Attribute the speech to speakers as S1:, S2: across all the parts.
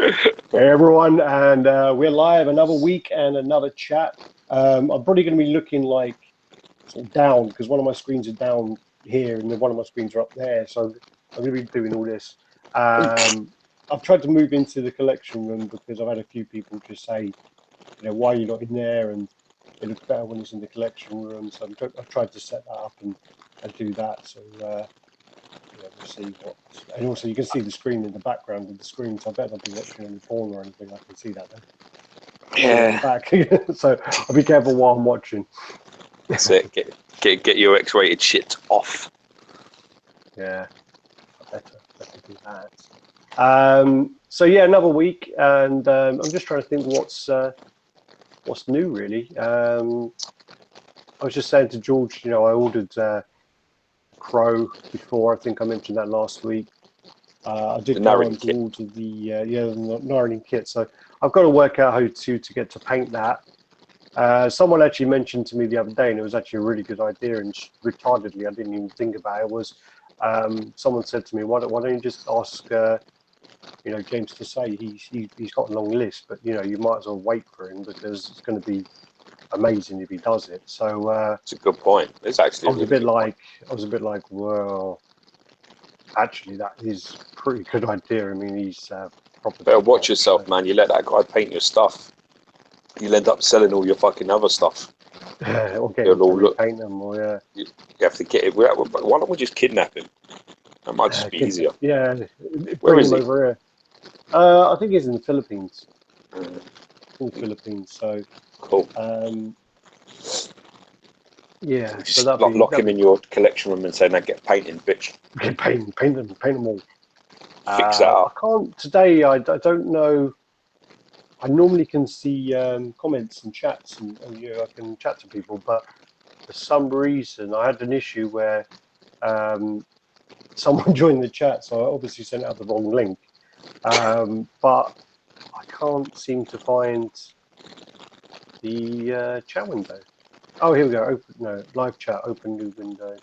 S1: Hey everyone, and we're live another week and another chat. I'm probably going to be looking like sort of down because one of my screens are down here and then one of my screens are up there. So I'm going to be doing all this. I've tried to move into the collection room because I've had a few people just say, why are you not in there? And it looks better when it's in the collection room. So I've tried to set that up and do that. So we'll see what. And also, you can see the screen in the background of the screen, so I better not be watching any porn or anything. I can see that then.
S2: Yeah.
S1: Back. So I'll be careful while I'm watching.
S2: That's it. Get your X-rated shit off.
S1: Yeah, I better do that. So yeah, another week, and I'm just trying to think what's new really. I was just saying to George, I ordered Crow before. I think I mentioned that last week. I did go on to order the narrating kit, so I've got to work out how to get to paint that. Someone actually mentioned to me the other day, and it was actually a really good idea, and retardedly I didn't even think about it, was someone said to me, why don't you just ask James to say he's got a long list, but you might as well wait for him because it's going to be amazing if he does it. So
S2: it's a good point. It's actually
S1: I was a bit like, well, actually that is a pretty good idea. I mean, he's probably
S2: better watch yourself, man. You let that guy paint your stuff, you'll end up selling all your fucking other stuff.
S1: Or get him to paint them, or
S2: you have to get it. Why don't we just kidnap him? That might just be easier.
S1: Yeah,
S2: where is he?
S1: Over here. I think he's in the Philippines. So
S2: cool.
S1: Yeah,
S2: just so lock him in your collection room and say, "Now get painting, bitch."
S1: Paint them all.
S2: Fix that up.
S1: I can't today. I don't know. I normally can see comments and chats, and I can chat to people, but for some reason I had an issue where someone joined the chat, so I obviously sent out the wrong link. But I can't seem to find the chat window. Oh, here we go. Live chat, open new window. Let's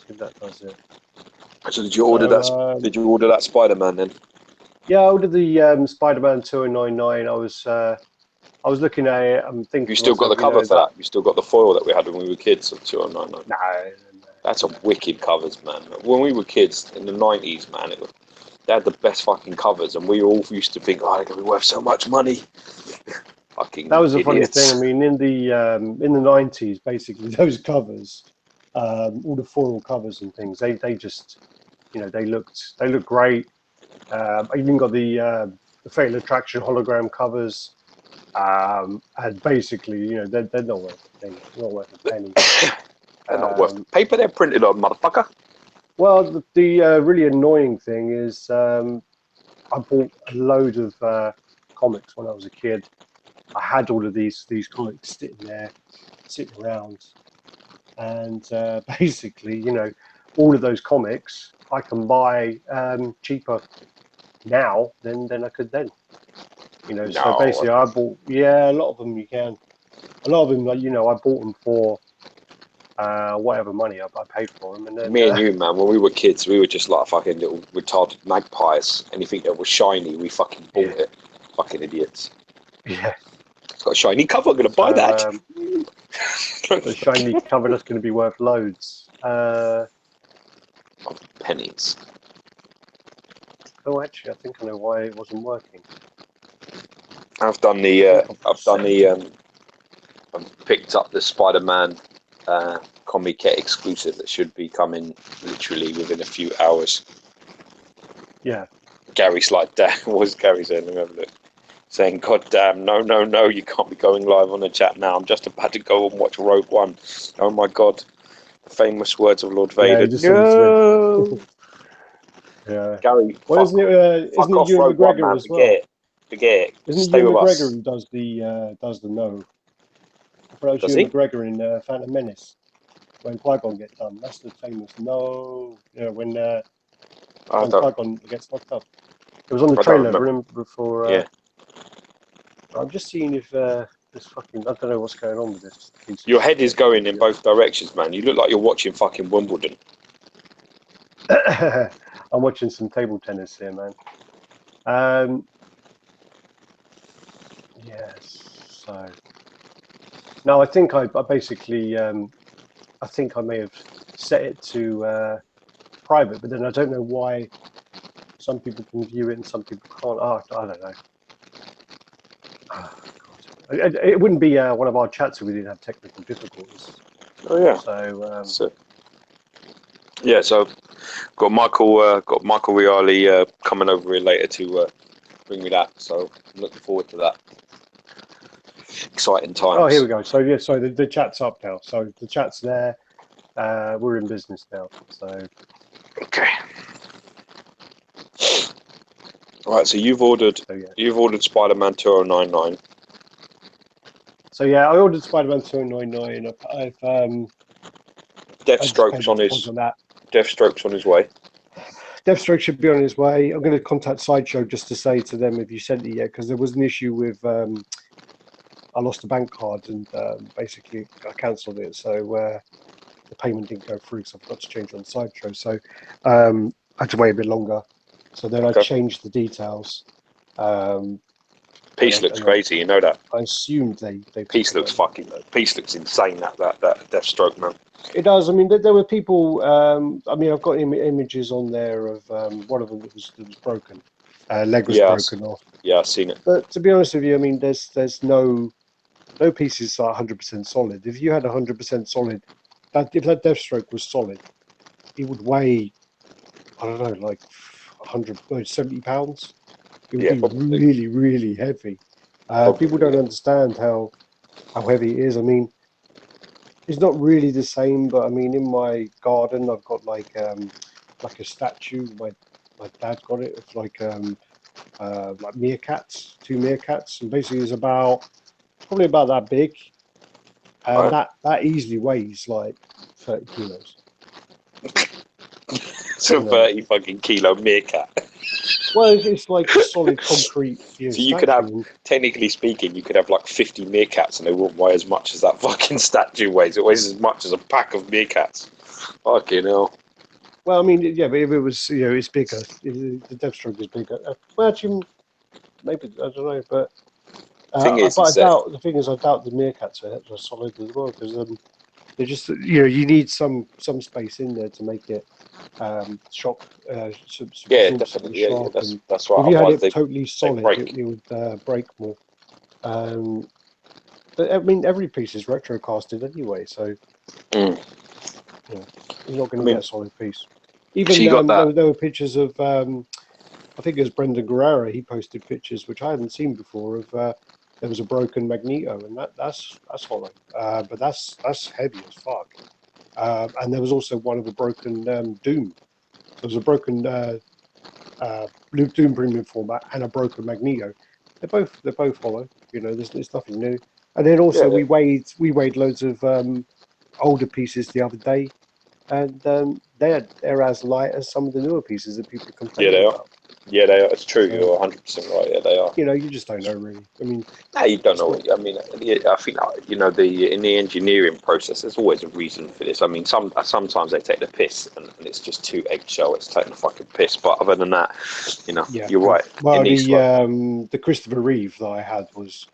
S1: see if that does it.
S2: So did you order that? Did you order that Spider-Man then?
S1: Yeah, I ordered the Spider-Man 2099. I was looking at it. I'm thinking.
S2: You still got the cover for that? You still got the foil that we had when we were kids of 2099?
S1: No.
S2: That's some wicked covers, man. When we were kids in the 90s, man, they had the best fucking covers, and we all used to think, they're gonna be worth so much money. Fucking
S1: that was a
S2: idiots.
S1: funny thing. I mean, in the 90s, basically those covers, all the foil covers and things, they just, they looked great. I even got the Fatal Attraction hologram covers, and basically, they're not worth a thing. Not worth a penny.
S2: They're not worth the paper they're printed on, motherfucker.
S1: Well, the really annoying thing is I bought a load of comics when I was a kid. I had all of these comics sitting around, and basically, all of those comics I can buy cheaper now than I could then. So basically, I bought a lot of them. You can, a lot of them, I bought them for whatever money I paid for them, and then
S2: me and you, man, when we were kids, we were just like fucking little retarded magpies. Anything that was shiny, we fucking bought it. Fucking idiots.
S1: Yeah.
S2: It's got a shiny cover. I'm gonna buy that.
S1: The shiny cover that's going to be worth loads.
S2: Pennies.
S1: Oh, actually, I think I know why it wasn't working.
S2: I've picked up the Spider-Man Comic Kit exclusive that should be coming literally within a few hours.
S1: Yeah.
S2: Gary's like, damn, what was Gary saying? Remember it? Saying, God damn, no, you can't be going live on the chat now. I'm just about to go and watch Rogue One. Oh my God. The famous words of Lord Vader.
S1: No! Yeah.
S2: Gary,
S1: well, isn't it Ewan McGregor as well?
S2: Forget it.
S1: Isn't it Ewan McGregor who does the no? I thought it was Ewan McGregor in Phantom Menace when Qui-Gon gets done. That's the famous no. When Qui-Gon gets fucked up. It was on the trailer, remember, before.
S2: Yeah.
S1: I'm just seeing if this fucking. I don't know what's going on with this.
S2: Your head is going in both directions, man. You look like you're watching fucking Wimbledon.
S1: I'm watching some table tennis here, man. So no, I think I basically I think I may have set it to private, but then I don't know why some people can view it and some people can't. Oh, I don't know. Oh, God. It wouldn't be one of our chats if we didn't have technical difficulties.
S2: Oh yeah.
S1: So
S2: yeah, so got Michael Riali coming over here later to bring me that. So I'm looking forward to that. Exciting times.
S1: oh, here we go. So yeah, so the chat's up now. So the chat's there. We're in business now. So
S2: okay. All right. So you've ordered Spider-Man 2099.
S1: So yeah, I ordered Spider-Man 2099.
S2: Deathstroke's on his way.
S1: Deathstroke should be on his way. I'm going to contact Sideshow just to say to them if you sent it yet, because there was an issue with I lost a bank card and basically I cancelled it, so the payment didn't go through, so I forgot to change on Sideshow. So I had to wait a bit longer. So then I changed the details.
S2: Peace looks crazy, you know that.
S1: I assumed they
S2: Peace looks insane. That Deathstroke, man.
S1: It does. I mean, there were people. I mean, I've got images on there of one of them that was broken. Leg was broken off.
S2: Yeah, I've seen it.
S1: But to be honest with you, I mean, there's no pieces are 100% solid. If you had 100% solid, if that Deathstroke was solid, it would weigh, I don't know, like 170 pounds. It would be really, really heavy. People don't understand how heavy it is. I mean, it's not really the same, but I mean, in my garden, I've got like a statue. My dad got it. It's like meerkats, 2 meerkats, and basically it's probably about that big, and that easily weighs like 30 kilos.
S2: So 30 fucking kilo meerkat.
S1: Well, it's like a solid concrete.
S2: So you could have, technically speaking, you could have like 50 meerkats and they wouldn't weigh as much as that fucking statue weighs. It weighs as much as a pack of meerkats. Fucking hell.
S1: Well, I mean, yeah, but if it was, it's bigger. The Deathstroke is bigger. Well, actually, maybe, I don't know, but I doubt the meerkats are solid as well, because they're just, you need some space in there to make it shock.
S2: Yeah, definitely. Yeah, that's right.
S1: If you had it totally solid, it would break more. But I mean, every piece is retrocasted anyway, so you're not going to get a solid piece. Even there were pictures of, I think it was Brendan Guerrera. He posted pictures which I hadn't seen before of there was a broken Magneto, and that's hollow, but that's heavy as fuck. And there was also one of a broken Doom. There was a broken Doom premium format and a broken Magneto. They're both hollow. There's nothing new. And then also we weighed loads of older pieces the other day, and they're as light as some of the newer pieces that people complain about.
S2: Yeah, they are. It's true. So, you're 100% right. Yeah, they are.
S1: You just don't know, really. I mean,
S2: no, you don't know. I mean, I think in the engineering process, there's always a reason for this. I mean, sometimes they take the piss, and it's just too eggshell. It's taking the fucking piss. But other than that, you're right.
S1: Well, the Christopher Reeve that I had was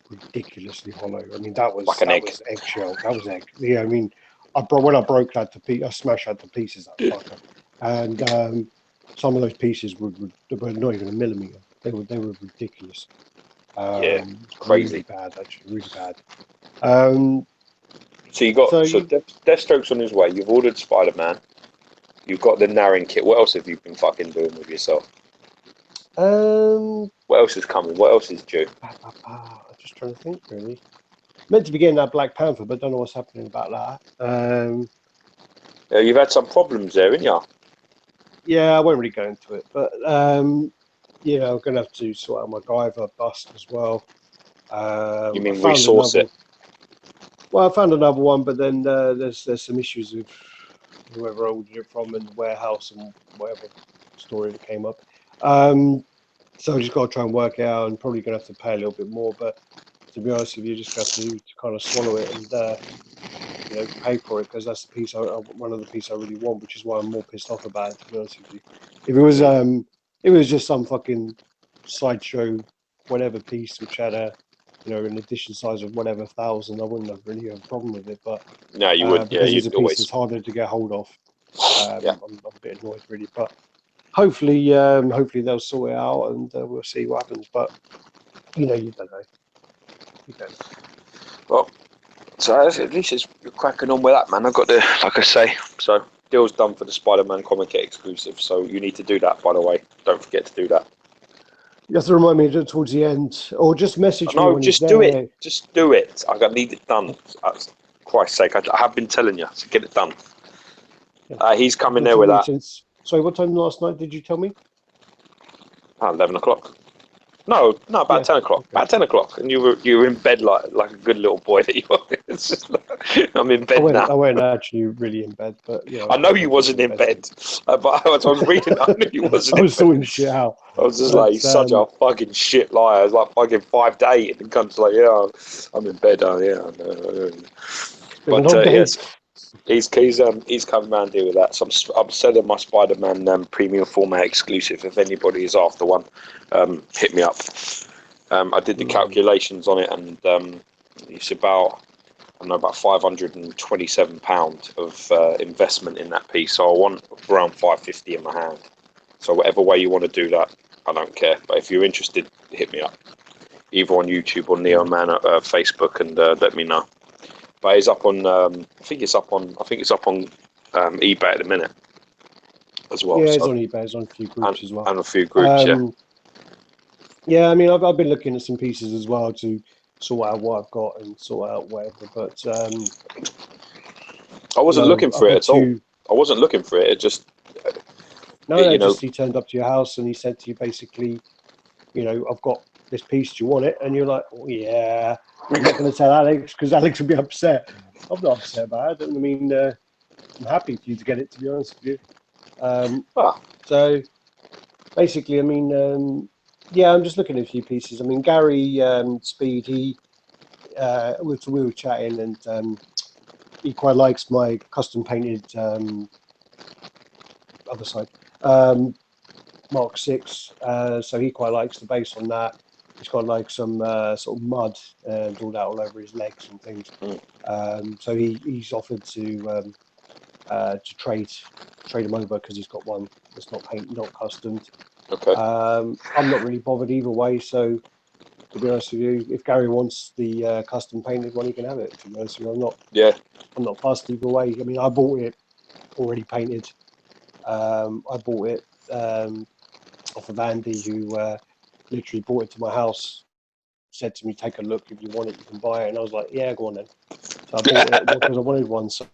S1: ridiculously hollow. I mean, that was
S2: like an egg.
S1: Was eggshell. That was egg. Yeah, I mean, when I broke that to pieces, I smashed that to pieces. That fucker. And some of those pieces were not even a millimeter. They were ridiculous.
S2: Crazy.
S1: Really bad, actually, really bad.
S2: So you got Deathstroke's on his way. You've ordered Spider-Man. You've got the Narring kit. What else have you been fucking doing with yourself? What else is coming? What else is due?
S1: I'm just trying to think, really. Meant to be getting that Black Panther, but don't know what's happening about that.
S2: You've had some problems there, haven't you?
S1: Yeah, I won't really go into it, but I'm going to have to sort out my Guyver bust as well.
S2: You mean resource it?
S1: Well, I found another one, but then there's some issues with whoever I ordered it from and the warehouse and whatever story that came up. So I just got to try and work it out, and probably going to have to pay a little bit more. But to be honest with you, just have to kind of swallow it and pay for it, because that's the piece one of the pieces I really want, which is why I'm more pissed off about it. To be honest with you, if it was just some fucking Sideshow whatever piece which had a you know, an edition size of whatever 1,000, I wouldn't have really have a problem with it. But
S2: No, you would. Yeah,
S1: because it's a
S2: you'd
S1: piece
S2: always.
S1: that's harder to get hold of,
S2: Yeah.
S1: I'm a bit annoyed really. But hopefully they'll sort it out, and we'll see what happens. But you know, you don't know. You don't know.
S2: Well, so at least it's cracking on with that, man. I've got the, like I say, so deal's done for the Spider-Man Comic Kit exclusive. So you need to do that, by the way. Don't forget to do that.
S1: You have to remind me towards the end, or just message me
S2: No,
S1: when it's
S2: just
S1: there.
S2: do it. Just do it. I need it done. For Christ's sake, I have been telling you to get it done. He's coming there with that.
S1: Sorry, what time last night did you tell me?
S2: 11 o'clock. No, about 10 o'clock. Okay. About 10 o'clock, and you were in bed like a good little boy that you are. It's just like, I'm in bed now.
S1: I wasn't actually really in bed, but yeah.
S2: I know you wasn't in bed, but I was reading. I knew you wasn't.
S1: I was sorting shit out.
S2: I was just like, such a fucking shit liar. I was like fucking 5 to 8, and comes like, yeah, I'm in bed. Yeah, but yes. He's coming around here with that. So I'm selling my Spider-Man premium format exclusive. If anybody is after one, hit me up. I did the calculations on it, and it's about £527 of investment in that piece. So I want around £550 in my hand. So whatever way you want to do that, I don't care. But if you're interested, hit me up, either on YouTube or Neoman at Facebook, and let me know. But it's up on. I think it's up on eBay at the minute as well.
S1: Yeah, it's on eBay. It's on a few groups as well.
S2: And a few groups, yeah.
S1: Yeah, I mean, I've been looking at some pieces as well to sort out what I've got and sort out whatever. But
S2: I wasn't looking for it at all. I wasn't looking for it. It just.
S1: Just he turned up to your house and he said to you basically, you know, I've got this piece. Do you want it? And you're like, oh, yeah. I'm not going to tell Alex because Alex will be upset. I'm not upset about it. I mean, I'm happy for you to get it, to be honest with you. So basically, I mean, yeah, I'm just looking at a few pieces. I mean, Gary Speed, we were chatting, and he quite likes my custom painted other side Mark 6. So he quite likes the base on that. He's got like some sort of mud and all that all over his legs and things. So he's offered to trade him over because he's got one that's not not customed.
S2: Okay.
S1: I'm not really bothered either way. So to be honest with you, if Gary wants the custom painted one, he can have it. To be honest with you, I'm not fussed either way. I mean, I bought it already painted. I bought it off of Andy, who literally brought it to my house, said to me, take a look, if you want it you can buy it, and I was like, yeah, go on then. So I bought it because I wanted one. So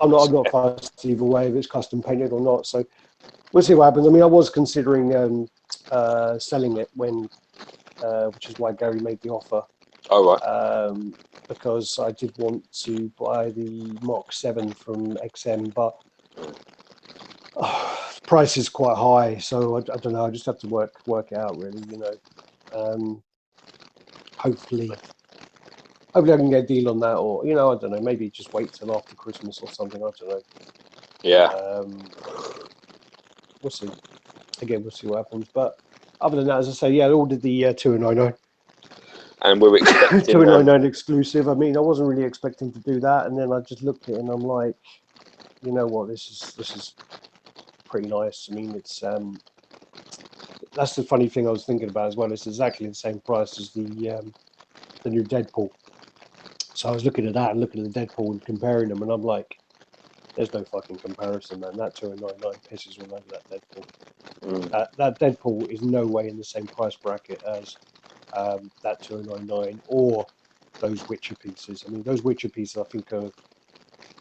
S1: I'm not fussed either way if it's custom painted or not, so we'll see what happens. I mean, I was considering selling it when which is why Gary made the offer. Because I did want to buy the Mark 7 from XM, but the price is quite high, so I don't know. I just have to work it out, really. You know, hopefully I can get a deal on that, or I don't know. Maybe just wait till after Christmas or something. I don't know.
S2: Yeah.
S1: We'll see. Again, we'll see what happens. But other than that, as I say, yeah, I ordered the 2.99.
S2: And we were expecting
S1: 2.99 exclusive. I mean, I wasn't really expecting to do that, and then I just looked at it and I'm like, you know what, this is pretty nice. I mean, it's that's the funny thing I was thinking about as well. It's exactly the same price as the new Deadpool. So I was looking at that and looking at the Deadpool and comparing them, and I'm like, there's no fucking comparison, man. That 2.99 pisses all over that Deadpool. That Deadpool is no way in the same price bracket as that 2.99 or those Witcher pieces. I mean, those Witcher pieces I think are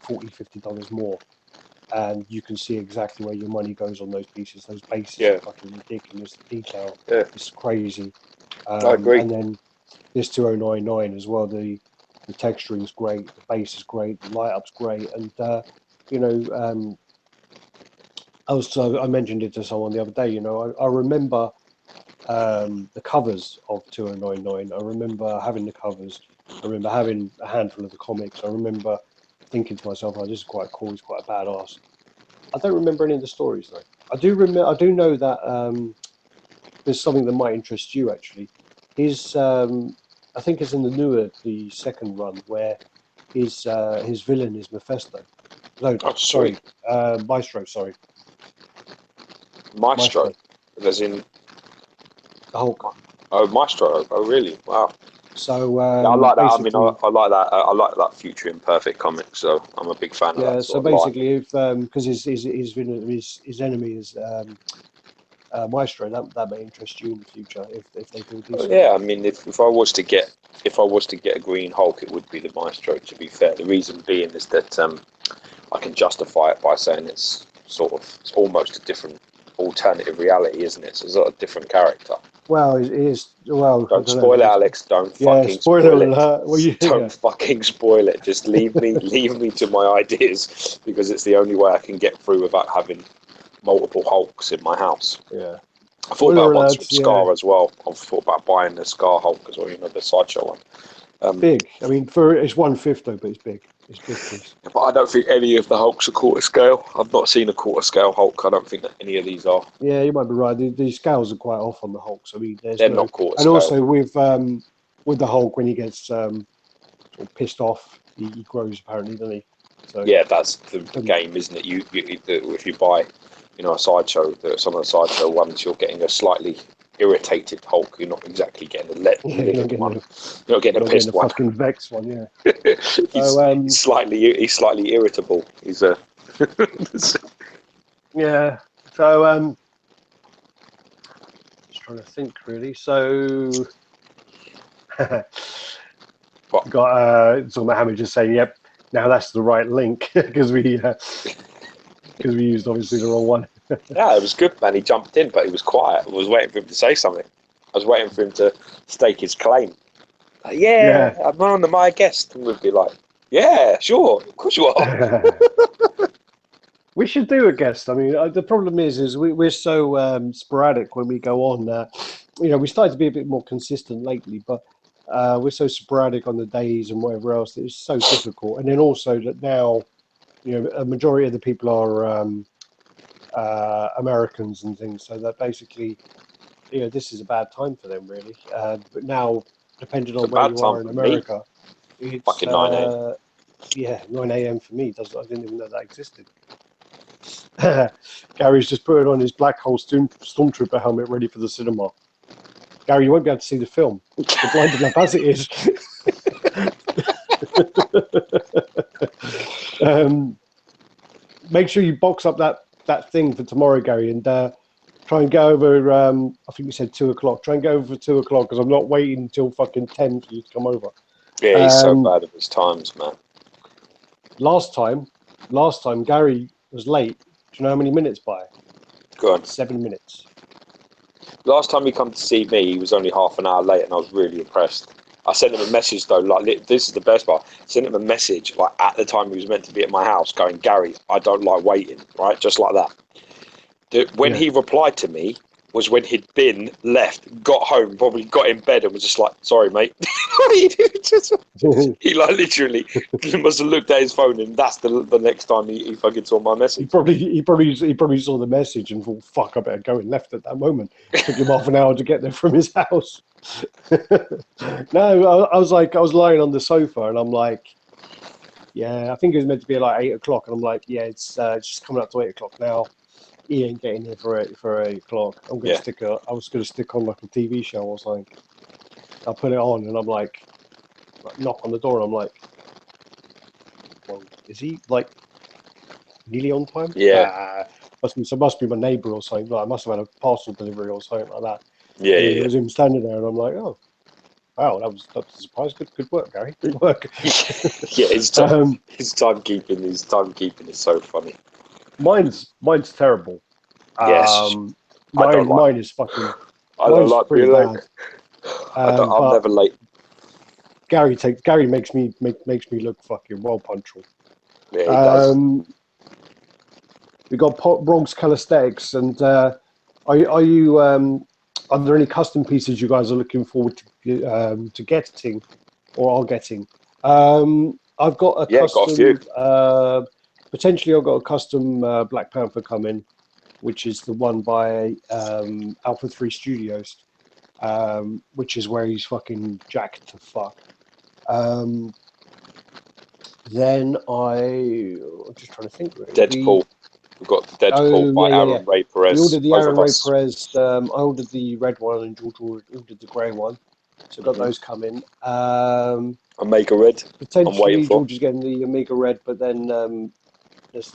S1: $40-50 more, and you can see exactly where your money goes on those pieces. Those bases are fucking ridiculous. The detail is crazy.
S2: I agree.
S1: And then this 2.99 as well. The texturing's great. The base is great. The light up's great. And I mentioned it to someone the other day. I remember the covers of 2.99. I remember having the covers. I remember having a handful of the comics. I remember thinking to myself, "Oh, this is quite cool. He's quite a badass." I don't remember any of the stories though. I do know that there's something that might interest you actually. his I think it's in the second run where his villain is Mephisto. No,
S2: Oh,
S1: sorry,
S2: sweet.
S1: Maestro. Sorry,
S2: Maestro. As in,
S1: the Hulk.
S2: oh, Maestro. Oh, really? Wow.
S1: So
S2: Yeah, I like that. I mean,
S1: basically,
S2: I like that. I like that Future Imperfect comic, so I'm a big fan of
S1: yeah.
S2: that
S1: So
S2: sort of line.
S1: basically, if because his enemy is Maestro, that may interest you in the future if they do a
S2: Oh,
S1: decent
S2: yeah,
S1: one.
S2: I mean, if I was to get a Green Hulk, it would be the Maestro. To be fair, the reason being is that I can justify it by saying it's almost a different alternative reality, isn't it? So it's a different character.
S1: Well, it is. Well, I
S2: Don't
S1: don't know.
S2: spoil it, Alex. Don't
S1: Yeah,
S2: fucking
S1: spoiler
S2: spoil it.
S1: alert. Well, yeah,
S2: Don't fucking spoil it. Just leave me to my ideas because it's the only way I can get through without having multiple Hulks in my house.
S1: yeah.
S2: I thought
S1: Spoiler
S2: about once with
S1: alerts. Yeah,
S2: Scar as well. I've thought about buying the Scar Hulk as well, the Sideshow one.
S1: big. I mean, it's 1/5 though, but it's big. It's big piece.
S2: But I don't think any of the Hulks are quarter scale. I've not seen a quarter scale Hulk. I don't think that any of these are.
S1: Yeah, you might be right. The scales are quite off on the Hulks. I mean, there's
S2: They're
S1: no,
S2: not quarter
S1: and
S2: scale.
S1: also with the Hulk when he gets sort of pissed off, he grows apparently, doesn't he? So
S2: Yeah, that's the game, isn't it? If you buy, a Sideshow, some of the Sideshow ones, you're getting a slightly irritated Hulk. You're not exactly getting a
S1: yeah, you're not
S2: livid
S1: getting
S2: one. You're not getting a pissed
S1: a
S2: one.
S1: fucking Vex one, yeah.
S2: he's,
S1: So
S2: he's slightly irritable. He's a
S1: yeah. So just trying to think really. So
S2: What?
S1: got Mohammed just saying, "Yep, now that's the right link," because we used obviously the wrong one.
S2: Yeah, it was good, man. He jumped in, but he was quiet. I was waiting for him to say something. I was waiting for him to stake his claim. Like, yeah,
S1: Yeah.
S2: I'm on my guest. And we'd be like, yeah, sure, of course you are.
S1: We should do a guest. I mean, the problem is we're so sporadic when we go on. We started to be a bit more consistent lately, but we're so sporadic on the days and whatever else. It's so difficult. And then also that now, a majority of the people are Americans and things, so that basically, this is a bad time for them, really. But now, depending
S2: It's a
S1: on where
S2: bad
S1: you
S2: time
S1: are in
S2: for me.
S1: America, it's
S2: Fucking 9 a.m.
S1: yeah, 9 a.m. for me. I didn't even know that existed. Gary's just putting on his black hole stormtrooper helmet, ready for the cinema. Gary, you won't be able to see the film. You're blind enough as it is. Make sure you box up that thing for tomorrow, Gary, and try and go over. I think you said 2 o'clock. Try and go over for 2 o'clock because I'm not waiting until fucking 10 for you to come over.
S2: Yeah, he's so bad at his times, man.
S1: Last time, Gary was late. Do you know how many minutes by?
S2: Go on.
S1: 7 minutes.
S2: Last time he come to see me, he was only half an hour late, and I was really impressed. I sent him a message though, like this is the best part. I sent him a message like at the time he was meant to be at my house, going, Gary, I don't like waiting, right? Just like that. When he replied to me was when he'd been left, got home, probably got in bed, and was just like, sorry, mate. He like literally must have looked at his phone, and that's the next time he fucking saw my message.
S1: He probably saw the message and thought, "Fuck, I better go." And left at that moment. It took him half an hour to get there from his house. No, I was lying on the sofa, and I'm like, "Yeah, I think it was meant to be like 8 o'clock." And I'm like, "Yeah, it's just coming up to 8 o'clock now. He ain't getting here for 8 o'clock. I was gonna stick on like a TV show or something. I put it on, and I'm like knock on the door, and I'm like, well, is he like nearly on time?
S2: Yeah.
S1: Must be my neighbour or something. Like, I must have had a parcel delivery or something like that.
S2: Yeah,
S1: And
S2: yeah,
S1: it was him standing there, and I'm like, oh, wow, that's a surprise. Good work, Gary. Good work.
S2: Yeah, his timekeeping is so funny.
S1: Mine's terrible.
S2: Yes, I don't like.
S1: Mine is fucking.
S2: I don't
S1: Mine's
S2: like
S1: pretty
S2: being
S1: bad.
S2: late. I'm
S1: But
S2: never late.
S1: Gary makes me look fucking well punctual.
S2: Yeah, he does.
S1: We got Bronx Calisthenics, and are you? Are there any custom pieces you guys are looking forward to getting, or are getting? I've got a custom.
S2: Got a few.
S1: Potentially, I've got a custom Black Panther coming, which is the one by Alpha 3 Studios. which is where he's fucking jacked to fuck. Then I'm just trying to think. Really.
S2: Deadpool. We've got Deadpool by Aaron Ray Perez.
S1: We ordered the
S2: Both
S1: Aaron
S2: of
S1: Ray
S2: us.
S1: Perez. I ordered the red one, and George ordered the grey one. So got those coming.
S2: Omega Red. I'm waiting
S1: Potentially
S2: for.
S1: George is getting the Omega Red, but then there's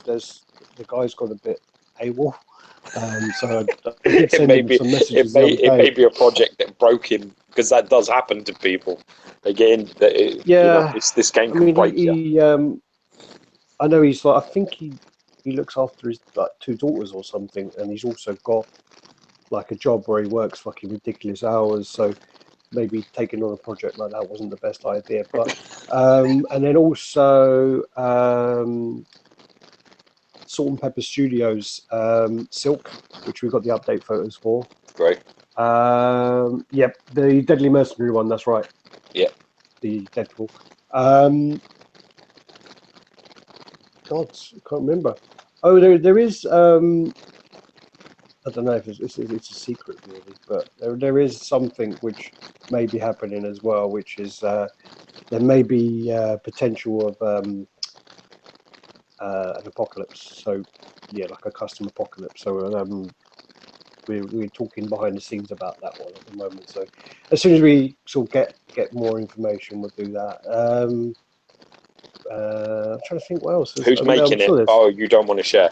S1: the guy's got a bit AWOL. So I did send him some messages the other day.
S2: It may be a project that broke him, because that does happen to people. They get in. This game can break you.
S1: I know he's like. I think he looks after his like 2 daughters or something, and he's also got like a job where he works fucking ridiculous hours. So maybe taking on a project like that wasn't the best idea. But and then also Salt and Pepper Studios Silk, which we got the update photos for.
S2: Great.
S1: Yep, the Deadly Mercenary one. That's right.
S2: Yeah.
S1: The Deadpool. God, I can't remember. Oh, there is. I don't know if it's a secret really, but there is something which may be happening as well, which is there may be potential of an apocalypse. So yeah, like a custom apocalypse. So we're talking behind the scenes about that one at the moment. So as soon as we sort of get more information, we'll do that. I'm trying to think what else.
S2: Who's making it? Oh, you don't want to share.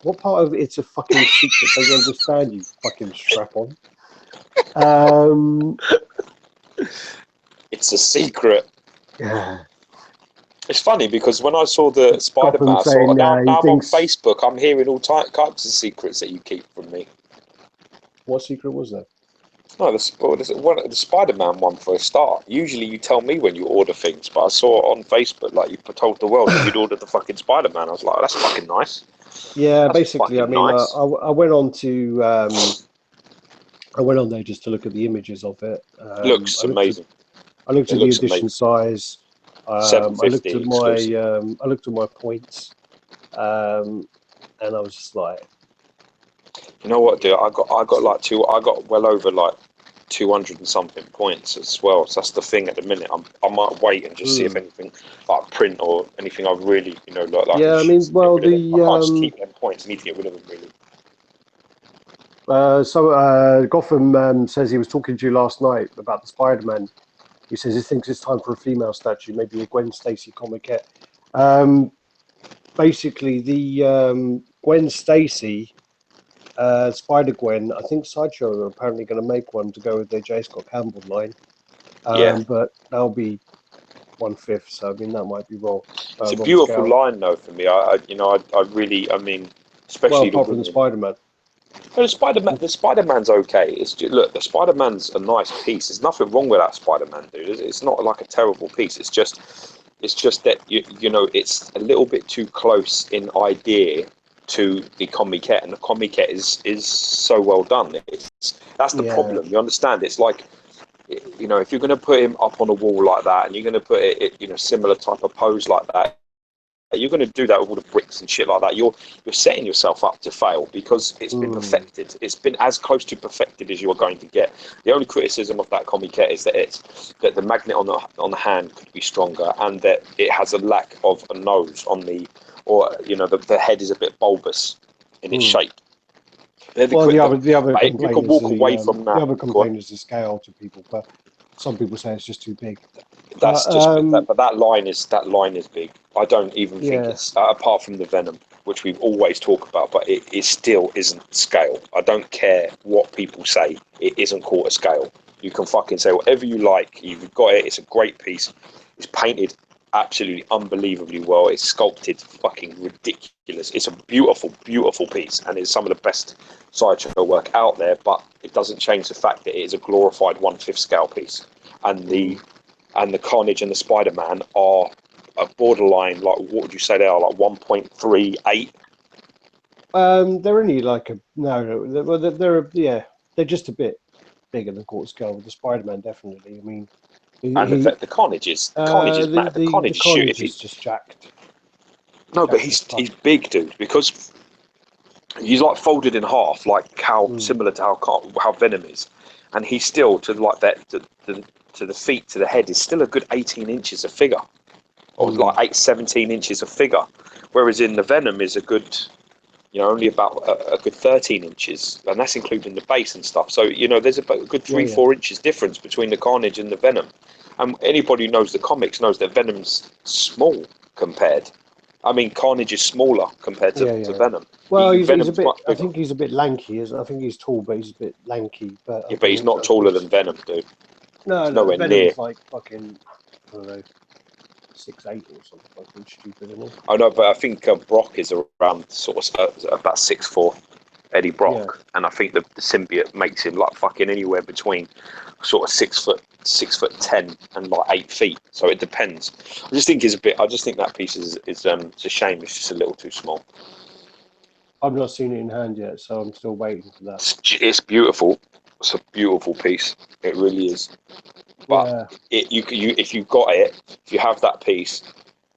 S1: What part of it's a fucking secret? They understand, you fucking strap on.
S2: It's a secret.
S1: Yeah.
S2: It's funny because when I saw the Spider-Man, now I'm on Facebook, I'm hearing all types of secrets that you keep from me.
S1: What secret was that?
S2: No, the Spider-Man one for a start. Usually you tell me when you order things, but I saw it on Facebook, like you told the world that you'd ordered the fucking Spider-Man. I was like, oh, that's fucking nice.
S1: Yeah,
S2: that's
S1: basically, I mean, nice. I went on to I went on there just to look at the images of it.
S2: Looks amazing.
S1: I looked at the edition size. I looked at my points, and I was just like,
S2: you know what, dude? I got well over like 200 and something points as well. So that's the thing at the minute. I might wait and just see if anything like print or anything I really, like.
S1: Yeah, I mean, well,
S2: I can't just keep them points. I need to get rid of them really.
S1: So Gotham says he was talking to you last night about the Spider-Man. He says he thinks it's time for a female statue, maybe a Gwen Stacy comiquette. Basically, the Gwen Stacy, Spider-Gwen, I think Sideshow are apparently going to make one to go with their J. Scott Campbell line. But that'll be 1/5, so I mean, that might be wrong.
S2: It's a beautiful line, though, for me. I really, especially
S1: apart from the Spider-Man.
S2: Well, the Spider-Man's okay. It's just, look, the Spider-Man's a nice piece. There's nothing wrong with that Spider-Man, dude. It's not like a terrible piece. It's just that it's a little bit too close in idea to the comiquette, and the comiquette is so well done. That's the problem. You understand? It's like, if you're going to put him up on a wall like that, and you're going to put it, similar type of pose like that. You're going to do that with all the bricks and shit like that. You're setting yourself up to fail because it's been perfected. It's been as close to perfected as you are going to get. The only criticism of that comiquette is that the magnet on the hand could be stronger, and that it has a lack of a nose on the head is a bit bulbous in its shape.
S1: The other
S2: complaint
S1: is the scale to people, but some people say it's just too big.
S2: But that line is big. I don't even think it's apart from the Venom, which we've always talked about, but it still isn't scale. I don't care what people say. It isn't quarter scale. You can fucking say whatever you like. You've got it. It's a great piece. It's painted absolutely unbelievably well. It's sculpted fucking ridiculous. It's a beautiful, beautiful piece, and it's some of the best Sideshow work out there. But it doesn't change the fact that it is a glorified 1/5 scale piece, and the Carnage and the Spider-Man are a borderline, like, what would you say they are, like 1.38?
S1: They're only like they're just a bit bigger than quarter scale. With the Spider-Man, definitely. I mean,
S2: the Carnage is mad. The Carnage
S1: is just jacked.
S2: No, but he's big, dude, because he's like folded in half, like how similar to how Venom is, and he's still to like that to the feet to the head is still a good 18 inches of figure, or like 17 inches of figure, whereas in the Venom is a good, you know, only about a good 13 inches, and that's including the base and stuff. So you know, there's about a good 4 inches difference between the Carnage and the Venom. And anybody who knows the comics knows that Venom's small compared. I mean, Carnage is smaller compared to Venom.
S1: Well, he's a bit. I think he's a bit lanky. I think he's tall, but he's a bit lanky. But
S2: yeah, but he's not taller than Venom, dude.
S1: No,
S2: nowhere
S1: Venom's
S2: near.
S1: like fucking, I don't know, 6'8" or something fucking stupid, isn't he?
S2: I know, but I think Brock is around sort of about 6'4", Eddie Brock, and I think the symbiote makes him like fucking anywhere between sort of 6'10" and like 8 feet. So it depends. I just think that piece is it's a shame. It's just a little too small.
S1: I've not seen it in hand yet, so I'm still waiting for that.
S2: It's beautiful. It's a beautiful piece. It really is. But if you have that piece,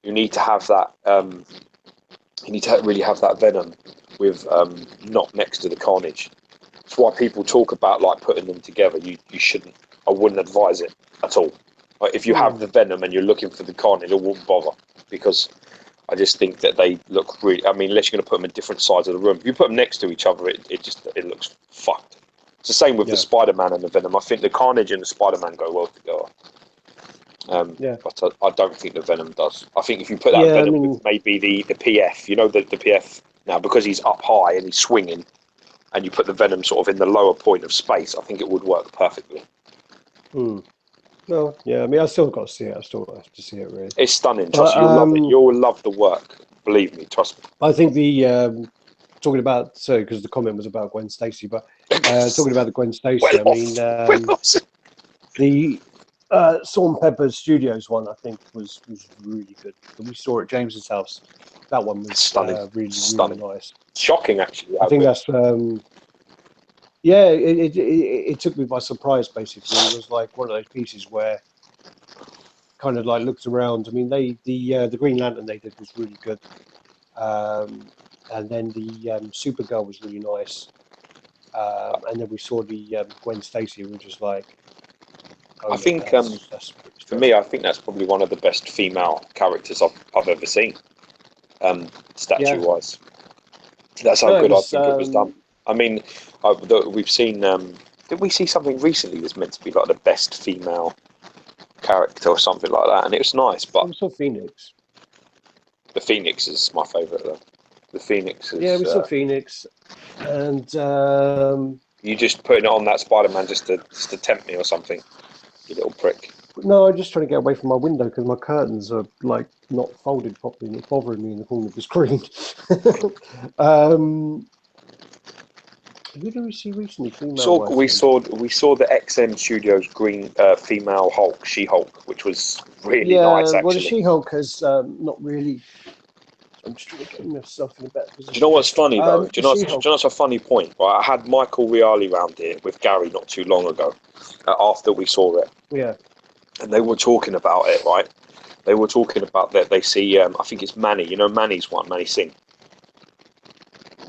S2: you need to have that. You need to really have that Venom with not next to the Carnage. That's why people talk about like putting them together. You shouldn't. I wouldn't advise it at all. Like, if you have the Venom and you're looking for the Carnage, I wouldn't bother, because I just think that they look really. I mean, unless you're going to put them in different sides of the room. If you put them next to each other, it looks fucked. It's the same with the Spider-Man and the Venom. I think the Carnage and the Spider-Man go well together. But I don't think the Venom does. I think if you put that Venom with maybe the PF, you know, the PF now, because he's up high and he's swinging, and you put the Venom sort of in the lower point of space, I think it would work perfectly.
S1: Well, yeah, I mean, I still got to see it. I still have to see it, really.
S2: It's stunning. Trust me, you'll love it. You'll love the work. Believe me, trust me.
S1: I think the talking about, so because the comment was about Gwen Stacy, but talking about the Gwen Stacy, I mean, the Salt and Pepper Studios one, I think, was really good. We saw it at James's house. That one was
S2: stunning.
S1: Really nice.
S2: Shocking, actually.
S1: I think that's it took me by surprise. Basically, it was like one of those pieces where kind of like looked around. I mean, the Green Lantern they did was really good, and then the Supergirl was really nice, and then we saw the Gwen Stacy, which was like.
S2: I think for me, I think that's probably one of the best female characters I've ever seen, statue-wise. That's how good I think it was done. I mean, we've seen. Did we see something recently that's meant to be like the best female character or something like that? And it was nice, but
S1: we saw Phoenix. The
S2: Phoenix is my favourite, though. The Phoenix is.
S1: Yeah, we saw Phoenix, and
S2: you just putting it on that Spider-Man just to tempt me or something. You little prick.
S1: No, I'm just trying to get away from my window because my curtains are like not folded properly and it's bothering me in the corner of the screen. Who did we see recently?
S2: We saw the XM Studios green female Hulk, She-Hulk, which was really nice. Actually,
S1: well, the She-Hulk has not really. I'm just trying to get myself in a better position.
S2: Do you know what's funny though? Do you know what's a funny point? Right, I had Michael Reali round here with Gary not too long ago, after we saw it.
S1: Yeah.
S2: And they were talking about it, right? They were talking about that they see. I think it's Manny. You know, Manny's one. Manny Singh.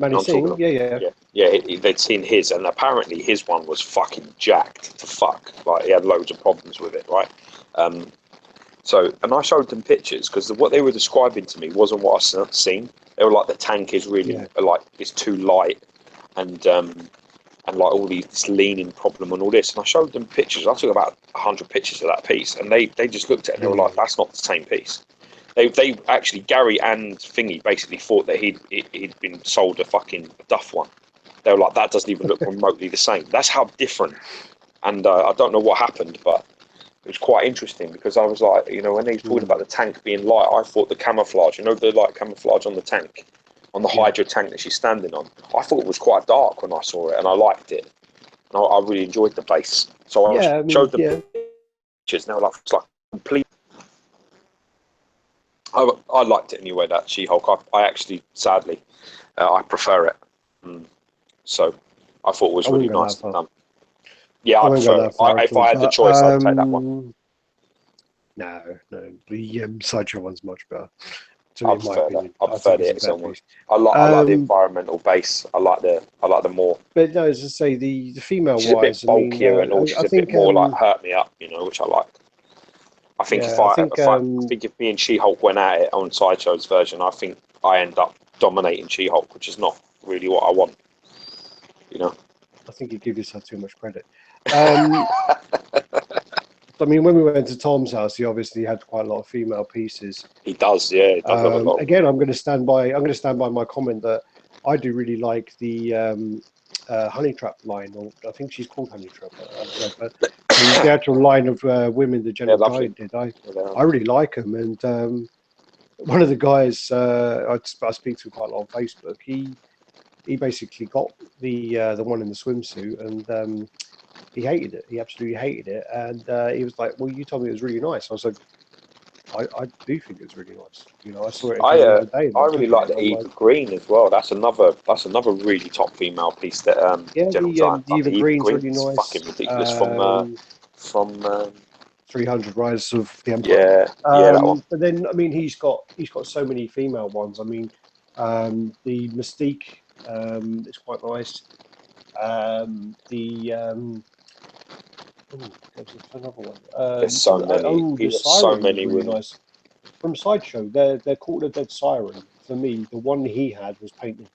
S1: Manny Singh.
S2: Yeah. They'd seen his, and apparently his one was fucking jacked to fuck. Like he had loads of problems with it, right? So, and I showed them pictures because what they were describing to me wasn't what I've seen. They were like, the tank is really like it's too light, and like all this leaning problem and all this. And I showed them pictures. I took about 100 pictures of that piece, and they just looked at it and they were like, that's not the same piece. They actually, Gary and Thingy basically thought that he'd been sold a fucking Duff one. They were like, that doesn't even look remotely the same. That's how different. And I don't know what happened, but it was quite interesting because I was like, you know, when they were talking about the tank being light, I thought the camouflage, you know, the light camouflage on the tank, on the Hydra tank that she's standing on, I thought it was quite dark when I saw it, and I liked it. And I really enjoyed the base. So I showed them pictures, and they were like, it's like complete. I liked it anyway, that She-Hulk. I actually, sadly, I prefer it. So I thought it was really nice done. Yeah, I prefer it. If I had the choice, I'd take that one.
S1: No, the Sideshow one's much better. personally, in my opinion.
S2: I
S1: I
S2: prefer
S1: think
S2: the
S1: it's a better
S2: XL one.
S1: piece.
S2: I like the environmental base. I like the more.
S1: But no, as I say, the female
S2: She's a bit
S1: wise, I mean,
S2: bulkier and all. She's
S1: I
S2: a bit
S1: think,
S2: more like hurt me up, which I like. I think
S1: yeah, I think,
S2: I think if me and She-Hulk went at it on Sideshow's version, I think I end up dominating She-Hulk, which is not really what I want.
S1: I think you give yourself too much credit. I mean, when we went to Tom's house, he obviously had quite a lot of female pieces.
S2: He does, yeah. He does have a lot.
S1: Again, I'm going to stand by my comment that I do really like the Honey Trap line, or I think she's called Honey Trap. I don't know, but the actual line of women that Gentle Giant did, I really like them. And one of the guys I speak to quite a lot on Facebook, he basically got the one in the swimsuit, and he hated it. He absolutely hated it, and he was like, "Well, you told me it was really nice." I was like, "I do think it's really nice." I saw it again the other day. And
S2: I really like the Eva Green as well. That's another really top female piece that Gentle Giant.
S1: The Eva Green's
S2: Green
S1: really nice.
S2: Fucking ridiculous from
S1: 300 Rise of the Empire.
S2: Yeah, that one.
S1: But then, I mean, he's got so many female ones. I mean, the Mystique is quite nice. There's another one.
S2: There's so many.
S1: The
S2: So
S1: Siren
S2: many
S1: was really
S2: women.
S1: nice. From Sideshow, they're called a Dead Siren. For me, the one he had was painted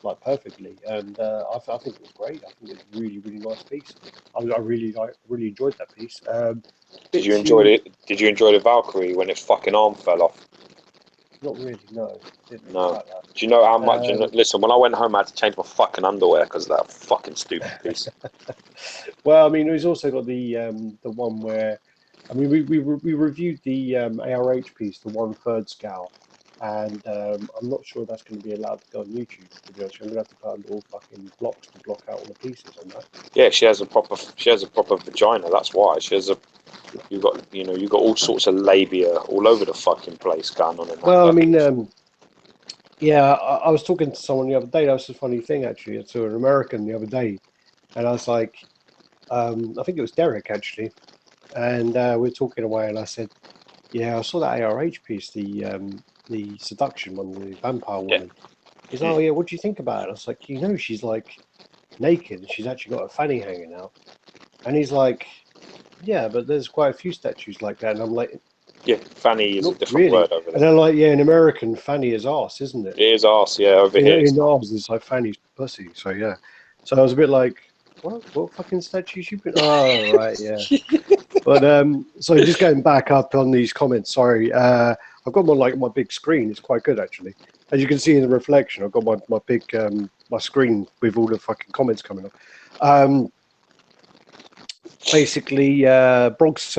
S1: like perfectly, and I think it was great. I think it's a really, really nice piece. I really enjoyed that piece.
S2: Did you enjoy it? Did you enjoy the Valkyrie when its fucking arm fell off?
S1: Not really, no. Didn't
S2: No.
S1: like that.
S2: Do you know how much? Listen, when I went home, I had to change my fucking underwear because of that fucking stupid piece.
S1: Well, I mean, he's also got the one where, I mean, we reviewed the ARH piece, the 1/3 scale, and I'm not sure that's going to be allowed to go on YouTube. To be honest, I'm going to have to put little fucking blocks to block out all the pieces on that.
S2: Yeah, she has a proper vagina. That's why she has a. You've got all sorts of labia all over the fucking place going on in that.
S1: Well, I mean, yeah, I was talking to someone the other day. That was a funny thing, actually. I saw an American the other day, and I was like, I think it was Derek actually, and we were talking away, and I said, "Yeah, I saw that ARH piece, the seduction one, the vampire woman." Yeah. He's like, "Oh yeah, what do you think about it?" I was like, she's like naked, and she's actually got a fanny hanging out," and he's like, "Yeah, but there's quite a few statues like that," and I'm like,
S2: "Yeah, fanny is a different word over there."
S1: And they're like, "Yeah, in American, fanny is arse, isn't it?"
S2: It is arse, yeah. Over here,
S1: in ours, it's like fanny's pussy. So yeah, so I was a bit like, what fucking statues you been? Oh right, yeah. But so just going back up on these comments. Sorry, I've got my big screen. It's quite good actually. As you can see in the reflection, I've got my big my screen with all the fucking comments coming up. Basically, Bronx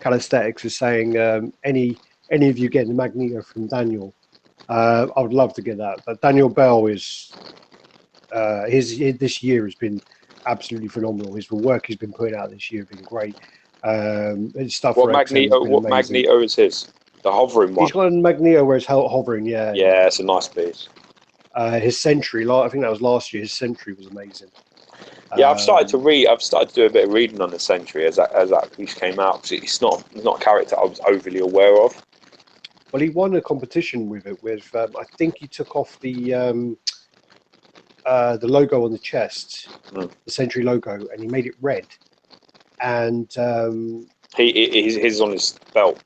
S1: Calisthenics is saying any of you getting the Magneto from Daniel. I would love to get that, but Daniel Bell is this year has been absolutely phenomenal. The work he's been putting out this year has been great. His stuff for
S2: Magneto? What Magneto is his? The hovering one.
S1: He's got a Magneto where it's hovering. Yeah.
S2: Yeah, it's a nice piece.
S1: His Sentry, I think that was last year. His Sentry was amazing.
S2: Yeah, I've started to read. I've started to do a bit of reading on the Sentry as that piece came out. Because it's not a character I was overly aware of.
S1: Well, he won a competition with it. With I think he took off the logo on the chest, the Sentry logo, and he made it red. And
S2: he's on his belt,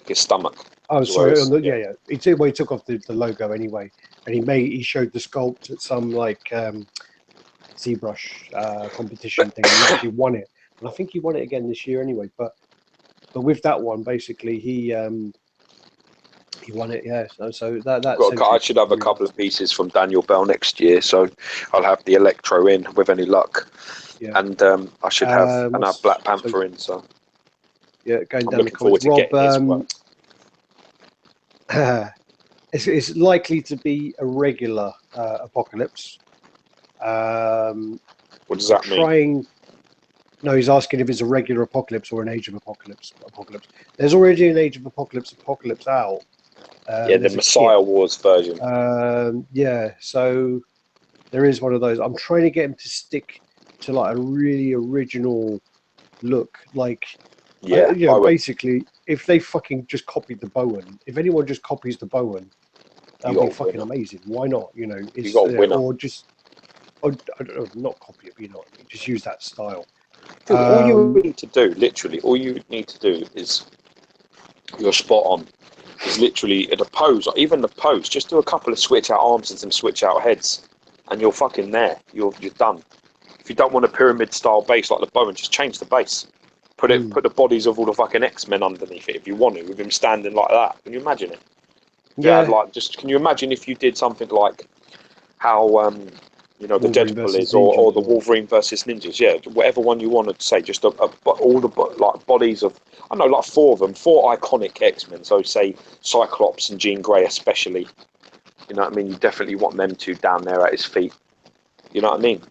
S2: his stomach.
S1: Oh, sorry. Yeah. He took off the logo anyway, and he showed the sculpt at some like ZBrush competition thing. And he actually won it, and I think he won it again this year anyway. But with that one, basically, he won it. Yeah. So that
S2: I should have a couple of pieces from Daniel Bell next year, so I'll have the Electro in with any luck. Yeah. And I should have Black Panther in. So
S1: yeah, going down the comments. Rob, it's likely to be a regular Apocalypse.
S2: What does that mean?
S1: No, he's asking if it's a regular Apocalypse or an Age of Apocalypse. There's already an Age of Apocalypse out.
S2: Yeah, the Messiah Wars version.
S1: Yeah, so there is one of those. I'm trying to get him to stick to like a really original look. Like
S2: Yeah,
S1: You know,
S2: Bowen.
S1: basically, if they fucking just copied the Bowen, if anyone just copies the Bowen, that'd be fucking amazing. Why not? You know, it's
S2: You got a winner.
S1: or just, I don't know, not copy it, but you know, just use that style.
S2: Dude, all you need to do, literally, all you need to do is you're spot on. Is literally the pose, or even the pose. Just do a couple of switch out arms and some switch out heads, and you're fucking there. You're done. If you don't want a pyramid style base like the Bowen, just change the base. Put the bodies of all the fucking X-Men underneath it if you want to, with him standing like that. Can you imagine it?
S1: Yeah.
S2: Can you imagine if you did something like how you know, the
S1: Wolverine
S2: Deadpool is, or the Wolverine versus Ninjas, yeah, whatever one you want to say, just all the like bodies of, I don't know, like 4 of them, 4 iconic X-Men, so say Cyclops and Jean Grey especially, you know what I mean, you definitely want them two down there at his feet, you know what I mean?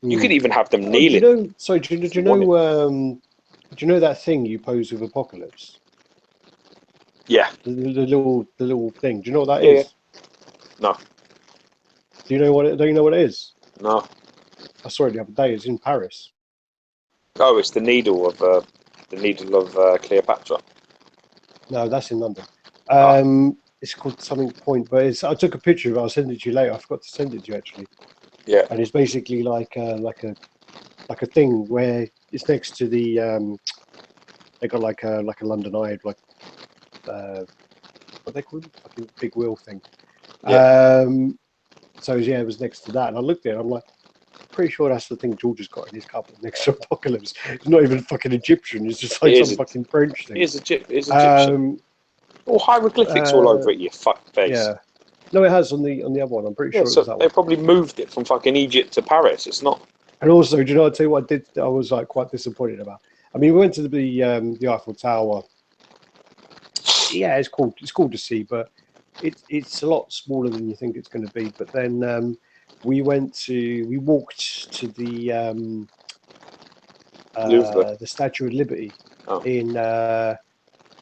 S2: You could even have them kneeling.
S1: Do you know, so do you know that thing you pose with Apocalypse?
S2: Yeah.
S1: The little thing. Do you know what that
S2: Yeah,
S1: is?
S2: yeah. No.
S1: Do you know what it is?
S2: No.
S1: I saw it the other day. It's in Paris.
S2: Oh, it's the needle of Cleopatra.
S1: No, that's in London.
S2: Ah.
S1: It's called something point, but I took a picture of it. I'll send it to you later. I forgot to send it to you actually.
S2: Yeah.
S1: And it's basically like a thing where it's next to the they got like a London Eye, like what they call it, fucking big wheel thing.
S2: Yeah.
S1: So yeah, it was next to that, and I looked at it. I'm like, pretty sure that's the thing George has got in his cupboard next to Apocalypse. It's not even fucking Egyptian. It's just like some fucking French thing.
S2: It is Egyptian. All hieroglyphics all over it, you fuck face.
S1: Yeah. No, it has on the other one. I'm pretty sure it was that
S2: they
S1: one.
S2: probably moved it from fucking Egypt to Paris. It's not.
S1: And also, do you know? I'll tell you what I did. I was like quite disappointed about. I mean, we went to the Eiffel Tower. Yeah, it's cool. It's cool to see, but it's a lot smaller than you think it's going to be. But then we walked to the Statue of Liberty in the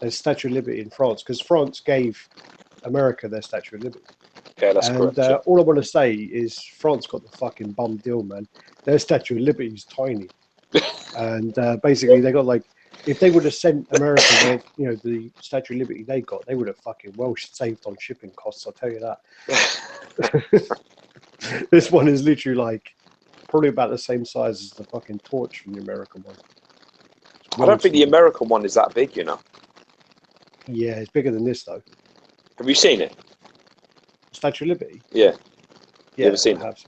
S1: Statue of Liberty in France, because France gave America their Statue of Liberty.
S2: Yeah, that's correct.
S1: All I want to say is France got the fucking bum deal, man. Their Statue of Liberty is tiny, and basically they got like, if they would have sent America the Statue of Liberty they got, they would have fucking well saved on shipping costs. I'll tell you that. This one is literally like probably about the same size as the fucking torch from the American one.
S2: I don't think the American one is that big, you know.
S1: Yeah, it's bigger than this though.
S2: Have you seen it?
S1: Statue of Liberty?
S2: Yeah.
S1: You
S2: ever seen it?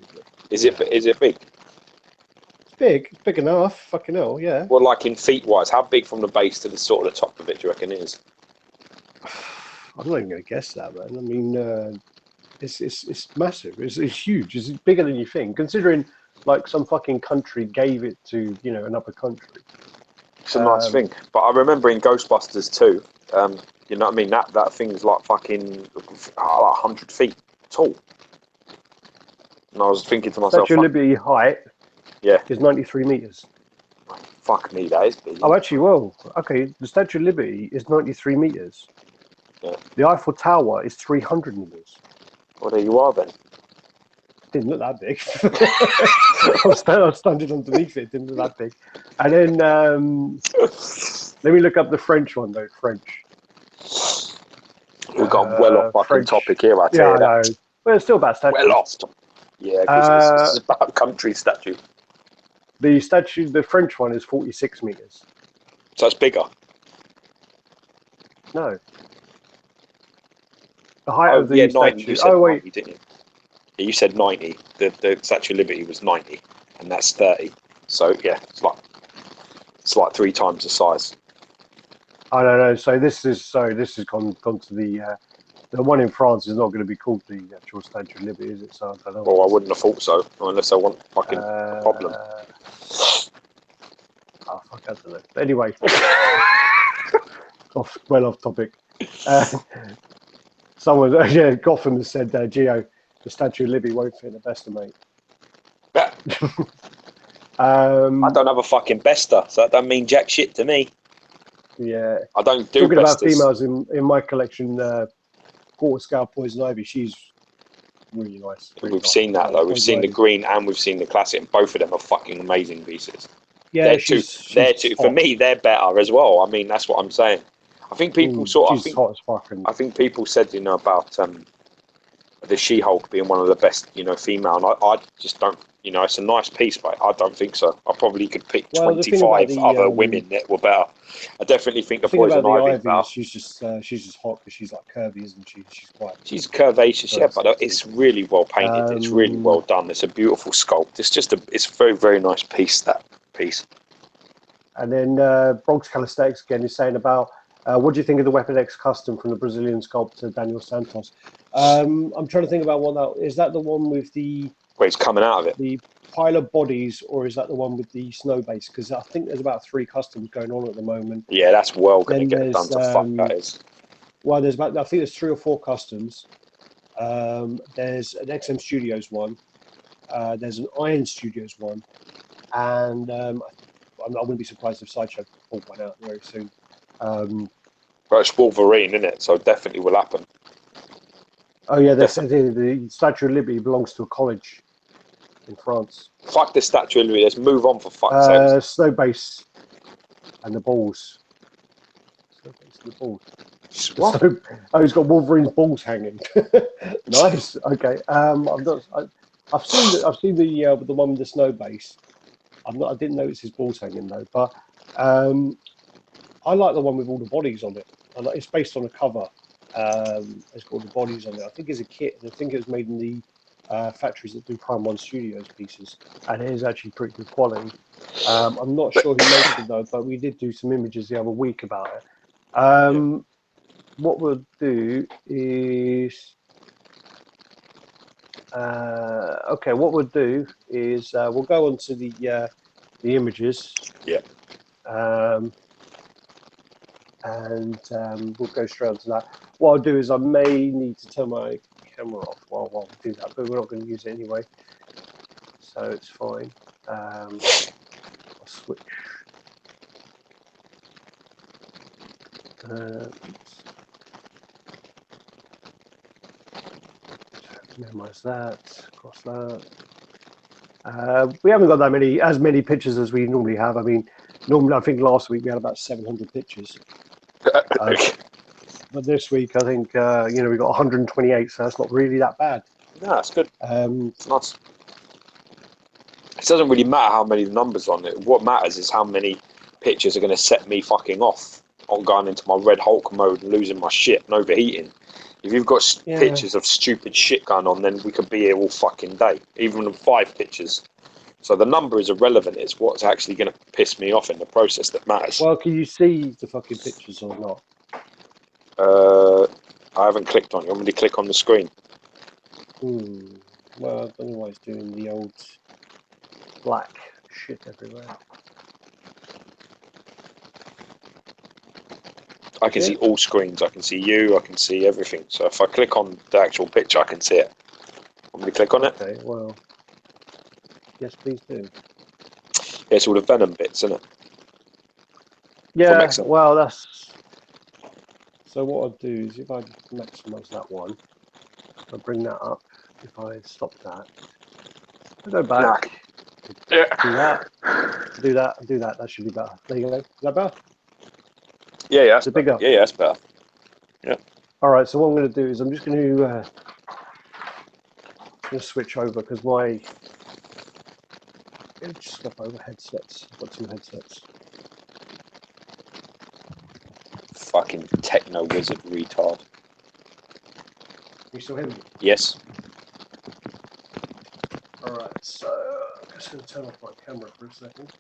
S2: Is it big?
S1: It's big. It's big enough. Fucking hell, yeah.
S2: Well, like in feet wise, how big from the base to the sort of the top of it do you reckon it is?
S1: I'm not even going to guess that, man. I mean, it's massive. It's huge. It's bigger than you think, considering like some fucking country gave it to another country.
S2: It's a nice thing, but I remember in Ghostbusters too. You know what I mean? That thing's like fucking like 100 feet tall. And I was thinking to myself,
S1: Statue of Liberty height, is 93 meters.
S2: Fuck me, that is big.
S1: Oh, actually, well, okay. The Statue of Liberty is 93 meters.
S2: Yeah.
S1: The Eiffel Tower is 300 meters.
S2: Well, there you are then.
S1: Didn't look that big. I was standing underneath it. It didn't look that big. And then let me look up the French one though. French.
S2: We've got well off fucking
S1: French.
S2: topic here. I tell you that.
S1: Know. Well, it's still about statues.
S2: Well off. Yeah, because this is about a country statue.
S1: The French one is 46 meters.
S2: So it's bigger.
S1: No. The height of the
S2: 90,
S1: statue.
S2: you said
S1: oh wait,
S2: 90, didn't you? Yeah, you said 90. The Statue of Liberty was 90, and that's 30. So yeah, it's like 3 times the size.
S1: I don't know. So this has gone to the one in France is not going to be called the actual Statue of Liberty, is it? So I don't know.
S2: Well, I wouldn't have thought so, unless I want fucking a problem.
S1: Oh fuck, I don't know. But anyway, off topic. Someone, Gotham has said, Geo, the Statue of Liberty won't fit in the Bester, mate.
S2: I don't have a fucking Bester, so that don't mean jack shit to me.
S1: Yeah.
S2: I don't do
S1: Talking
S2: Besters.
S1: about females in my collection, Quarter Scale Poison Ivy, she's really nice.
S2: We've seen that though. We've seen the green and we've seen the classic. Both of them are fucking amazing pieces.
S1: Yeah,
S2: they're two. They're two. For
S1: hot.
S2: me, they're better as well. I mean, that's what I'm saying. I think people
S1: She's hot as fuck. And
S2: I think people said, you know, about the She-Hulk being one of the best, you know, female. And I just don't, you know, it's a nice piece, but I don't think so. I probably could pick
S1: well, the thing about
S2: 25 other women that were better. I definitely think the
S1: thing about
S2: Poison
S1: the
S2: Ivy
S1: Ivy
S2: better.
S1: is she's just hot because she's like curvy, isn't she?
S2: She's curvaceous, yeah, but
S1: sexy.
S2: it's really well painted. It's really well done. It's a beautiful sculpt. It's just it's a very, very nice piece, that piece.
S1: And then Bronx Calisthenics again is saying about what do you think of the Weapon X custom from the Brazilian sculptor Daniel Santos? I'm trying to think about what that is. That the one with the
S2: Where it's coming out of it.
S1: The pile of bodies, or is that the one with the snow base? Because I think there's about 3 customs going on at the moment.
S2: Yeah, that's well going to get done to fuck that is.
S1: Well, I think there's 3 or 4 customs. There's an XM Studios one. There's an Iron Studios one, and I wouldn't be surprised if Sideshow pulled one out very soon.
S2: But it's Wolverine, isn't it? So it definitely will happen.
S1: Oh yeah, the Statue of Liberty belongs to a college in France.
S2: Fuck the Statue of Liberty. Let's move on for fuck's sake.
S1: Snow base and the balls. Snow base and the balls.
S2: What?
S1: So, he's got Wolverine's balls hanging. Nice. Okay. I've seen the one with the snow base. I didn't notice his balls hanging though. But I like the one with all the bodies on it. It's based on a cover. It's got all the bodies on it. I think it's a kit. I think it was made in the factories that do Prime One Studios pieces, and it is actually pretty good quality. I'm not sure who makes it though, but we did do some images the other week about it. What we'll do is what we'll do is we'll go on to the images.
S2: Yeah.
S1: And we'll go straight on to that. What I'll do is I may need to turn my camera off while we do that, but we're not going to use it anyway, so it's fine. I'll switch. Minimize that, cross that. We haven't got as many pictures as we normally have. I mean, normally I think last week we had about 700 pictures. But this week I think we got 128, so that's not really that bad.
S2: No, that's good. It's nice. It doesn't really matter how many numbers on it. What matters is how many pictures are going to set me fucking off on going into my Red Hulk mode and losing my shit and overheating. If you've got pictures of stupid shit going on, then we could be here all fucking day, even with 5 pictures. So the number is irrelevant. It's what's actually going to piss me off in the process that matters.
S1: Well, can you see the fucking pictures or not?
S2: I haven't clicked on it. I'm going to click on the screen.
S1: Well, I don't know why it's doing the old black shit everywhere.
S2: I can see all screens. I can see you. I can see everything. So if I click on the actual picture, I can see it. I'm going to click on it.
S1: Okay, well, yes, please do.
S2: Yeah, it's all the Venom bits, isn't it?
S1: Yeah, well, that's... So what I'll do is if I maximize that one, I'll bring that up. If I stop that, I'll go back, do that, that should be better. There you go. Is that better?
S2: Yeah, that's
S1: bigger.
S2: Yeah, that's better. Yeah.
S1: All right, so what I'm going to do is I'm just going to switch over because my... Just swap over headsets. I've got 2 headsets.
S2: Fucking techno wizard retard.
S1: You still hear me?
S2: Yes.
S1: Alright, so I'm just going to turn off my camera for a second.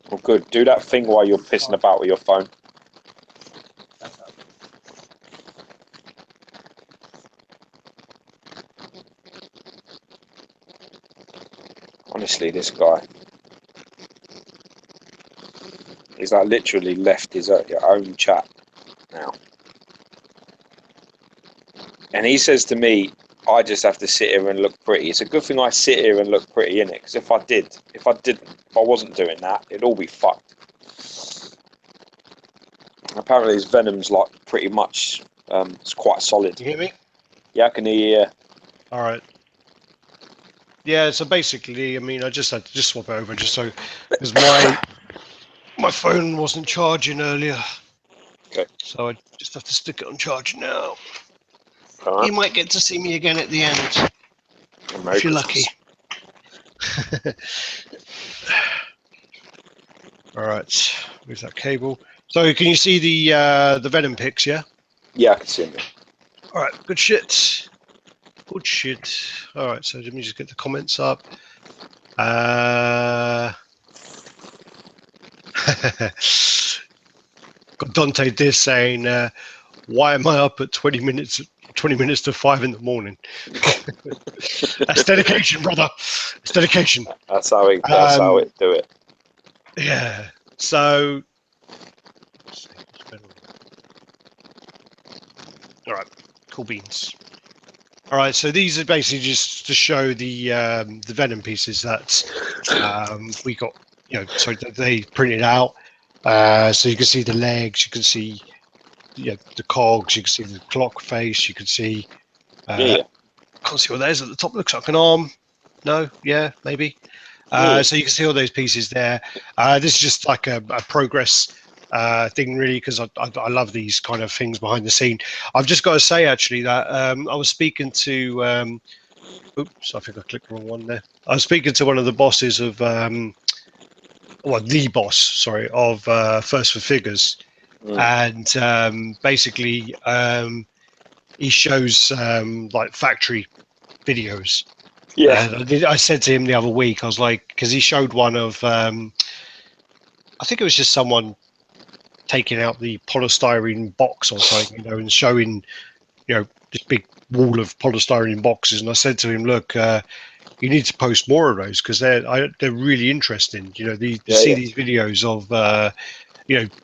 S2: Well, good. Do that thing while you're pissing about with your phone.
S1: That's up.
S2: Honestly, this guy. He's like literally left his own chat now. And he says to me, I just have to sit here and look pretty. It's a good thing I sit here and look pretty, innit? Because if I wasn't doing that, it'd all be fucked. Apparently his Venom's like pretty much, it's quite solid.
S3: You hear me?
S2: Yeah, I can hear you.
S3: All right. Yeah, so basically, I mean, I just had to swap it over just so, because
S1: My phone wasn't charging earlier.
S2: Okay.
S1: So I just have to stick it on charge now.
S2: All right.
S1: You might get to see me again at the end.
S2: Merry
S1: If you're
S2: Christmas.
S1: lucky. All right, move that cable. So can you see the Venom pics? Yeah.
S2: Yeah, I can see him.
S1: All right, good shit. Good shit. All right, so let me just get the comments up. Got Dante this saying, "Why am I up at 20 minutes? 20 minutes to 5 in the morning." That's dedication, brother. It's dedication.
S2: That's how it. That's how it do it.
S1: Yeah. So. All right. Cool beans. All right. So these are basically just to show the Venom pieces that we got. So that they printed out. So you can see the legs. You can see the cogs. You can see the clock face. You can see.
S2: Yeah.
S1: Can't see what that is at the top. Looks like an arm. No. Yeah. Maybe.
S2: Yeah.
S1: So you can see all those pieces there. This is just like a progress thing, really, because I love these kind of things behind the scene. I've just got to say, actually, that I was speaking to. Oops, I think I clicked the wrong one there. I was speaking to one of the bosses of. The boss, sorry, of First for Figures. And basically, he shows like factory videos.
S2: Yeah.
S1: I said to him the other week, I was like, because he showed one of, I think it was just someone taking out the polystyrene box or something, and showing, this big wall of polystyrene boxes. And I said to him, look, you need to post more of those because they're really interesting. See these videos of,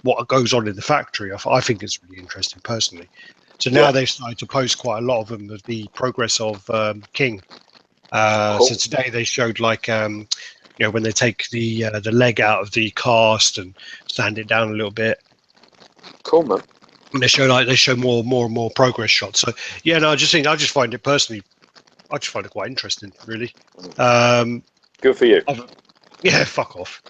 S1: what goes on in the factory. I think it's really interesting personally. So now they've started to post quite a lot of them of the progress of King.
S2: Cool.
S1: So today they showed like when they take the leg out of the cast and sand it down a little bit.
S2: Cool, man.
S1: And they show more and more progress shots. So yeah, no, I just find it personally, I just find it quite interesting, really.
S2: Good for you.
S1: Yeah, fuck off.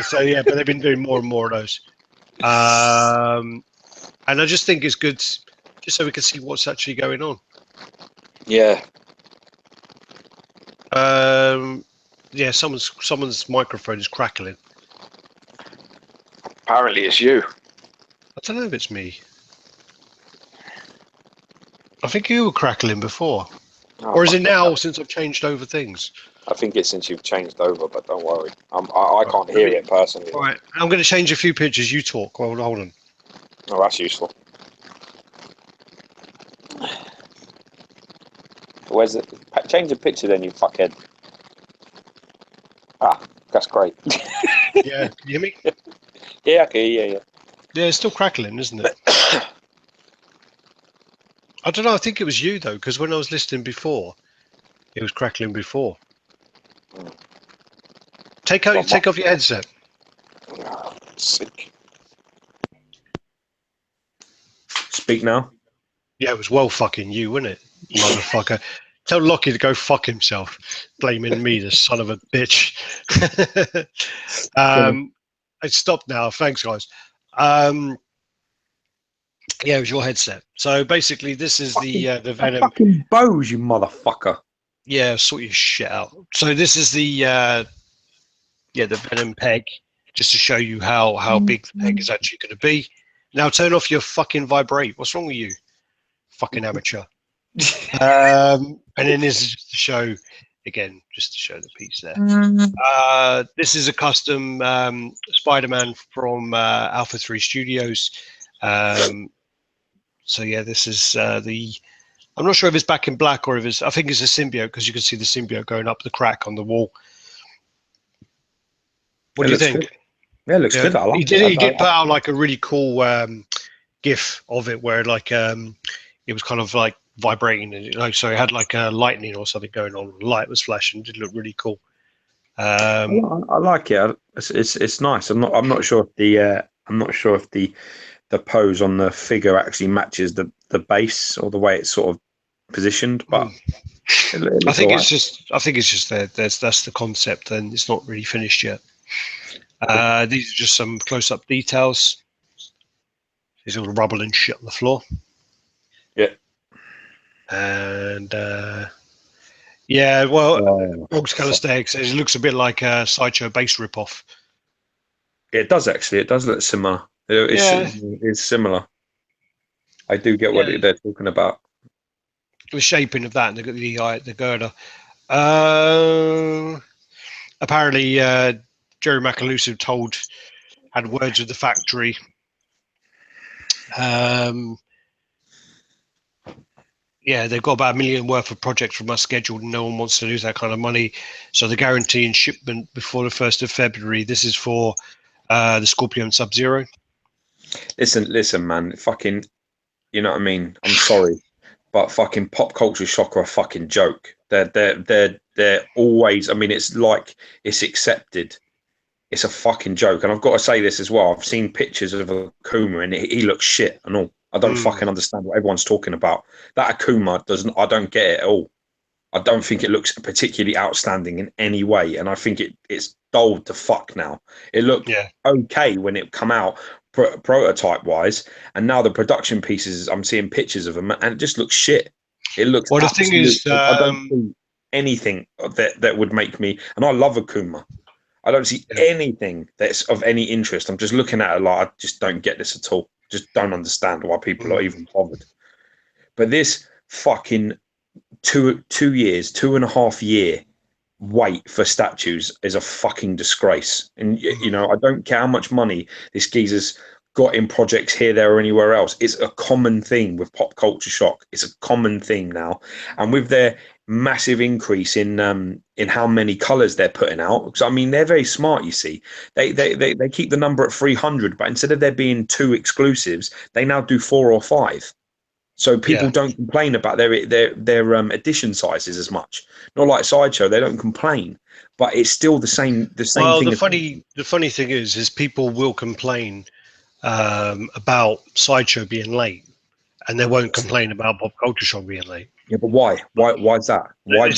S1: So yeah, but they've been doing more and more of those. And I just think it's good, just so we can see what's actually going on.
S2: Yeah.
S1: Yeah, someone's microphone is crackling.
S2: Apparently, it's you.
S1: I don't know if it's me. I think you were crackling before. Or is it now since I've changed over things?
S2: I think it's since you've changed over, but don't worry. I can't hear it personally.
S1: All right, I'm going to change a few pictures. You talk. Hold on.
S2: Oh, that's useful. Where's it? Change the picture then, you fuckhead. Ah, that's great.
S1: Yeah, can you hear me?
S2: Yeah, okay, yeah.
S1: Yeah, it's still crackling, isn't it? I don't know. I think it was you, though, because when I was listening before, it was crackling before. Take off your headset.
S2: Sick. Speak now.
S1: Yeah, it was well fucking you, wasn't it, motherfucker? Tell Lockie to go fuck himself, blaming me, the son of a bitch. It's stopped now. Thanks, guys. Yeah, it was your headset. So basically, this is the Venom.
S2: Fucking bows, you motherfucker.
S1: Yeah, sort your shit out. So this is the Venom peg, just to show you how big the peg is actually going to be. Now turn off your fucking vibrate. What's wrong with you, fucking amateur? And then this is just to show, again, just to show the piece there. This is a custom Spider-Man from Alpha 3 Studios. So yeah, this is I'm not sure if it's back in black or if it's, I think it's a symbiote because you can see the symbiote going up the crack on the wall. What do you think?
S2: Good. Yeah, it looks good. I like it.
S1: He did put out like a really cool GIF of it where like it was kind of like vibrating, and so it had like a lightning or something going on. The light was flashing. It did look really cool.
S2: I like it. It's nice. I'm not sure if the pose on the figure actually matches the base or the way it's sort of positioned, but
S1: I think it's just there. That's the concept, and it's not really finished yet. These are just some close-up details. There's all the rubble and shit on the floor.
S2: Yeah.
S1: And yeah, well,
S2: Oh,
S1: Rogue's Calisthenics says it looks a bit like a Sideshow base ripoff.
S2: it does actually. It does look similar. It's similar. I do get what they're talking about.
S1: The shaping of that and the girder. Apparently, Jerry Macaluso had words with the factory. Yeah, they've got about $1 million worth of projects from us scheduled, and no one wants to lose that kind of money. So they're guaranteeing shipment before the 1st of February. This is for the Scorpion Sub-Zero.
S2: Listen, man. Fucking, you know what I mean? I'm sorry, but fucking Pop Culture Shock are a fucking joke. They're always. I mean, it's like it's accepted. It's a fucking joke, and I've got to say this as well. I've seen pictures of Akuma, and he looks shit and all. I don't fucking understand what everyone's talking about. That Akuma doesn't. I don't get it at all. I don't think it looks particularly outstanding in any way, and I think it's dulled to fuck now. It looked okay when it come out prototype wise, and now the production pieces. I'm seeing pictures of them, and it just looks shit. It looks.
S1: Well, the thing is,
S2: I don't see anything that would make me. And I love Akuma. I don't see anything that's of any interest. I'm just looking at it like I just don't get this at all. Just don't understand why people are even bothered. But this fucking 2.5 year wait for statues is a fucking disgrace. And you know, I don't care how much money this geezer's got in projects here, there, or anywhere else. It's a common theme with Pop Culture Shock. It's a common theme now, and with their massive increase in how many colors they're putting out. Because I mean, they're very smart. You see, they keep the number at 300, but instead of there being 2 exclusives, they now do 4 or 5. So people don't complain about their edition sizes as much. Not like Sideshow, they don't complain, but it's still the same.
S1: Well,
S2: thing.
S1: The funny thing is people will complain about Sideshow being late, and they won't complain about Pop Culture Shock being late.
S2: Yeah, but why? Why is that? Why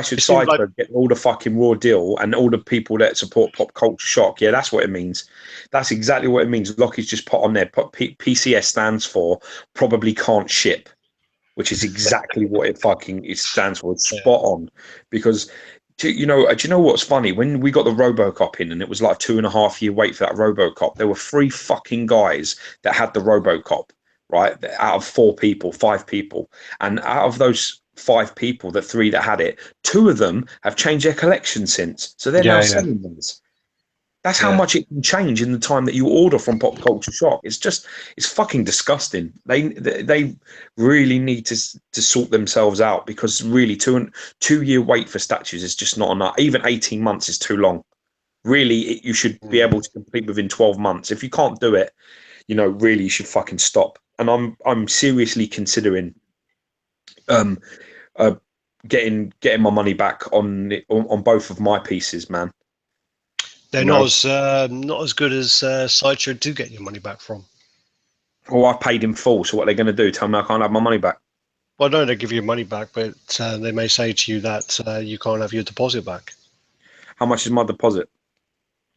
S2: should Sideshow get all the fucking raw deal and all the people that support Pop Culture Shock? Yeah, that's what it means. That's exactly what it means. Lockie's just put on there. PCS stands for probably can't ship, which is exactly what it stands for. It's spot on. Because do you know what's funny? When we got the RoboCop in, and it was like 2.5 year wait for that RoboCop, there were 3 fucking guys that had the RoboCop. Right, out of 4 people, 5 people, and out of those 5 people, the 3 that had it, 2 of them have changed their collection since, so they're now selling those. That's how much it can change in the time that you order from Pop Culture Shock. It's fucking disgusting. They really need to sort themselves out, because really 2-year wait for statues is just not enough. Even 18 months is too long. Really, you should be able to complete within 12 months. If you can't do it, really you should fucking stop. And I'm seriously considering getting my money back on both of my pieces, man.
S1: They're not as good as Sideshow to get your money back from.
S2: Well, I paid in full, so what are they going to do? Tell me I can't have my money back?
S1: Well, no, they give you your money back, but they may say to you that you can't have your deposit back.
S2: How much is my deposit?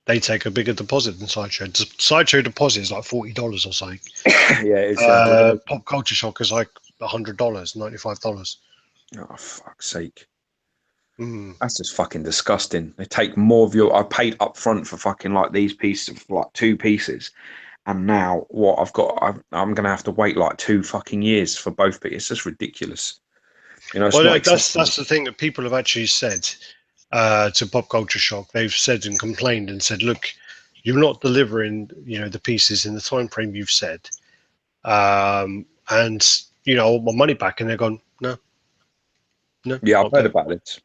S1: They take a bigger deposit than Sideshow. Sideshow deposit is like $40 or something.
S2: Yeah, it's
S1: Pop Culture Shock is like $100, $95.
S2: Oh, fuck's sake. That's just fucking disgusting. They take more of your. I paid up front for fucking like these pieces, like 2 pieces, and now what I've got, I'm gonna have to wait like 2 fucking years for both pieces. It's just ridiculous.
S1: Well, that's the thing that people have actually said to Pop Culture Shock. They've said and complained and said, "Look, you're not delivering, the pieces in the time frame you've said, and I want my money back." And they're gone, no.
S2: Yeah, I've heard about this.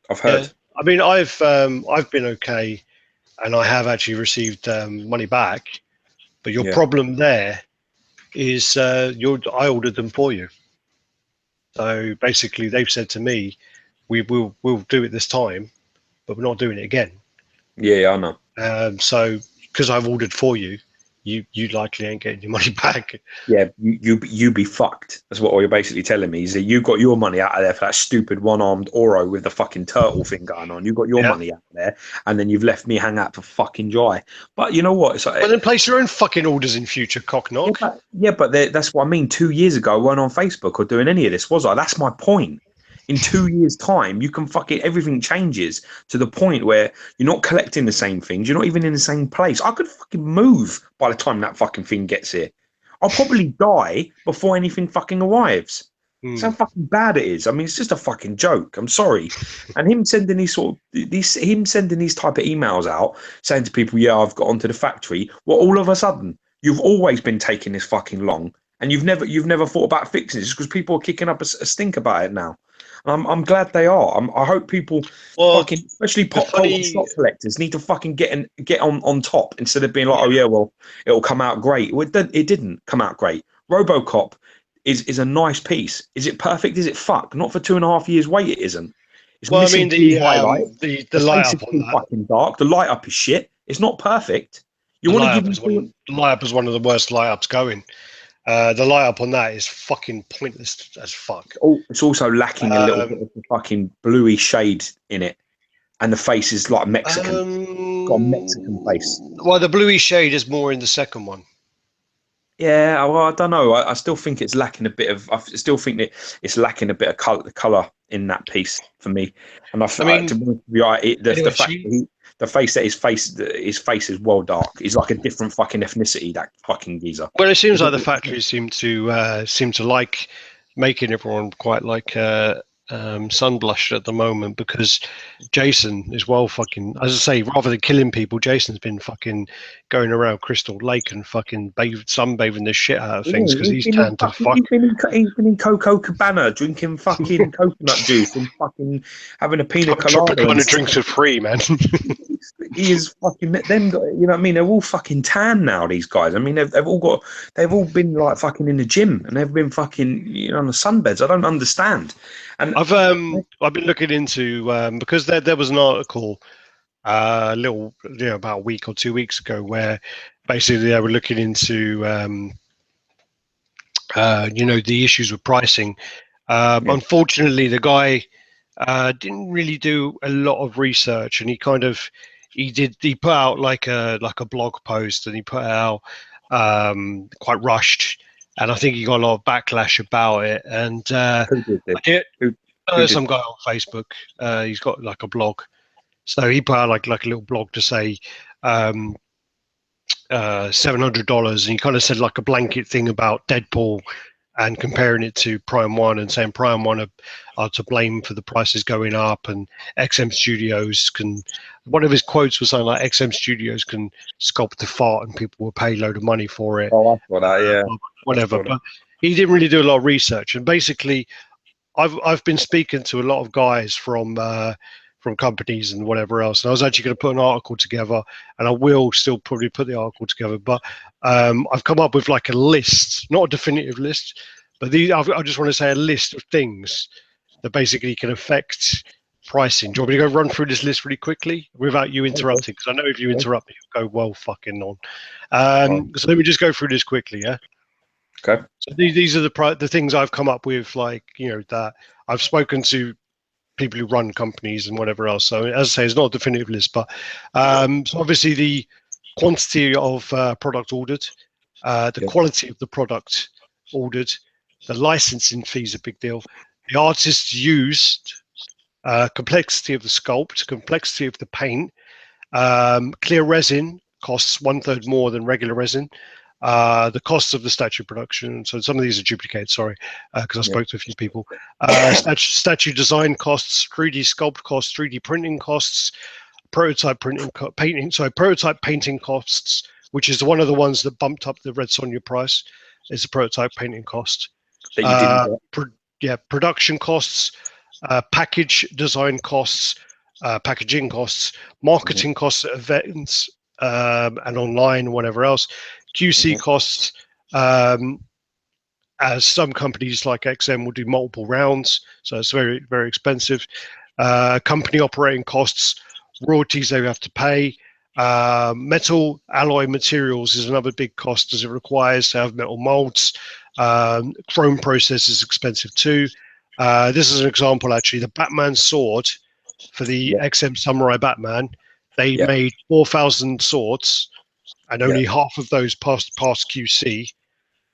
S2: I've heard.
S1: Yeah. I mean, I've been okay, and I have actually received money back. But your problem there is I ordered them for you. So basically, they've said to me, we'll do it this time, but we're not doing it again.
S2: Yeah, I know.
S1: So because I've ordered for you, you likely ain't getting your money back.
S2: Yeah, you be fucked. That's what you're basically telling me. Is that you got your money out of there for that stupid one-armed Oro with the fucking turtle thing going on. You got your money out of there, and then you've left me hang out for fucking dry. But you know what? It's like,
S1: Well, then place your own fucking orders in future, cocknock.
S2: but that's what I mean. 2 years ago, I weren't on Facebook or doing any of this, was I? That's my point. In 2 years' time, you can fucking everything changes to the point where you're not collecting the same things. You're not even in the same place. I could fucking move by the time that fucking thing gets here. I'll probably die before anything fucking arrives. That's how fucking bad it is. I mean, it's just a fucking joke. I'm sorry. And him sending these type of emails out saying to people, "Yeah, I've got onto the factory." Well, all of a sudden, you've always been taking this fucking long, and you've never thought about fixing it just because people are kicking up a stink about it now. I'm glad they are. I hope people, fucking, especially pop culture shop collectors, need to fucking get on top instead of being like, oh yeah, well, it'll come out great. Well, it didn't come out great. RoboCop is a nice piece. Is it perfect? Is it fuck? Not for 2.5 years wait. It isn't. It's missing the highlight.
S1: The light up on that.
S2: Fucking dark. The light up is shit. It's not perfect. You want to give
S1: the light up is one of the worst light ups going. The light up on that is fucking pointless as fuck.
S2: Oh, it's also lacking a little bit of the fucking bluey shade in it, and the face is like Mexican. Got a Mexican face.
S1: Well, the bluey shade is more in the second one.
S2: Yeah, well, I don't know. I still think it's lacking a bit of. I still think that it's lacking a bit of color in that piece for me. And the fact the face that his face is well dark. He's like a different fucking ethnicity. That fucking geezer.
S1: Well, it seems like the factories seem to like making everyone quite like sunblushed at the moment, because Jason is well fucking, as I say, rather than killing people, Jason's been fucking going around Crystal Lake and fucking sunbathing the shit out of things because he's tanned to fuck.
S2: He's been in Coco Cabana drinking fucking coconut juice and fucking having a pina colada.
S1: Tropicana drinks are free, man.
S2: He is fucking them. You know what I mean? They're all fucking tan now. These guys. I mean, they've all been like fucking in the gym and they've been fucking on the sunbeds. I don't understand. And
S1: I've been looking into because there was an article about a week or 2 weeks ago where basically they were looking into the issues with pricing. Unfortunately, the guy didn't really do a lot of research, and he put out like a blog post, and he put it out quite rushed, and I think he got a lot of backlash about it. And some guy on Facebook, he's got like a blog, so he put out like a little blog to say $700, and he kind of said like a blanket thing about Deadpool and comparing it to Prime 1 and saying Prime 1 are to blame for the prices going up, and XM Studios one of his quotes was something like XM Studios can sculpt a fart and people will pay a load of money for it.
S2: Oh, I saw that, yeah.
S1: Whatever. But he didn't really do a lot of research, and basically I've been speaking to a lot of guys from companies and whatever else, and I was actually going to put an article together, and I will still probably put the article together, but I've come up with like a list, not a definitive list, but I just want to say a list of things that basically can affect pricing. Do you want me to go run through this list really quickly without you interrupting? Because I know if you interrupt me, you'll go well fucking on. So let me just go through this quickly, yeah?
S2: Okay.
S1: So these are the things I've come up with, like, that I've spoken to people who run companies and whatever else. So as I say, it's not a definitive list, but so obviously the quantity of product ordered, the quality of the product ordered, the licensing fee is a big deal, the artists used, complexity of the sculpt, complexity of the paint, clear resin costs 1/3 more than regular resin. The costs of the statue production. So some of these are duplicated, sorry, because I spoke to a few people. Statue design costs, 3D sculpt costs, 3D printing costs, prototype prototype painting costs, which is one of the ones that bumped up the Red Sonja price, is the prototype painting cost.
S2: That you didn't get.
S1: Production costs, package design costs, packaging costs, marketing costs at events and online, whatever else. QC costs, as some companies like XM will do multiple rounds, so it's very, very expensive. Company operating costs, royalties they have to pay,
S3: Metal alloy materials is another big cost, as it requires to have metal molds. Chrome process is expensive too. This is an example, actually. The Batman sword for the XM Samurai Batman, they made 4,000 swords, and only half of those passed QC,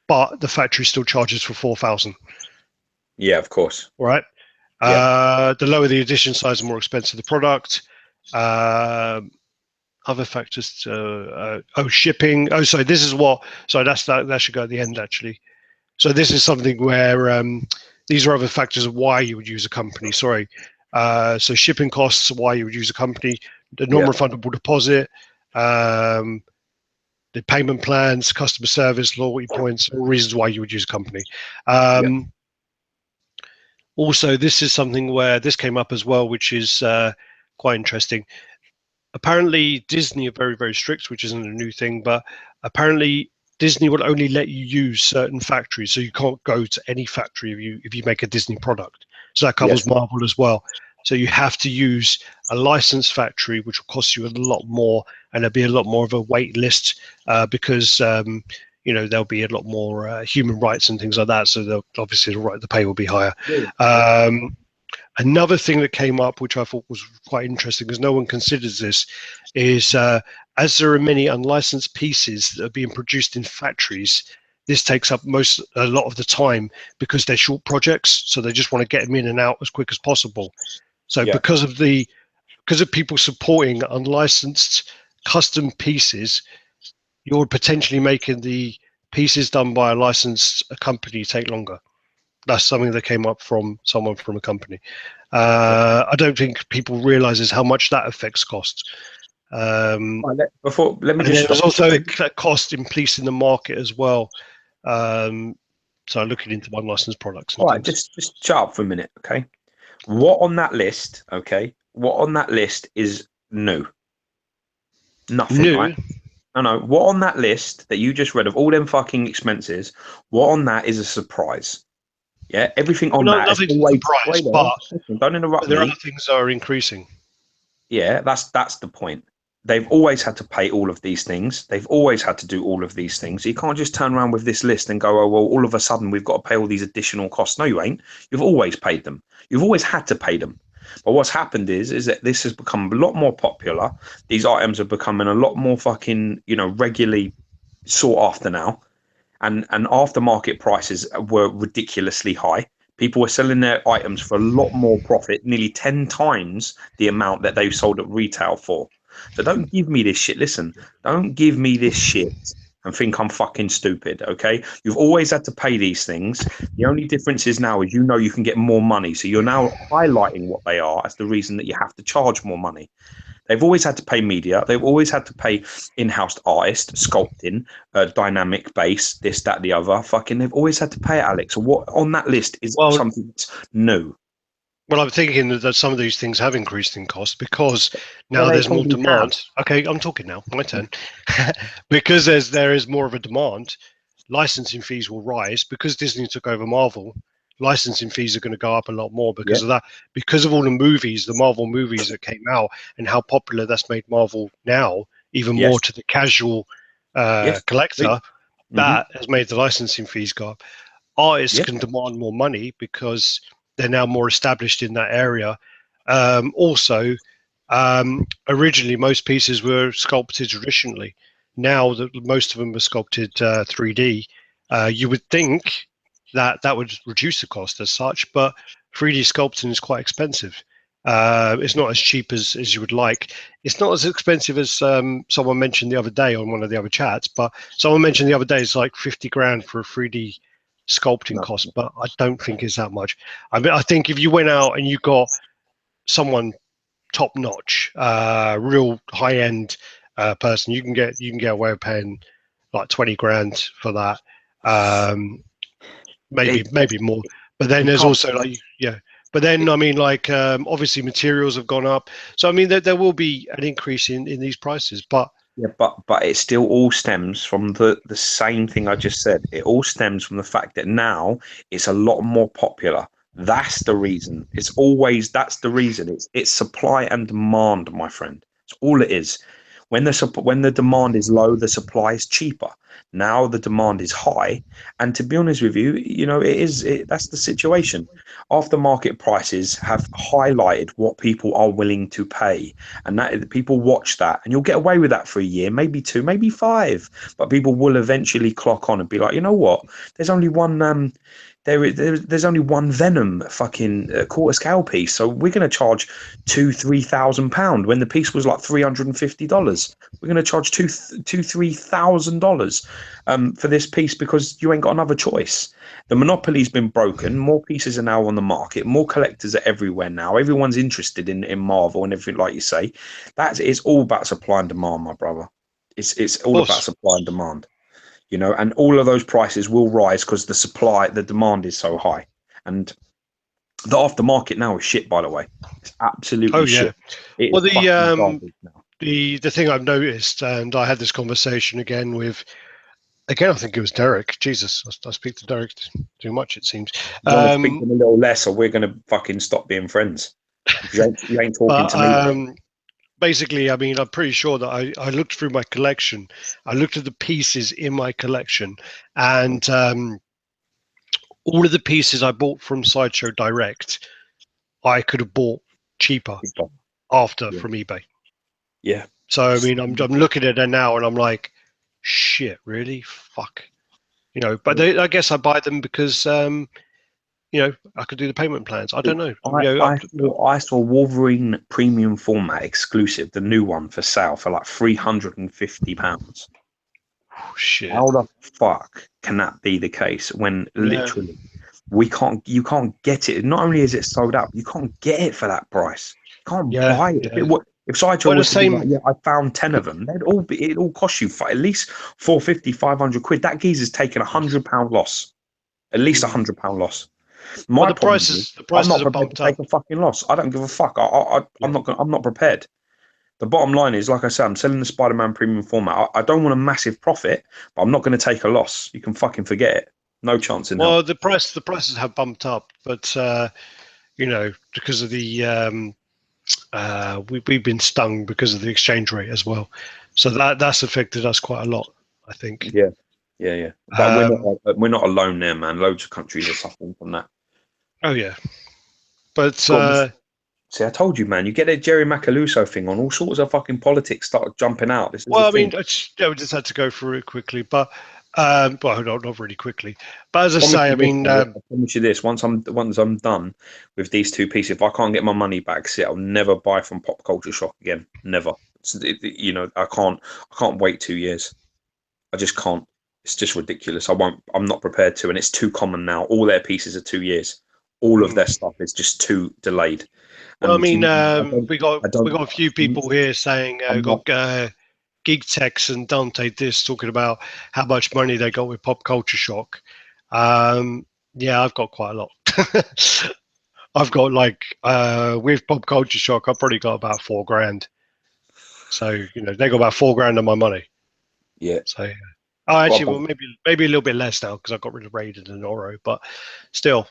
S3: but the factory still charges for 4,000.
S2: Yeah, of course.
S3: Right. The lower the edition size, the more expensive the product. Other factors, shipping. Oh, sorry, this is what. Sorry, that should go at the end, actually. So this is something where these are other factors of why you would use a company. Sorry. So shipping costs, why you would use a company, the non-refundable deposit, the payment plans, customer service, loyalty points, all reasons why you would use a company. Also, this is something where this came up as well, which is quite interesting. Apparently, Disney are very, very strict, which isn't a new thing, but apparently Disney will only let you use certain factories, so you can't go to any factory if you make a Disney product. So that covers Marvel as well. So you have to use a licensed factory, which will cost you a lot more, and there'll be a lot more of a wait list because there'll be a lot more human rights and things like that. So obviously the pay will be higher. Another thing that came up, which I thought was quite interesting, because no one considers this, is as there are many unlicensed pieces that are being produced in factories, this takes up a lot of the time because they're short projects, so they just want to get them in and out as quick as possible. So because of people supporting unlicensed custom pieces, you're potentially making the pieces done by a licensed company take longer. That's something that came up from someone from a company. I don't think people realizes how much that affects costs.
S2: Let me just.
S3: There's also a cost in policing the market as well. So looking into unlicensed products.
S2: All right, just shut up for a minute, okay? What on that list? Okay, what on that list is new? Nothing,
S3: new.
S2: Right? No. What on that list that you just read of all them fucking expenses? What on that is a surprise? Yeah, everything on that is always. Don't interrupt me.
S3: There are other things that are increasing.
S2: Yeah, that's the point. They've always had to pay all of these things. They've always had to do all of these things. You can't just turn around with this list and go, oh, well, all of a sudden we've got to pay all these additional costs. No, you ain't. You've always paid them. You've always had to pay them. But what's happened is that this has become a lot more popular. These items are becoming a lot more fucking, regularly sought after now. And aftermarket prices were ridiculously high. People were selling their items for a lot more profit, nearly 10 times the amount that they sold at retail for. So don't give me this shit. Listen, don't give me this shit and think I'm fucking stupid, okay? You've always had to pay these things. The only difference is now is you can get more money. So you're now highlighting what they are as the reason that you have to charge more money. They've always had to pay media. They've always had to pay in-house artists, sculpting, dynamic base, this, that, the other. They've always had to pay it, Alex. So what on that list is something that's new?
S3: Well, I'm thinking that some of these things have increased in cost because now there's more demand. Okay, I'm talking now. My turn. Because there is more of a demand, licensing fees will rise. Because Disney took over Marvel, licensing fees are going to go up a lot more because of that. Because of all the movies, the Marvel movies that came out, and how popular that's made Marvel now, even more to the casual collector, that has made the licensing fees go up. Artists can demand more money because they're now more established in that area. Also, originally most pieces were sculpted traditionally. Now that most of them are sculpted 3D, you would think that would reduce the cost as such, but 3D sculpting is quite expensive. It's not as cheap as you would like. It's not as expensive as someone mentioned the other day on one of the other chats, but someone mentioned the other day it's like 50 grand for a 3D sculpting cost, but I don't think it's that much. I mean, I think if you went out and you got someone top notch, real high end person, you can get away with paying like 20 grand for that. Maybe more. But then there's also but then I mean, obviously materials have gone up, so I mean there will be an increase in these prices, but
S2: but it still all stems from the same thing I just said. It all stems from the fact that now it's a lot more popular. That's the reason. That's the reason. It's supply and demand, my friend. It's all it is. When the demand is low, the supply is cheaper. Now the demand is high, and to be honest with you, that's the situation. Aftermarket prices have highlighted what people are willing to pay, and that people watch that, and you'll get away with that for a year, maybe two, maybe five, but people will eventually clock on and be like, you know what? There's only one. There's only one Venom fucking quarter scale piece, so we're going to charge £2,000-3,000 when the piece was like $350. We're going to charge $3,000 for this piece because you ain't got another choice. The monopoly's been broken. More pieces are now on the market. More collectors are everywhere now. Everyone's interested in Marvel and everything, like you say. It's all about supply and demand, my brother. It's all about supply and demand. And all of those prices will rise because the demand is so high. And the aftermarket now is shit, by the way. It's absolutely shit.
S3: Well, the thing I've noticed, and I had this conversation again, I think it was Derek. Jesus, I speak to Derek too much, it seems.
S2: You want to speak to him a little less, or we're going to fucking stop being friends. You ain't talking to me.
S3: Basically, I mean, I'm pretty sure that I looked through my collection. I looked at the pieces in my collection, and all of the pieces I bought from Sideshow Direct, I could have bought cheaper from eBay.
S2: Yeah.
S3: So I mean, I'm looking at it now, and I'm like, shit, really? Fuck. But I guess I buy them because I could do the payment plans. I don't know.
S2: I saw Wolverine Premium Format exclusive, the new one, for sale for like £350.
S3: Oh, shit.
S2: How the fuck can that be the case when literally you can't get it? Not only is it sold out, you can't get it for that price. You can't buy it.
S3: Yeah.
S2: If Sideshow was to be like, I found 10 of them, it'd all cost you at least 450, 500 quid. That geezer's taken £100 loss, at least £100 loss. The prices I'm not prepared to take a fucking loss. I don't give a fuck. I'm not prepared. The bottom line is, like I said, I'm selling the Spider-Man Premium Format. I don't want a massive profit, but I'm not going to take a loss. You can fucking forget it. No chance in hell.
S3: Well, the prices have bumped up, but because of the we've been stung because of the exchange rate as well, so that's affected us quite a lot, I think.
S2: Yeah. But we're not alone there, man. Loads of countries are suffering from that.
S3: Oh yeah, but
S2: see, I told you, man. You get a Jerry Macaluso thing on, all sorts of fucking politics start jumping out.
S3: We just had to go through it quickly, but not really quickly. But as I say, I
S2: promise you this: once I'm done with these two pieces, if I can't get my money back, I'll never buy from Pop Culture Shock again. Never. I can't wait 2 years. I just can't. It's just ridiculous. I'm not prepared to, and it's too common now. All their pieces are 2 years. All of their stuff is just too delayed.
S3: Well, we got a few people here saying we got Geek Tex and Dante Dis talking about how much money they got with Pop Culture Shock. Yeah, I've got quite a lot. I've got with Pop Culture Shock, I've probably got about $4,000. So they got about $4,000 of my money.
S2: Yeah.
S3: So, maybe a little bit less now because I got rid of Raid and Oro, but still.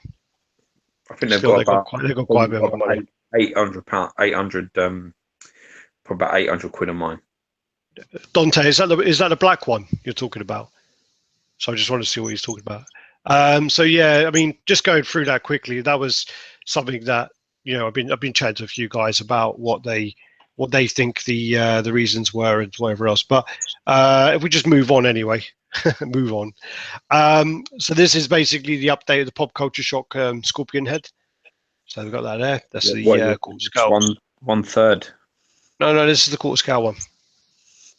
S2: I think they've got
S3: quite a bit of money.
S2: £800, probably about 800 quid of mine.
S3: Dante, is that the black one you're talking about? So I just want to see what he's talking about. So yeah, I mean, just going through that quickly, that was something that I've been chatting to a few guys about what they think the reasons were and whatever else. But if we just move on anyway, move on. So this is basically the update of the Pop Culture Shock Scorpion head. So we've got that there. That's the quarter scale.
S2: 1/3.
S3: No, this is the quarter scale one.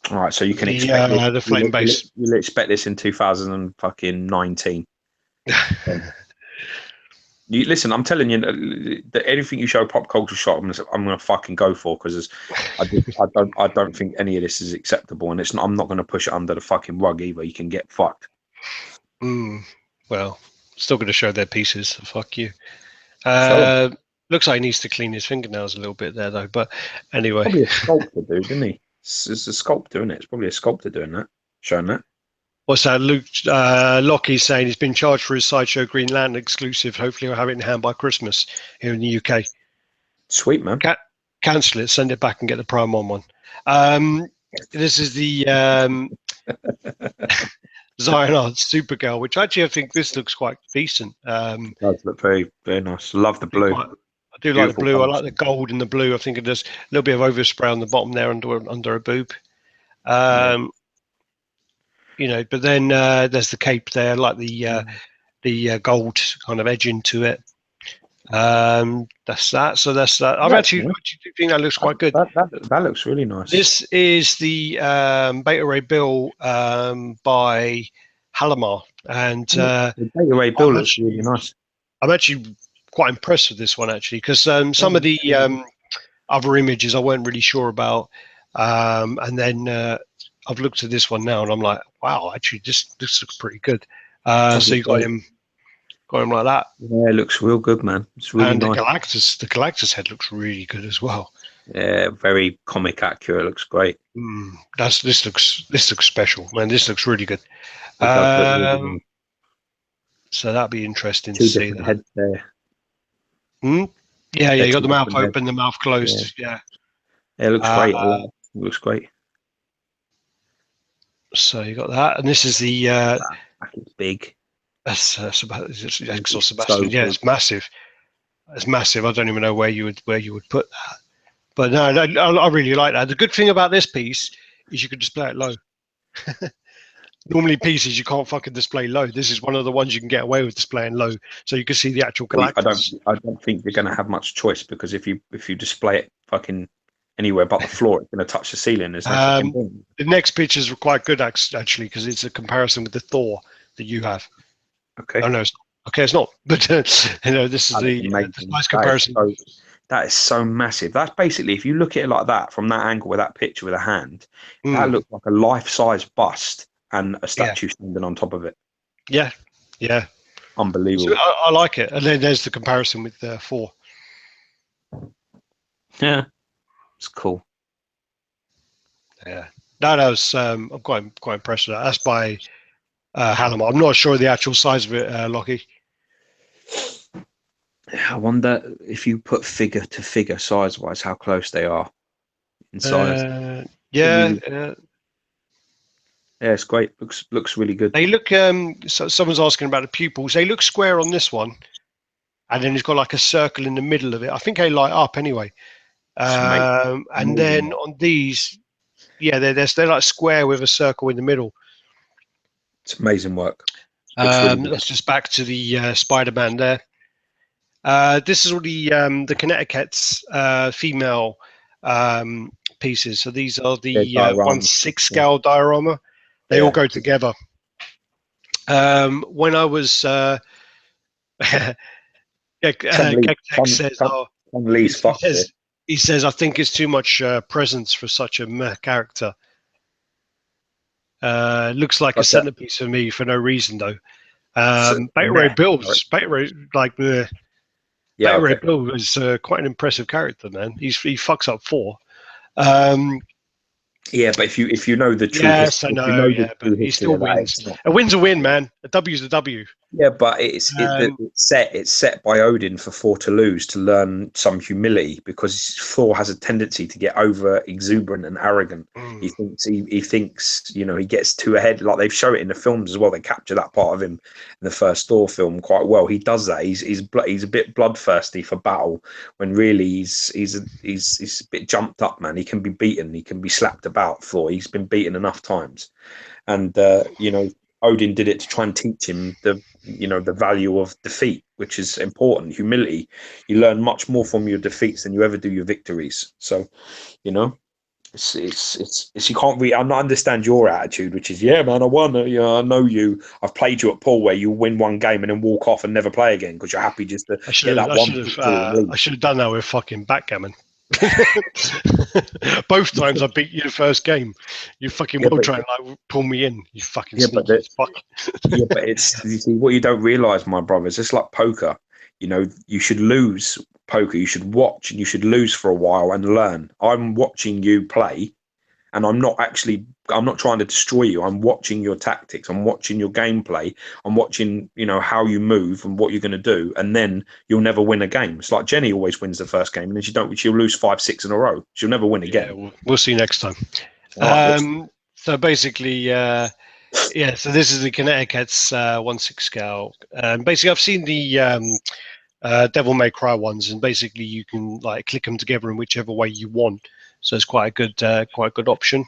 S2: All right, so you can expect
S3: the flame base.
S2: You'll expect this in 2019. Listen, I'm telling you that anything you show Pop Culture Shock, I'm going to fucking go for, because I don't think any of this is acceptable, and I'm not going to push it under the fucking rug either. You can get fucked.
S3: Well, still going to show their pieces. So fuck you. Looks like he needs to clean his fingernails a little bit there, though. But anyway,
S2: probably a sculptor, dude, isn't he? It's a sculptor, isn't it? It's probably a sculptor doing that, showing that.
S3: What's that? Luke Lockie's saying he's been charged for his Sideshow Green Lantern exclusive. Hopefully, we'll have it in hand by Christmas here in the UK.
S2: Sweet, man.
S3: Cancel it, send it back, and get the Prime On one. this is the Zion Arts Supergirl, which actually I think this looks quite decent.
S2: It does look very, very nice. Love the blue.
S3: I do like the
S2: Beautiful
S3: blue. I
S2: colours.
S3: like the gold and the blue. I think it does a little bit of overspray on the bottom there under a boob. You know, but then there's the cape there, like the gold kind of edge into it. That's that. So that's that. I actually think that looks quite good.
S2: That looks really nice.
S3: This is the Beta Ray Bill by Halimar, and
S2: the Beta Ray Bill looks really nice.
S3: I'm actually quite impressed with this one actually, because some of the other images I weren't really sure about, and then I've looked at this one now and I'm like, wow, actually this looks pretty good. So you got him like that.
S2: Yeah, it looks real good, man. It's really nice.
S3: The Galactus head looks really good as well.
S2: Yeah, very comic accurate. Looks great.
S3: This looks special, man. This looks really good.
S2: Really
S3: So that'd be interesting
S2: to see
S3: that.
S2: Heads there.
S3: Yeah, you got the mouth open, the mouth closed. Yeah,
S2: it looks great. It looks great.
S3: So you got that, and this is the.
S2: It's big.
S3: That's Exor Sebastian. Yeah, it's massive. It's massive. I don't even know where you would put that. But no, I really like that. The good thing about this piece is you can display it low. Normally pieces you can't fucking display low. This is one of the ones you can get away with displaying low, so you can see the actual Galactus.
S2: I don't think you're going to have much choice, because if you display it fucking anywhere but the floor, it's going to touch the ceiling. There's no fucking thing.
S3: The next pictures are quite good actually, because it's a comparison with the Thor that you have.
S2: Okay.
S3: Oh no, it's not. But you know, this is the nice comparison.
S2: That is so massive. That's basically, if you look at it like that, from that angle with that picture with a hand, that looks like a life-size bust and a statue standing on top of it.
S3: Yeah.
S2: Unbelievable.
S3: So I like it. And then there's the comparison with 4.
S2: Yeah, it's cool.
S3: Yeah. No, that was I'm quite impressed with that. That's by Halimar. I'm not sure the actual size of it, Lockie.
S2: I wonder if you put figure to figure size-wise, how close they are in size.
S3: Yeah,
S2: it's great. Looks really good.
S3: They look. So someone's asking about the pupils. They look square on this one, and then it's got like a circle in the middle of it. I think they light up anyway. And then on these, they're like square with a circle in the middle.
S2: It's amazing work.
S3: That's just back to the Spider-Man there. This is all the Connecticut's female pieces. So these are the 1/6 scale diorama. They all go together. When I was, he says, I think it's too much presence for such a meh character. Looks like a centerpiece for me for no reason though. Beta Ray Bill is quite an impressive character, man. He fucks up 4.
S2: Yeah, but if you know the truth,
S3: yes, I know. But he still wins. A win's a win, man. A W's a W.
S2: Yeah, but it's set by Odin for Thor to lose, to learn some humility, because Thor has a tendency to get over exuberant and arrogant. He thinks he gets too ahead. Like, they show it in the films as well. They capture that part of him in the first Thor film quite well. He does that. He's a bit bloodthirsty for battle, when really he's a bit jumped up, man. He can be beaten. He can be slapped about. Thor. He's been beaten enough times, and Odin did it to try and teach him the value of defeat, which is important. Humility. You learn much more from your defeats than you ever do your victories. So, it's you can't really. I understand your attitude, which is, yeah, man, I won. I know you. I've played you at pool where you win one game and then walk off and never play again because you're happy just to get that one.
S3: I should have done that with fucking backgammon. Both times I beat you the first game. You fucking try and like pull me in. You fucking sneaky fuck.
S2: Yeah, but it's, you see, what you don't realise, my brothers, it's like poker. You should lose poker. You should watch and you should lose for a while and learn. I'm watching you play, and I'm not trying to destroy you. I'm watching your tactics. I'm watching your gameplay. I'm watching, how you move and what you're going to do. And then you'll never win a game. It's like Jenny always wins the first game, and then she'll lose 5-6 in a row. She'll never win again.
S3: Yeah, we'll see next time. So basically, yeah. So this is the Connecticut's 1/6 scale. Basically, I've seen the Devil May Cry ones, and basically you can like click them together in whichever way you want. So it's quite a good option.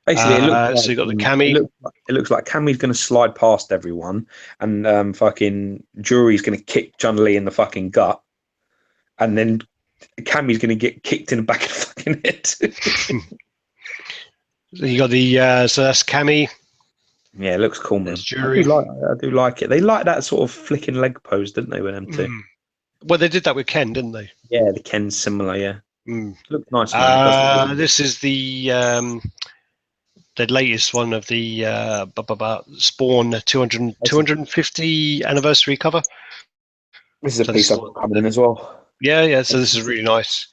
S2: Basically, it looks like,
S3: so you got the cami.
S2: It looks like Cammy's going to slide past everyone, and fucking Jury's going to kick John Lee in the fucking gut, and then Cammy's going to get kicked in the back of the fucking head.
S3: So you got the so that's Cami.
S2: Yeah, it looks cool, man.
S3: Jury.
S2: I do like it. They like that sort of flicking leg pose, didn't they, with them two?
S3: Well, they did that with Ken, didn't they?
S2: Yeah, the Ken's similar. Yeah, looks nice, man.
S3: This is the latest one of the Spawn 250 anniversary cover.
S2: This is a piece I've coming in as well.
S3: Yeah. So this is really nice,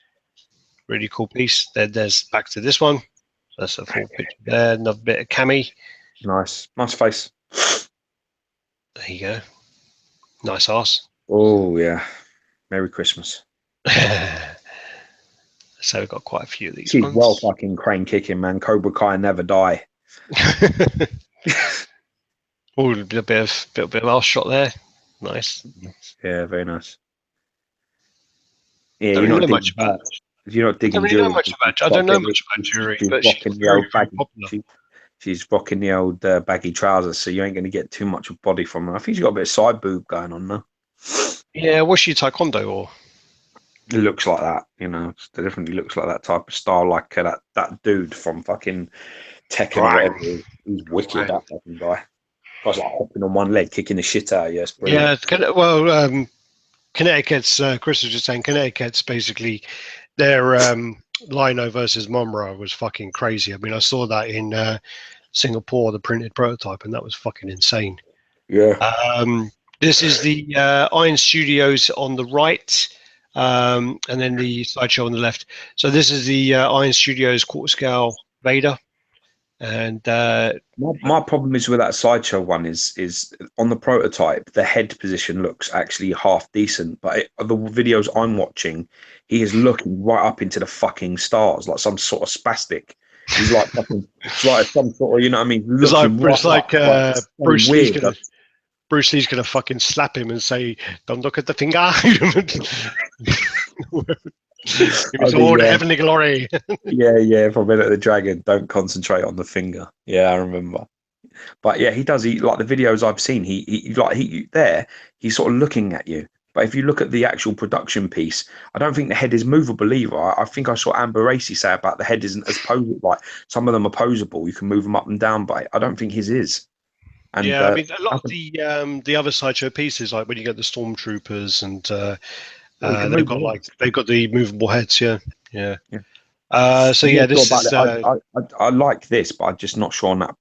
S3: really cool piece. There's back to this one. That's a full picture there. Another bit of Cami.
S2: Nice face.
S3: There you go. Nice arse.
S2: Oh yeah. Merry Christmas.
S3: So we've got quite a few of these.
S2: She's well fucking crane kicking, man. Cobra Kai never die.
S3: Oh, a bit of arse shot there. Nice.
S2: Yeah, very nice. Yeah,
S3: You're not much about.
S2: You're not digging.
S3: I don't know much about Jury, but she's very popular.
S2: She's rocking the old baggy trousers, so you ain't going to get too much of body from her. I think she's got a bit of side boob going on now.
S3: Yeah, was she taekwondo or?
S2: It looks like that, you know. It definitely looks like that type of style, like that dude from fucking Tekken. Right. He's wicked, that fucking guy. I was like hopping on one leg, kicking the shit out of you.
S3: Yeah, well, Connecticut's, Chris was just saying, Connecticut's basically their Lino versus Momra was fucking crazy. I mean, I saw that in Singapore, the printed prototype, and that was fucking insane.
S2: Yeah.
S3: This is the Iron Studios on the right, and then the Sideshow on the left. So this is the Iron Studios quarter scale Vader. And
S2: my problem is with that Sideshow one is on the prototype, the head position looks actually half decent, but the videos I'm watching, he is looking right up into the fucking stars, like some sort of spastic. He's like fucking, it's like some sort of, you know what I mean?
S3: It's like Bruce Lee's gonna. Bruce Lee's gonna fucking slap him and say, "Don't look at the finger." It's all heavenly glory.
S2: yeah, from Enter the Dragon. Don't concentrate on the finger. Yeah, I remember. But yeah, he does. He like the videos I've seen. He's sort of looking at you. But if you look at the actual production piece, I don't think the head is movable either. I think I saw Amber Racy say about the head isn't as posable. Like some of them are posable. You can move them up and down, but I don't think his is. And,
S3: yeah, I mean, a lot of the other Sideshow pieces, like when you get the Stormtroopers and they've got the movable heads. Yeah. So yeah, this is.
S2: I like this, but I'm just not sure on that.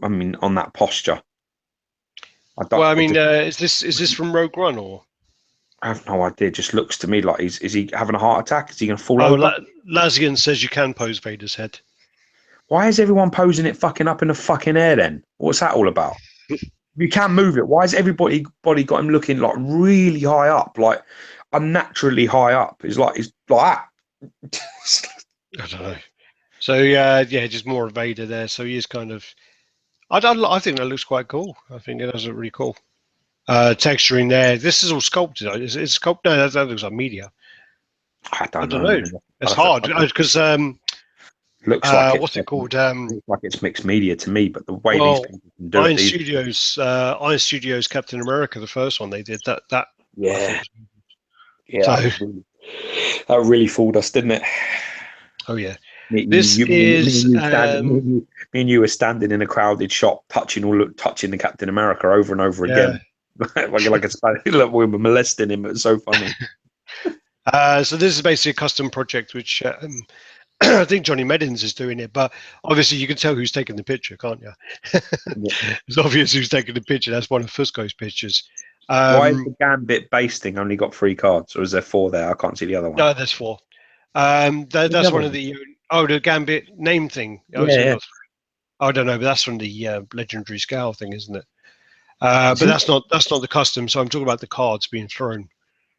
S2: I mean, on that posture.
S3: Is this from Rogue One or?
S2: I have no idea. It just looks to me like is he having a heart attack? Is he going to fall over?
S3: Lazian says you can pose Vader's head.
S2: Why is everyone posing it fucking up in the fucking air then? What's that all about? You can move it. Why has everybody got him looking like really high up, like unnaturally high up? It's like that.
S3: I don't know. So yeah, just more of Vader there. So he is kind of. I think that looks quite cool. I think it does look really cool. Texturing there. This is all sculpted. It's sculpted. No, that looks like media.
S2: I don't know.
S3: It's hard because
S2: looks like
S3: what's it called?
S2: Looks like it's mixed media to me, but the way these people can do
S3: Iron Studios, Captain America, the first one they did that.
S2: Yeah. So, that really fooled us, didn't it?
S3: Oh yeah.
S2: Me and you were standing in a crowded shop, touching the Captain America over and over again. like we were molesting him. It was so funny.
S3: So this is basically a custom project, which I think Johnny Meddins is doing it, but obviously you can tell who's taking the picture, can't you? It's obvious who's taking the picture. That's one of Fusco's pictures.
S2: Why is the Gambit basting only got 3 cards, or is there 4 there? I can't see the other one.
S3: No, there's 4. That's one of the the Gambit name thing. I don't know, but that's from the Legendary Scale thing, isn't it? But that's not the custom. So I'm talking about the cards being thrown.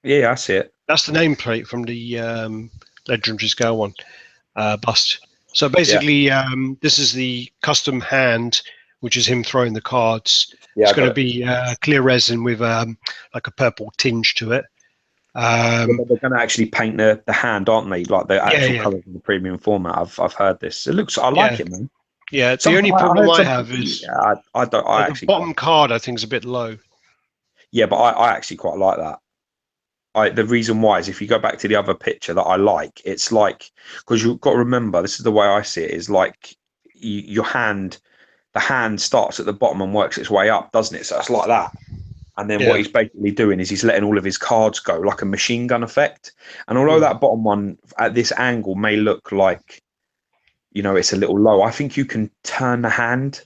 S2: Yeah, I see it.
S3: That's the nameplate from the Legendary Scale one bust. So basically, this is the custom hand, which is him throwing the cards.
S2: Yeah,
S3: It's going to be clear resin with like a purple tinge to it.
S2: They're going to actually paint the hand, aren't they? Like the actual colours of the premium format. I've heard this. It looks. I like it, man.
S3: Yeah. The only problem I have is
S2: I don't. I
S3: the
S2: actually
S3: bottom card. I think is a bit low.
S2: Yeah, but I actually quite like that. The reason why is if you go back to the other picture that I like, it's like, because you've got to remember, this is the way I see it, is like your hand, the hand starts at the bottom and works its way up, doesn't it? So it's like that. And then what he's basically doing is he's letting all of his cards go like a machine gun effect. And although that bottom one at this angle may look like, you know, it's a little low, I think you can turn the hand.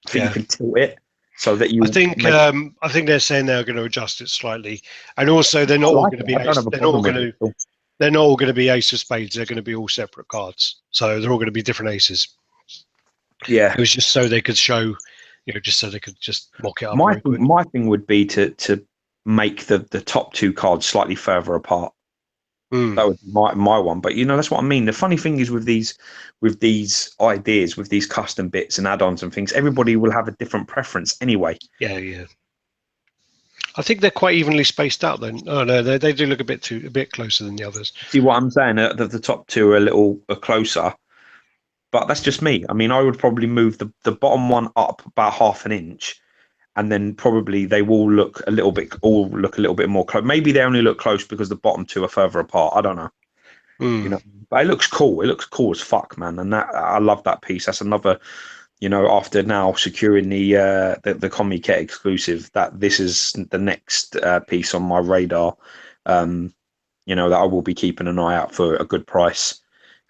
S2: I think you can tilt it. So that you,
S3: I think they're saying they're going to adjust it slightly, and also they're not all going to be. They're not all going to be ace of spades. They're going to be all separate cards. So they're all going to be different aces.
S2: Yeah,
S3: it was just so they could show, you know, just so they could just mock it up.
S2: My thing would be to make the top two cards slightly further apart. That would be my one. But you know, that's what I mean. The funny thing is with these ideas, with these custom bits and add-ons and things, everybody will have a different preference anyway.
S3: Yeah. I think they're quite evenly spaced out then. Oh no, they do look a bit closer than the others.
S2: See what I'm saying? The top two are a little closer, but that's just me. I mean, I would probably move the bottom one up about half an inch, and then probably they will look a little bit more close. Maybe they only look close because the bottom two are further apart. I don't know. You know, but it looks cool. It looks cool as fuck, man. And that I love that piece. That's another, you know, after now securing the Comic exclusive, that this is the next piece on my radar. You know, that I will be keeping an eye out for a good price.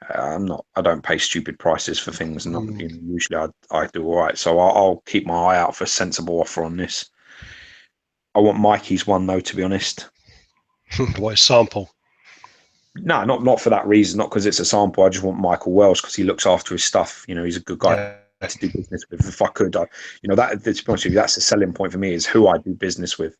S2: I don't pay stupid prices for things, and you know, usually I do all right. So I'll keep my eye out for a sensible offer on this. I want Mikey's one though, to be honest.
S3: What, a sample?
S2: No, not for that reason. Not because it's a sample. I just want Michael Wells because he looks after his stuff. You know, he's a good guy to do business with. If I could, you know, that to be honest with you, that's the selling point for me, is who I do business with.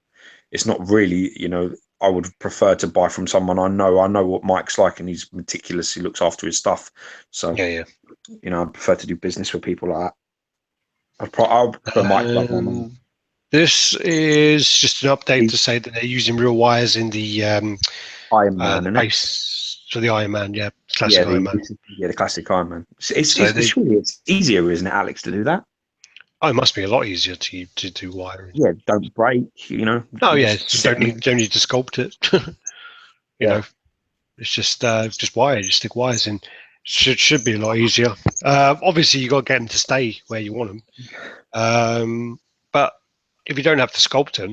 S2: It's not really, you know, I would prefer to buy from someone I know. I know what Mike's like, and he's meticulous. He looks after his stuff. So you know, I prefer to do business with people like that. I'll prefer Mike.
S3: This is just an update to say that they're using real wires in the
S2: Iron Man,
S3: the base for the Iron Man. Yeah, classic Iron Man.
S2: Yeah, the classic Iron Man. It's easier, isn't it, Alex, to do that?
S3: Oh, it must be a lot easier to do wiring.
S2: Yeah, don't break, you know.
S3: Oh yeah, don't need to sculpt it. you know, it's just wire. Just stick wires in. Should be a lot easier. Obviously, you got to get them to stay where you want them. But if you don't have to sculpt them,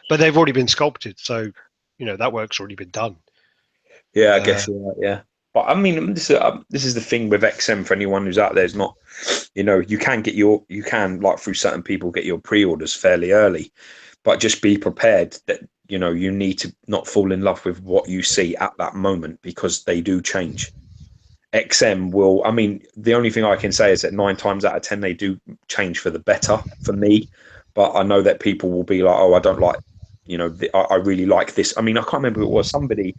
S3: but they've already been sculpted, so you know that work's already been done.
S2: Yeah, I guess yeah. But I mean, this is the thing with XM for anyone who's out there. Is not, you know, you can like through certain people get your pre-orders fairly early, but just be prepared that, you know, you need to not fall in love with what you see at that moment, because they do change. XM will, I mean, the only thing I can say is that 9 times out of 10 they do change for the better for me. But I know that people will be like, oh, I don't like, you know, I really like this. I mean, I can't remember who it was. Somebody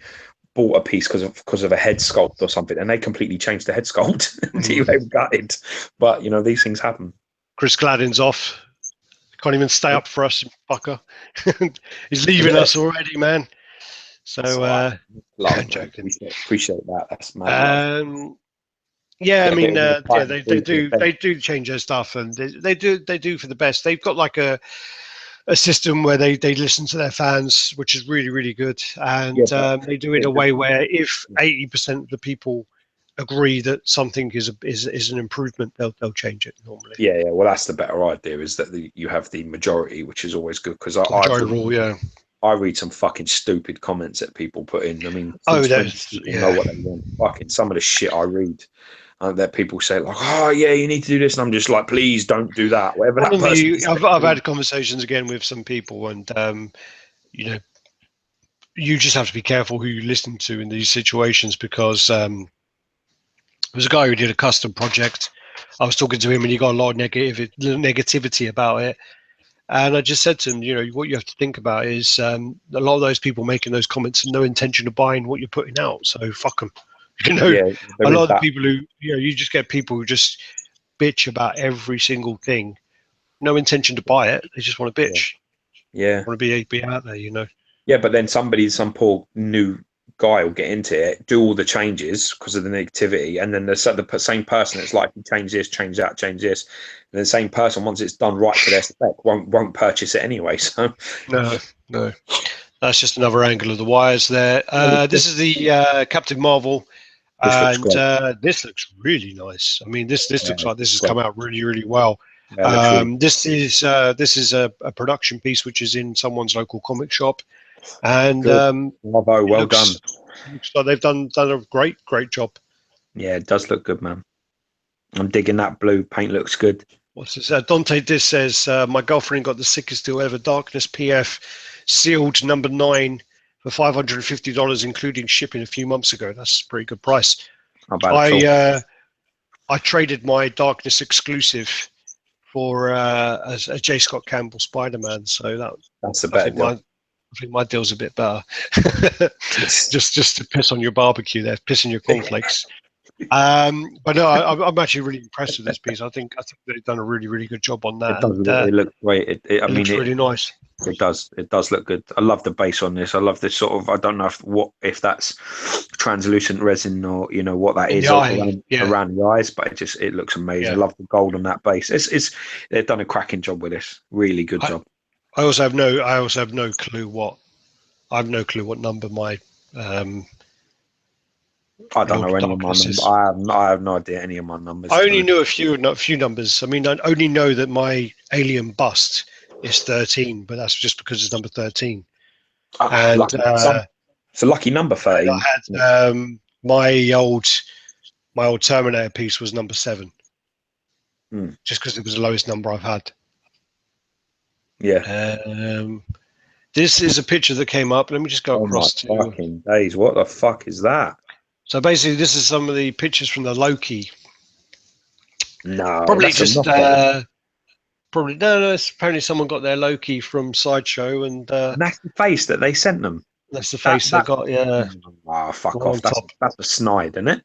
S2: bought a piece because of a head sculpt or something, and they completely changed the head sculpt until they were gutted. But, you know, these things happen.
S3: Chris Gladden's off. Can't even stay up for us, fucker. He's leaving us already, man. So,
S2: appreciate that. That's mad.
S3: Yeah, I mean, they do change their stuff, and they do for the best. They've got like a system where they listen to their fans, which is really, really good, and they do it in a way where if 80% of the people agree that something is an improvement, they'll change it normally.
S2: Yeah. Well, that's the better idea, is that you have the majority, which is always good, because I read some fucking stupid comments that people put in. I mean, know what they want. Fucking some of the shit I read. That people say like, oh yeah, you need to do this, and I'm just like, please don't do that. Whatever that person
S3: I've had conversations again with some people, and you know, you just have to be careful who you listen to in these situations, because there was a guy who did a custom project. I was talking to him, and he got a lot of negativity about it. And I just said to him, you know, what you have to think about is a lot of those people making those comments have no intention of buying what you're putting out. So fuck them. You know,
S2: Yeah,
S3: a
S2: there
S3: lot
S2: is
S3: of the
S2: that.
S3: people who, you just get people who just bitch about every single thing. No intention to buy it. They just want to bitch.
S2: Yeah.
S3: Want to be out there, you know.
S2: Yeah, but then some poor new guy will get into it, do all the changes because of the negativity, and then the same person that's like, change this, change that, change this, and the same person, once it's done right for their spec, won't purchase it anyway. So
S3: No. That's just another angle of the wires there. This is the Captain Marvel,
S2: this looks
S3: and
S2: great.
S3: this looks really nice. I mean, this looks like this has
S2: great.
S3: come out really, really well.
S2: Yeah, it looks really
S3: This is a production piece which is in someone's local comic shop, and
S2: good. Bravo, well done.
S3: Looks like they've done a great job.
S2: Yeah, it does look good, man. I'm digging that blue paint. Looks good.
S3: What's this? Dante Dis says, my girlfriend got the sickest deal ever. Darkness PF, sealed number 9 for $550, including shipping a few months ago. That's a pretty good price.
S2: Not bad at all.
S3: I traded my Darkness exclusive for a J. Scott Campbell Spider-Man. So
S2: That's a better deal.
S3: I think my deal's a bit better. just to piss on your barbecue there, piss on your cornflakes. But no, I'm actually really impressed with this piece. I think they've done a really, really good job on that.
S2: It looks great.
S3: It looks really nice.
S2: It does look good. I love the base on this. I love this sort of, I don't know if that's translucent resin or what that is around the eyes, but it looks amazing. I love the gold on that base. They've done a cracking job with this. Really good job.
S3: I also have no clue what number my
S2: I don't know any of my numbers. I have no idea any of my numbers.
S3: I only knew a few numbers. I mean, I only know that my alien bust is 13, but that's just because it's number 13. And
S2: it's a lucky number, 13.
S3: I had my old Terminator piece was number 7, just because it was the lowest number I've had.
S2: Yeah.
S3: This is a picture that came up. Let me just go across to.
S2: Fucking days! What the fuck is that?
S3: So basically, this is some of the pictures from the Loki.
S2: No,
S3: probably just probably no. It's apparently someone got their Loki from Sideshow, and
S2: that's the face that they sent them.
S3: That's the face they got. Yeah.
S2: Oh, fuck off! That's a snide, isn't it?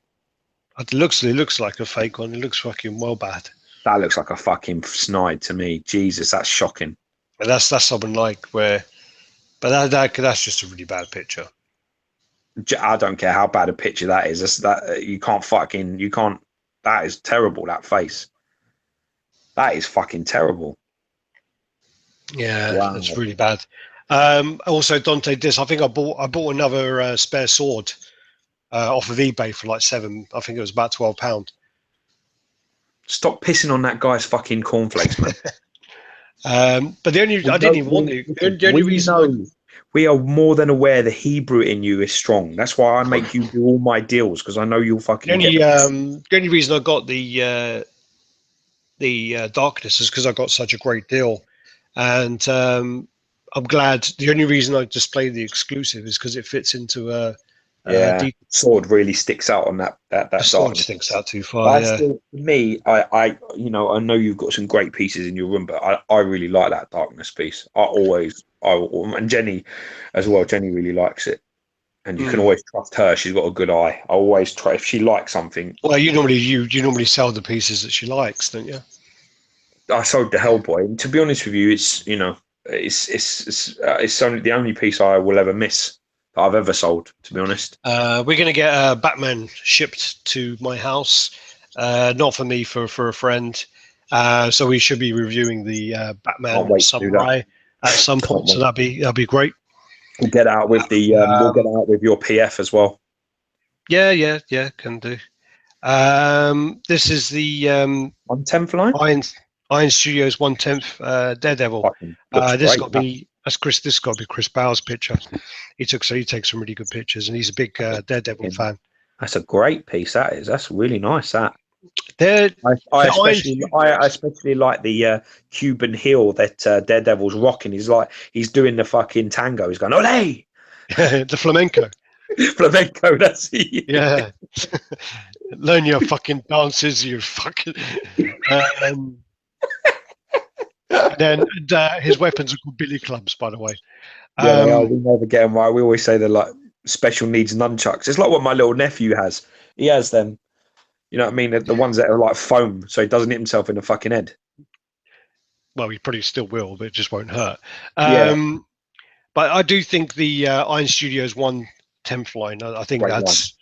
S3: It looks like a fake one. It looks fucking well bad.
S2: That looks like a fucking snide to me. Jesus, that's shocking.
S3: But that's something like where, but that's just a really bad picture.
S2: I don't care how bad a picture that is. You can't. That is terrible. That face. That is fucking terrible.
S3: Yeah, wow. That's really bad. Also, Dante Dis. I think I bought another spare sword off of eBay for like $7. I think it was about £12.
S2: Stop pissing on that guy's fucking cornflakes, man.
S3: But I didn't even want to. The only reason.
S2: We are more than aware the Hebrew in you is strong. That's why I make you do all my deals, because I know you'll fucking
S3: the only reason I got the Darkness is because I got such a great deal, and I'm glad. The only reason I displayed the exclusive is because it fits into a
S2: sword really sticks out on that
S3: sword sticks out too far.
S2: Still, for me, I know you've got some great pieces in your room, but I really like that Darkness piece. And Jenny as well. Jenny really likes it, and you can always trust her. She's got a good eye. I always try if she likes something.
S3: Well, you normally sell the pieces that she likes, don't you?
S2: I sold the Hellboy, and to be honest with you, it's only the only piece I will ever miss that I've ever sold. To be honest,
S3: we're going to get Batman shipped to my house, not for me, for a friend. So we should be reviewing the Batman Samurai at some point. So that'd be great.
S2: We'll get out with we'll get out with your PF as well.
S3: Yeah, can do. This is the
S2: 1/10 line.
S3: Iron Studios 1/10 Daredevil. This got to be Chris. This got to be Chris Bauer's picture. He takes some really good pictures, and he's a big Daredevil fan. That's
S2: a great piece. That is. That's really nice. That. I especially like the Cuban heel that Daredevil's rocking. He's doing the fucking tango. He's going, ole!
S3: The flamenco.
S2: Flamenco, that's it.
S3: Yeah. Learn your fucking dances, you fucking. Then his weapons are called billy clubs, by the way.
S2: We never get them right. We always say they're like special needs nunchucks. It's like what my little nephew has. He has them. You know what I mean? The ones that are like foam, so he doesn't hit himself in the fucking head.
S3: Well, he probably still will, but it just won't hurt.
S2: Yeah.
S3: But I do think the Iron Studios 1/10 line, I think
S2: Great
S3: that's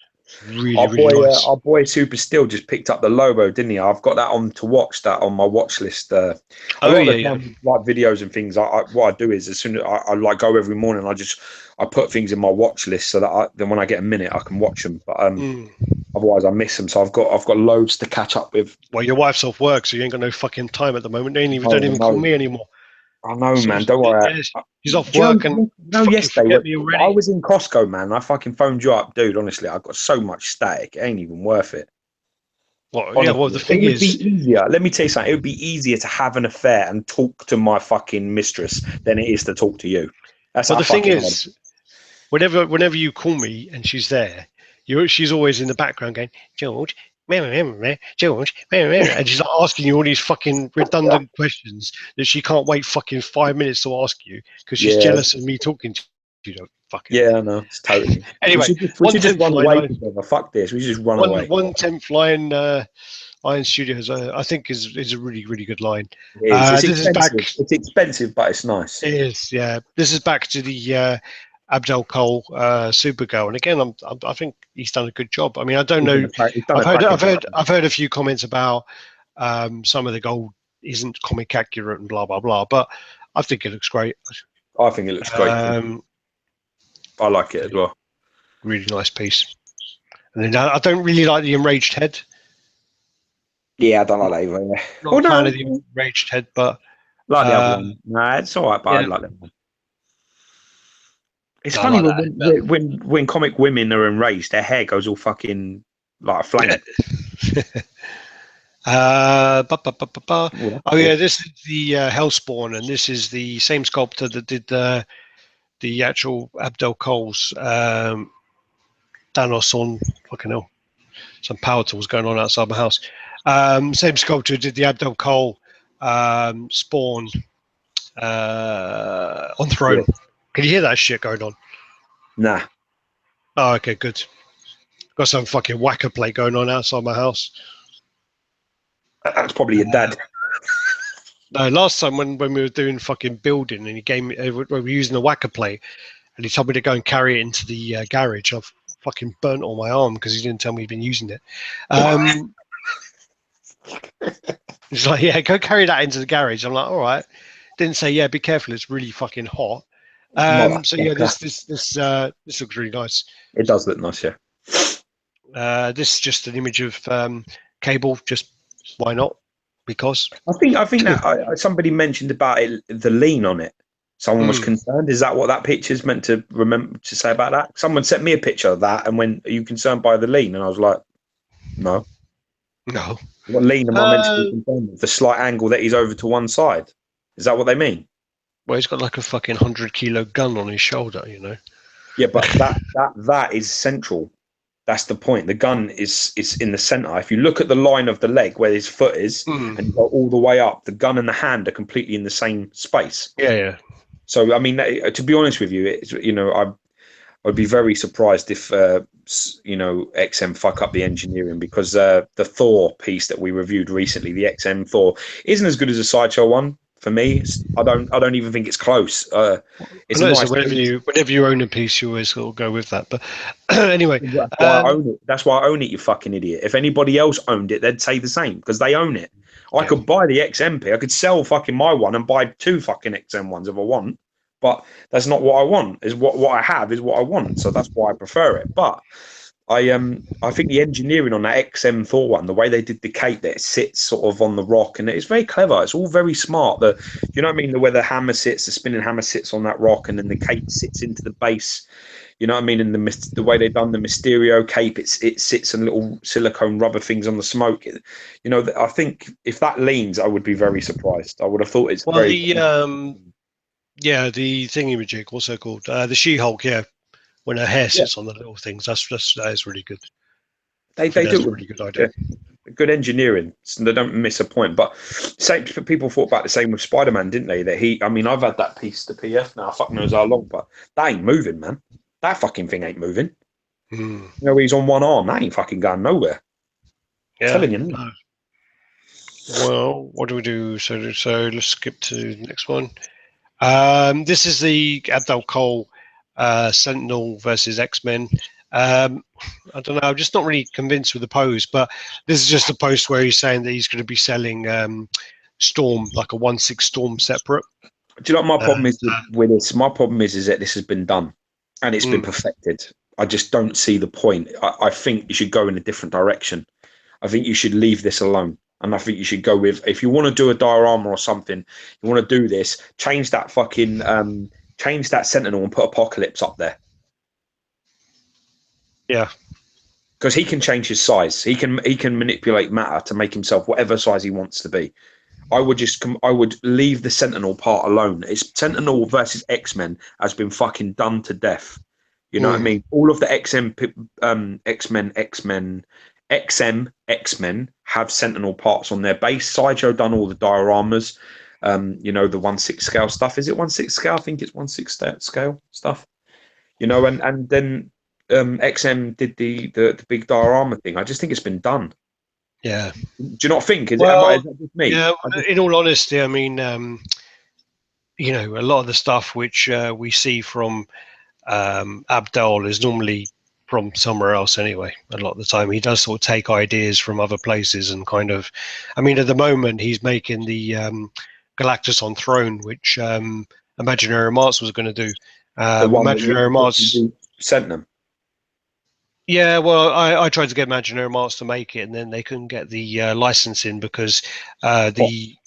S3: really, really nice.
S2: Our boy Super Still just picked up the Lobo, didn't he? I've got that on to watch, that on my watch list. A lot of the time, like videos and things, what I do is, as soon as I like go every morning, I put things in my watch list so that then when I get a minute, I can watch them. But otherwise, I miss them. So I've got loads to catch up with.
S3: Well, your wife's off work, so you ain't got no fucking time at the moment. Don't even call me anymore.
S2: I know, man. Don't worry.
S3: He's off work and
S2: yesterday
S3: I
S2: was in Costco, man. I fucking phoned you up, dude. Honestly, I've got so much static. It ain't even worth it.
S3: Well, yeah. Well, the thing is,
S2: it would be easier. Let me tell you something. It would be easier to have an affair and talk to my fucking mistress than it is to talk to you. That's
S3: the thing is, whenever you call me and she's there, she's always in the background going, George. George, and she's like asking you all these fucking redundant questions that she can't wait fucking 5 minutes to ask you because she's jealous of me talking to you. Don't fucking.
S2: Yeah, I know. It's totally.
S3: Anyway,
S2: we should just run away together. Fuck this. We should just run away.
S3: 1/10 line Iron Studios, I think is a really, really good line.
S2: It's expensive. It's expensive, but it's nice.
S3: It is, yeah. This is back to the Abdel Cole Supergirl, and again, I think he's done a good job. I mean, I don't know. I've heard a few comments about some of the gold isn't comic accurate and blah blah blah, but I think it looks great.
S2: I think it looks great. I like it as well.
S3: Really nice piece. And then I don't really like the enraged head.
S2: Yeah, I don't like that either.
S3: Not a fan of the enraged head, but
S2: like the other one. Nah, it's all right, but I like that one. It's funny when comic women are enraged, their hair goes all fucking like a flame.
S3: Oh yeah, this is the Hellspawn, and this is the same sculptor that did the actual Abdel Cole's Thanos on fucking hell. Some power tools going on outside my house. Same sculptor did the Abdel Cole Spawn on Throne. Yeah. Can you hear that shit going on?
S2: Nah.
S3: Oh, okay, good. Got some fucking whacker plate going on outside my house.
S2: That's probably your dad.
S3: No, last time when we were doing fucking building and he gave me, we were using the whacker plate and he told me to go and carry it into the garage. I've fucking burnt on my arm because he didn't tell me he'd been using it. He's like, yeah, go carry that into the garage. I'm like, all right. Didn't say, yeah, be careful. It's really fucking hot. So yeah, this looks really nice.
S2: It does look nice, yeah.
S3: This is just an image of Cable. Just why not? Because
S2: I think that somebody mentioned about it, the lean on it. Someone was concerned. Is that what that picture's meant to remember to say about that? Someone sent me a picture of that, and when are you concerned by the lean? And I was like, no. What lean am I meant to be concerned with? The slight angle that he's over to one side. Is that what they mean?
S3: Well, he's got like a fucking 100-kilo gun on his shoulder, you know.
S2: Yeah, but that is central. That's the point. The gun is in the center. If you look at the line of the leg where his foot is, and you go all the way up, the gun and the hand are completely in the same space.
S3: Yeah.
S2: So, I mean, to be honest with you, I'd be very surprised if XM fuck up the engineering, because the Thor piece that we reviewed recently, the XM Thor, isn't as good as a Sideshow one. For me, I don't even think it's close. It's nice.
S3: So whenever you own a piece, you always sort of go with that. But anyway,
S2: that's why I own it. That's why I own it. You fucking idiot. If anybody else owned it, they'd say the same because they own it. I could buy the XMP. I could sell fucking my one and buy 2 fucking XM ones if I want. But that's not what I want. Is what I have is what I want. So that's why I prefer it. But I think the engineering on that XM Thor one, the way they did the cape that it sits sort of on the rock, and it's very clever. It's all very smart. You know what I mean? Where the hammer sits, the spinning hammer sits on that rock, and then the cape sits into the base. You know what I mean? And the way they've done the Mysterio cape, it sits in little silicone rubber things on the smoke. I think if that leans, I would be very surprised. I would have thought it's the
S3: thingamajig, also called the She-Hulk. Yeah. When her hair sits on the little things, that is really good.
S2: They do
S3: a really good idea.
S2: Yeah. Good engineering. So they don't miss a point. But people thought about the same with Spider-Man, didn't they? That I've had that piece, the PF now, fuck knows how long, but that ain't moving, man. That fucking thing ain't moving.
S3: Hmm.
S2: You know, he's on one arm. That ain't fucking going nowhere.
S3: Yeah.
S2: Telling you.
S3: No. Well, what do we do? So let's skip to the next one. This is the Abdul Cole Sentinel versus X-Men. I don't know. I'm just not really convinced with the pose, but this is just a post where he's saying that he's going to be selling Storm, like a 1/6 Storm separate.
S2: Do you know what my problem is with this? My problem is that this has been done and it's been
S3: Mm.
S2: perfected. I just don't see the point. I think you should go in a different direction. I think you should leave this alone. And I think you should go with, if you want to do a diorama or something, you want to do this, change that fucking, change that Sentinel and put Apocalypse up there.
S3: Yeah.
S2: Because he can change his size. He can manipulate matter to make himself whatever size he wants to be. I would leave the Sentinel part alone. It's Sentinel versus X-Men has been fucking done to death. You know what I mean? All of the X-Men have Sentinel parts on their base. Sideshow done all the dioramas. You know, the 1/6 scale stuff. Is it 1/6 scale? I think it's 1/6 scale stuff. You know, and then XM did the big diorama thing. I just think it's been done.
S3: Yeah.
S2: Do you not think? Is
S3: Well,
S2: it just me?
S3: yeah. In all honesty, I mean, you know, a lot of the stuff which we see from Abdul is normally from somewhere else anyway. A lot of the time, he does sort of take ideas from other places and kind of. I mean, at the moment, he's making the Galactus on Throne, which Imaginary Mars was going to do.
S2: The one
S3: Imaginary Mars
S2: sent them.
S3: Yeah, well, I tried to get Imaginary Mars to make it, and then they couldn't get the licensing because the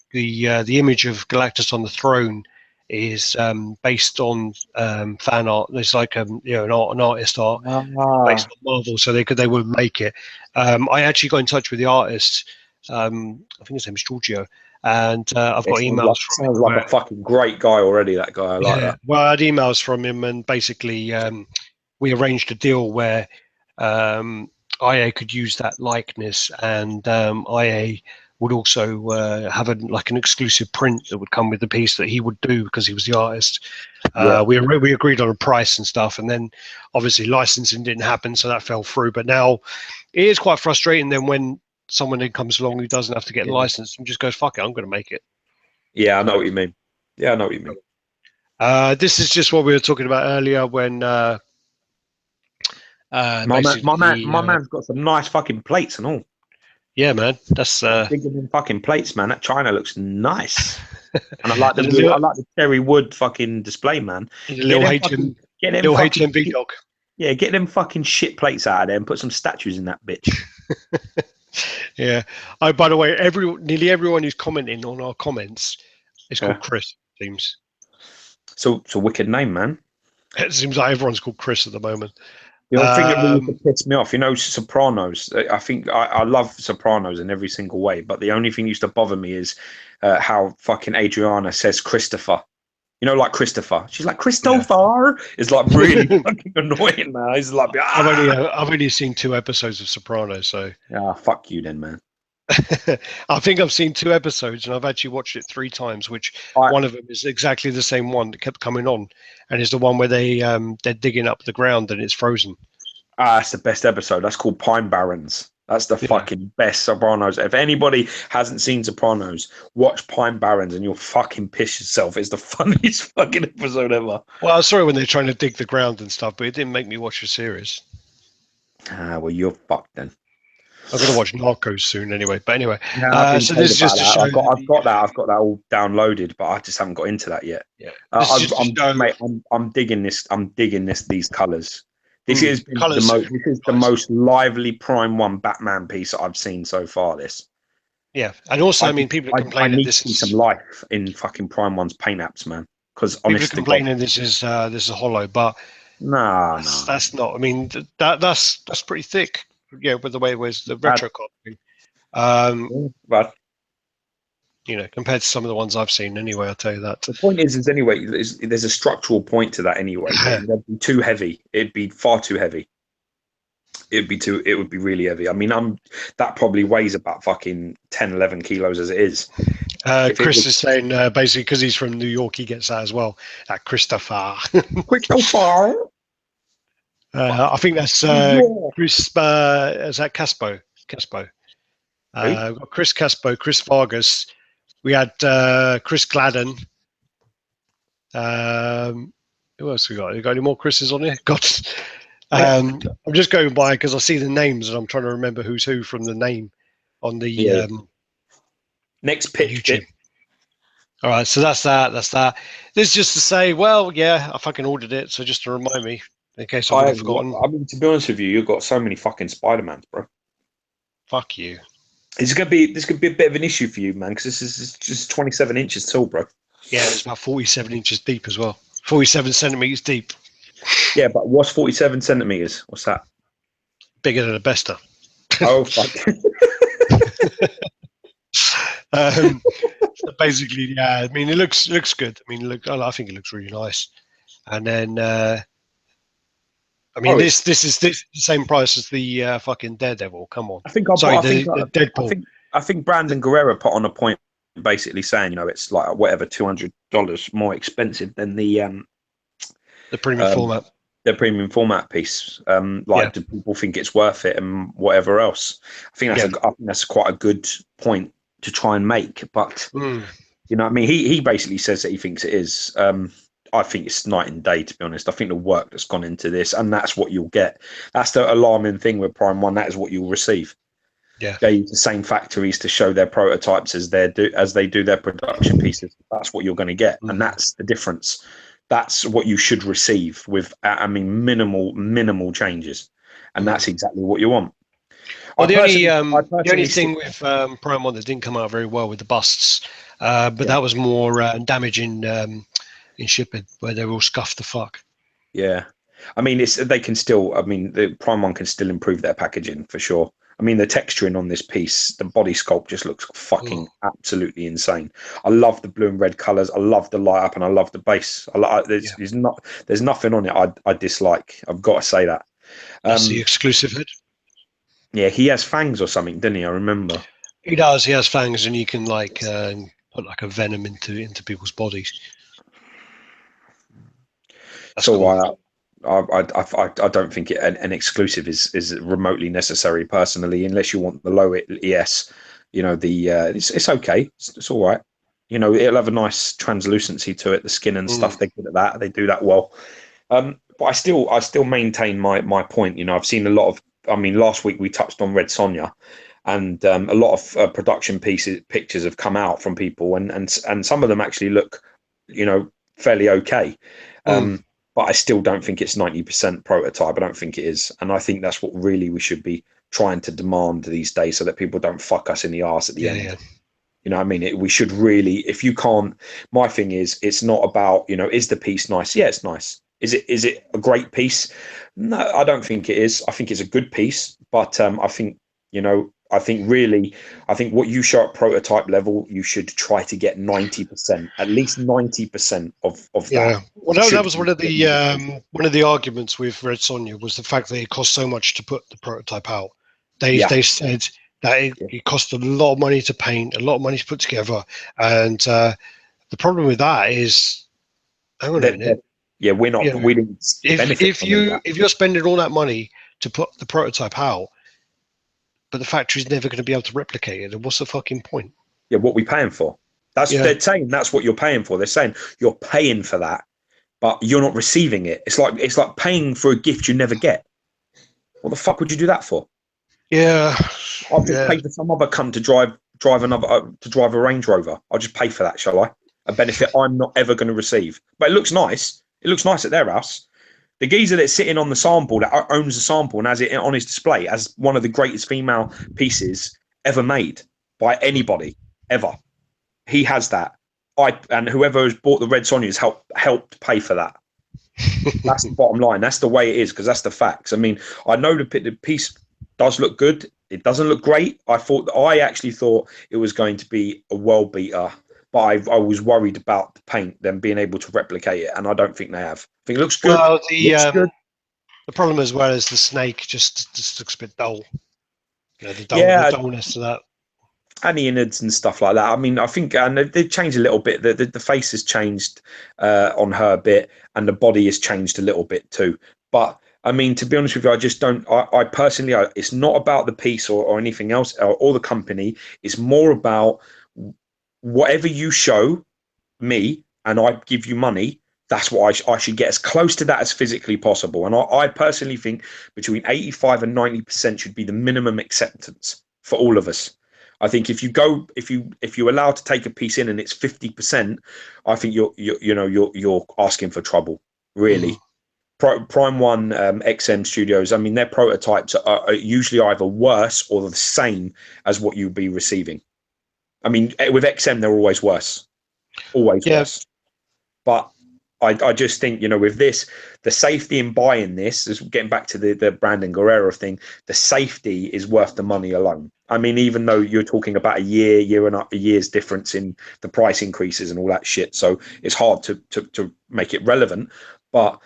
S3: image of Galactus on the throne is based on fan art. It's like you know an artist art based on Marvel, so they wouldn't make it. I actually got in touch with the artist. I think his name is Giorgio, and I've got emails from him.
S2: Sounds like a fucking great guy already. That guy, I like that.
S3: Well, I had emails from him, and basically we arranged a deal where. IA could use that likeness, and IA would also have like an exclusive print that would come with the piece that he would do because he was the artist. We agreed on a price and stuff, and then obviously licensing didn't happen, so that fell through. But now it is quite frustrating then when someone then comes along who doesn't have to get licensed and just goes, "Fuck it, I'm going to make it."
S2: Yeah, I know what you mean. Yeah, I know what you mean.
S3: This is just what we were talking about earlier when.
S2: My man's got some nice fucking plates and all.
S3: Yeah, man, that's
S2: digging in fucking plates, man. That China looks nice, and I like the cherry wood fucking display, man.
S3: Little HMV dog.
S2: Yeah, get them fucking shit plates out of there and put some statues in that bitch.
S3: Yeah. Oh, by the way, nearly everyone who's commenting on our comments is called Chris. Seems.
S2: So it's a wicked name, man.
S3: It seems like everyone's called Chris at the moment.
S2: The only thing that really pissed me off, you know, Sopranos. I think I love Sopranos in every single way, but the only thing used to bother me is how fucking Adriana says Christopher. You know, like Christopher. She's like Christopher. Yeah. It's like really fucking annoying, man. It's like
S3: I've only seen 2 episodes of Sopranos, so
S2: yeah, fuck you then, man.
S3: I think I've seen 2 episodes and I've actually watched it 3 times, which one of them is exactly the same one that kept coming on, and it's the one where they're digging up the ground and it's frozen.
S2: That's the best episode. That's called Pine Barrens. That's the fucking best Sopranos. If anybody hasn't seen Sopranos, watch Pine Barrens and you'll fucking piss yourself. It's the funniest fucking episode ever.
S3: Well, I saw it when they're trying to dig the ground and stuff, but it didn't make me watch the series.
S2: Well, you're fucked then.
S3: I'm gonna watch Narcos soon anyway. But anyway, so this is just to show.
S2: I've got that all downloaded, but I just haven't got into that yet.
S3: Yeah,
S2: I'm digging this. I'm digging these colours. This is the most lively Prime 1 Batman piece that I've seen so far. This.
S3: Yeah, and also I mean, people are complaining.
S2: I need to see some life in fucking Prime 1's paint apps, man. Because honestly,
S3: people are complaining this is hollow, but that's not. I mean, that's pretty thick. Yeah, with the way it was the retro copy.
S2: But
S3: you know, compared to some of the ones I've seen, anyway, I'll tell you that.
S2: The point is anyway, there's a structural point to that anyway. It'd be too heavy. It'd be far too heavy. It would be really heavy. I mean, that probably weighs about fucking 10, 11 kilos as it is.
S3: Chris is saying basically because he's from New York, he gets that as well. Christopher.
S2: Christopher.
S3: I think that's Chris. Is that Caspo? Caspo. We've got Chris Caspo, Chris Vargas. We had Chris Gladden. Who else we got? You got any more Chris's on here? God. I'm just going by because I see the names and I'm trying to remember who's who from the name on the
S2: next pitch.
S3: YouTube. All right, so that's that. That's that. This is just to say, well, yeah, I fucking ordered it, so just to remind me in case I've forgotten.
S2: I mean, to be honest with you, you've got so many fucking Spider-Mans, bro.
S3: Fuck you.
S2: This could be a bit of an issue for you, man, because this is just 27 inches tall, bro.
S3: Yeah, it's about 47 inches deep as well. 47 centimeters deep.
S2: Yeah, but what's 47 centimeters? What's that?
S3: Bigger than a Besta.
S2: Oh, fuck.
S3: So basically, yeah. I mean, it looks good. I mean, I think it looks really nice. And then, I mean, this is the same price as the fucking Daredevil. Come on.
S2: I think
S3: Deadpool.
S2: I think Brandon Guerrero put on a point, basically saying, it's like whatever $200 more expensive than the
S3: premium format.
S2: The premium format piece. Do people think it's worth it and whatever else? I think that's quite a good point to try and make. But you know what I mean? He basically says that he thinks it is. I think it's night and day, to be honest. I think the work that's gone into this, and that's what you'll get. That's the alarming thing with Prime 1. That is what you'll receive.
S3: Yeah,
S2: they use the same factories to show their prototypes as they do their production pieces. That's what you're going to get, and that's the difference. That's what you should receive with, minimal changes, and that's exactly what you want.
S3: Well, the only thing with Prime 1 that didn't come out very well with the busts, but that was more damage in shipping, where they're all scuffed the fuck.
S2: Yeah, I mean, they can still. I mean, the Prime 1 can still improve their packaging for sure. I mean, the texturing on this piece, the body sculpt just looks fucking absolutely insane. I love the blue and red colors. I love the light up, and I love the base. There's nothing on it I dislike. I've got to say that.
S3: That's the exclusive head.
S2: Yeah, he has fangs or something, didn't he? I remember.
S3: He does. He has fangs, and you can put like a venom into people's bodies. That's
S2: so
S3: cool.
S2: I don't think an exclusive is remotely necessary personally, unless you want the low ES. It's okay. It's all right. It'll have a nice translucency to it. The skin and stuff, they're good at that. They do that well. But I still maintain my point. I've seen a lot of. I mean, last week we touched on Red Sonja, and a lot of production pictures have come out from people, and some of them actually look, fairly okay. But I still don't think it's 90% prototype. I don't think it is. And I think that's what really we should be trying to demand these days, so that people don't fuck us in the arse at the end. Yeah. You know what I mean? We should really, if you can't, my thing is, it's not about, is the piece nice? Yeah, it's nice. Is it a great piece? No, I don't think it is. I think it's a good piece, but I think what you show at prototype level, you should try to get 90%, at least 90% of that.
S3: Yeah. Well, that was one of the arguments with Red Sonja, was the fact that it cost so much to put the prototype out. They said that it cost a lot of money to paint, a lot of money to put together, and the problem with that is, hang on a minute.
S2: Yeah, we didn't.
S3: If you're spending all that money to put the prototype out, but the factory's never going to be able to replicate it, then what's the fucking point?
S2: Yeah, what we paying for? They're saying that's what you're paying for. They're saying you're paying for that, but you're not receiving it. It's like paying for a gift you never get. What the fuck would you do that for?
S3: Yeah,
S2: I'll just pay for some other cunt to drive a Range Rover. I'll just pay for that, shall I? A benefit I'm not ever going to receive. But it looks nice. It looks nice at their house. The geezer that's sitting on the sample, that owns the sample and has it on his display as one of the greatest female pieces ever made by anybody ever. He has that. And whoever has bought the Red Sonja has helped pay for that. That's the bottom line. That's the way it is, because that's the facts. I mean, I know the piece does look good. It doesn't look great. I actually thought it was going to be a world beater. But I was worried about the paint, them being able to replicate it, and I don't think they have. I think it looks good.
S3: Well, the problem as well is the snake just looks a bit dull. The dullness of that.
S2: And the innards and stuff like that. I mean, I think they've changed a little bit. The face has changed on her a bit, and the body has changed a little bit too. But I mean, to be honest with you, I just don't. I personally, it's not about the piece or anything else or the company. It's more about whatever you show me and I give you money. That's what I should get as close to that as physically possible. And I personally think between 85 and 90% should be the minimum acceptance for all of us. I think if you're allowed to take a piece in and it's 50%, I think you're asking for trouble, really. Prime One, XM Studios, I mean, their prototypes are usually either worse or the same as what you'd be receiving. I mean, with XM, they're always worse. Always worse. But I just think, with this, the safety in buying this, is getting back to the Brandon Guerrero thing, the safety is worth the money alone. I mean, even though you're talking about a year's difference in the price increases and all that shit, so it's hard to make it relevant, but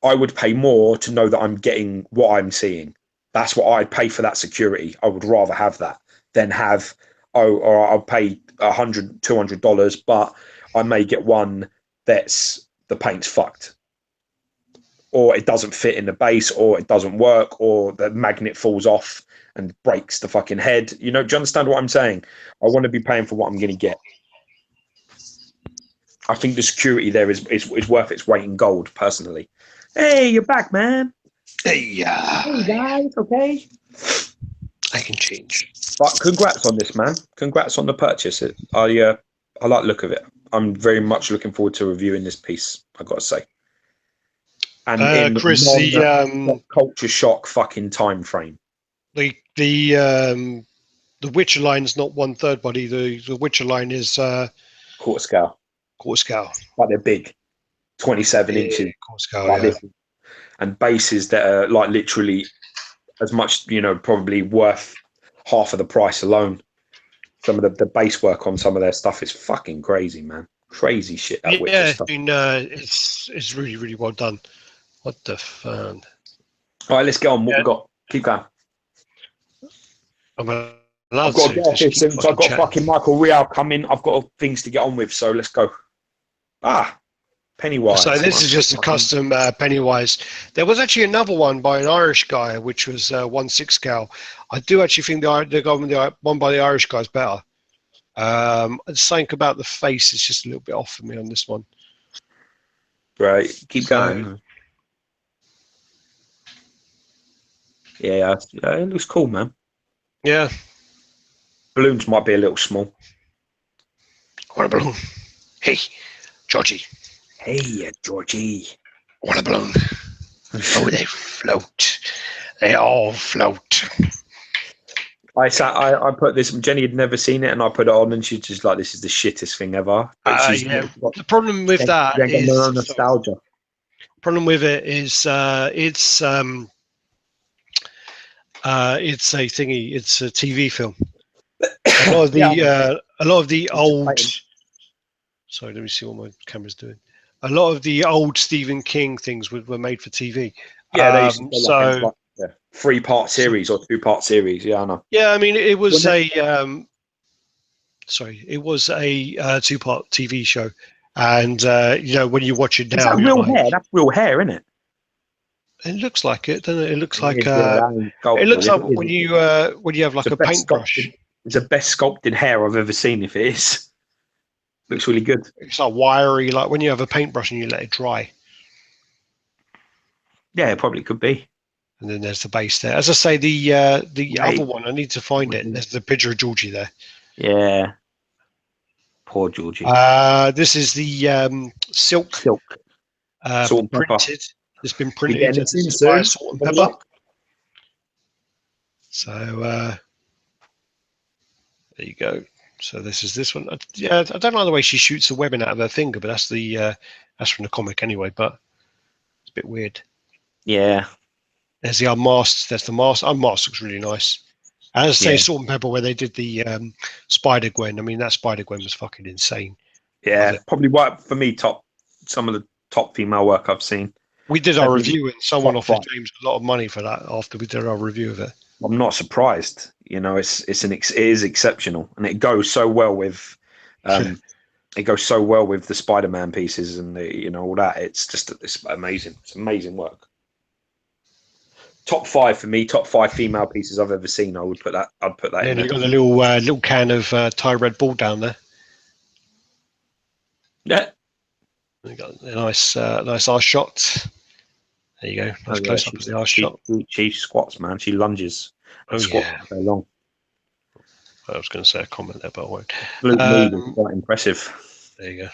S2: I would pay more to know that I'm getting what I'm seeing. That's what I'd pay for, that security. I would rather have that than have, or I'll pay $100, $200, but I may get one that's the paint's fucked, or it doesn't fit in the base, or it doesn't work, or the magnet falls off and breaks the fucking head. Do you understand what I'm saying? I want to be paying for what I'm going to get. I think the security there is worth its weight in gold, personally. Hey, you're back, man.
S3: Hey
S2: guys, okay?
S3: I can change.
S2: But congrats on this, man. Congrats on the purchase. I like the look of it. I'm very much looking forward to reviewing this piece, I've got to say. And in
S3: Chris,
S2: the culture shock fucking time frame.
S3: The Witcher line is not 1/3 body. The Witcher line is
S2: quarter scale.
S3: Quarter scale.
S2: But they're big. 27 inches.
S3: Quarter scale,
S2: like this. And bases that are like literally as much, probably worth half of the price alone. Some of the base work on some of their stuff is fucking crazy, man. Crazy shit. That Witcher stuff.
S3: I mean, it's really, really well done. What the fun?
S2: All right, let's get on. What we got? Keep going.
S3: I've got
S2: to get off here soon. So I've got fucking Michael Real coming. I've got things to get on with. So let's go. Pennywise.
S3: So this is just a custom Pennywise. There was actually another one by an Irish guy, which was 1/6 scale. I do actually think the one by the Irish guy is better. Something about the face is just a little bit off for me on this one.
S2: Right, keep going. Yeah, it looks cool, man.
S3: Yeah.
S2: Balloons might be a little small.
S3: I want a balloon. Hey, Georgie.
S2: Hey, Georgie.
S3: I want a balloon. Oh, they float. They all float.
S2: I put this. Jenny had never seen it, and I put it on, and she's just like, "This is the shittest thing ever."
S3: The problem with that is
S2: nostalgia.
S3: Problem with it is it's a thingy. It's a TV film. A lot of the old. Sorry, let me see what my camera's doing. A lot of the old Stephen King things were made for TV.
S2: Yeah, they used to like 3-part series or 2-part series. Yeah, I know.
S3: Yeah, I mean it was it was a 2-part TV show, and when you watch it now,
S2: is that real hair? That's real hair, isn't it?
S3: It looks like it, doesn't it? It looks like it looks like when you have like a paintbrush.
S2: It's the best sculpted hair I've ever seen. If it is, looks really good.
S3: It's like wiry, like when you have a paintbrush and you let it dry.
S2: Yeah, it probably could be.
S3: And then there's the base there. As I say, the other one, I need to find it. There's the picture of Georgie there.
S2: Yeah. Poor Georgie.
S3: This is the silk.
S2: Salt and pepper.
S3: Printed. It's been printed by Salt and Pepper. So there you go. So this one. Yeah, I don't like the way she shoots the webbing out of her finger, but that's that's from the comic anyway. But it's a bit weird.
S2: Yeah.
S3: There's the unmasked. There's the mask. Unmasked looks really nice. As I say, Salt and Pepper, where they did the Spider Gwen. I mean, that Spider Gwen was fucking insane.
S2: Yeah, probably for me some of the top female work I've seen.
S3: We did our review, and someone offered James a lot of money for that after we did our review of it.
S2: I'm not surprised. It is exceptional, and it goes so well with the Spider-Man pieces and the all that. It's amazing. It's amazing work. top 5 for me. Top 5 female pieces I've ever seen. I'd put that in
S3: And
S2: there.
S3: you've got a little can of Thai Red Bull down there.
S2: Yeah.
S3: You got a nice arse shot. There you go. Nice close up of the arse shot.
S2: She squats, man. She lunges.
S3: Oh
S2: squats
S3: yeah.
S2: so long.
S3: I was going to say a comment there, but I won't.
S2: Blue mood is quite impressive.
S3: There you go.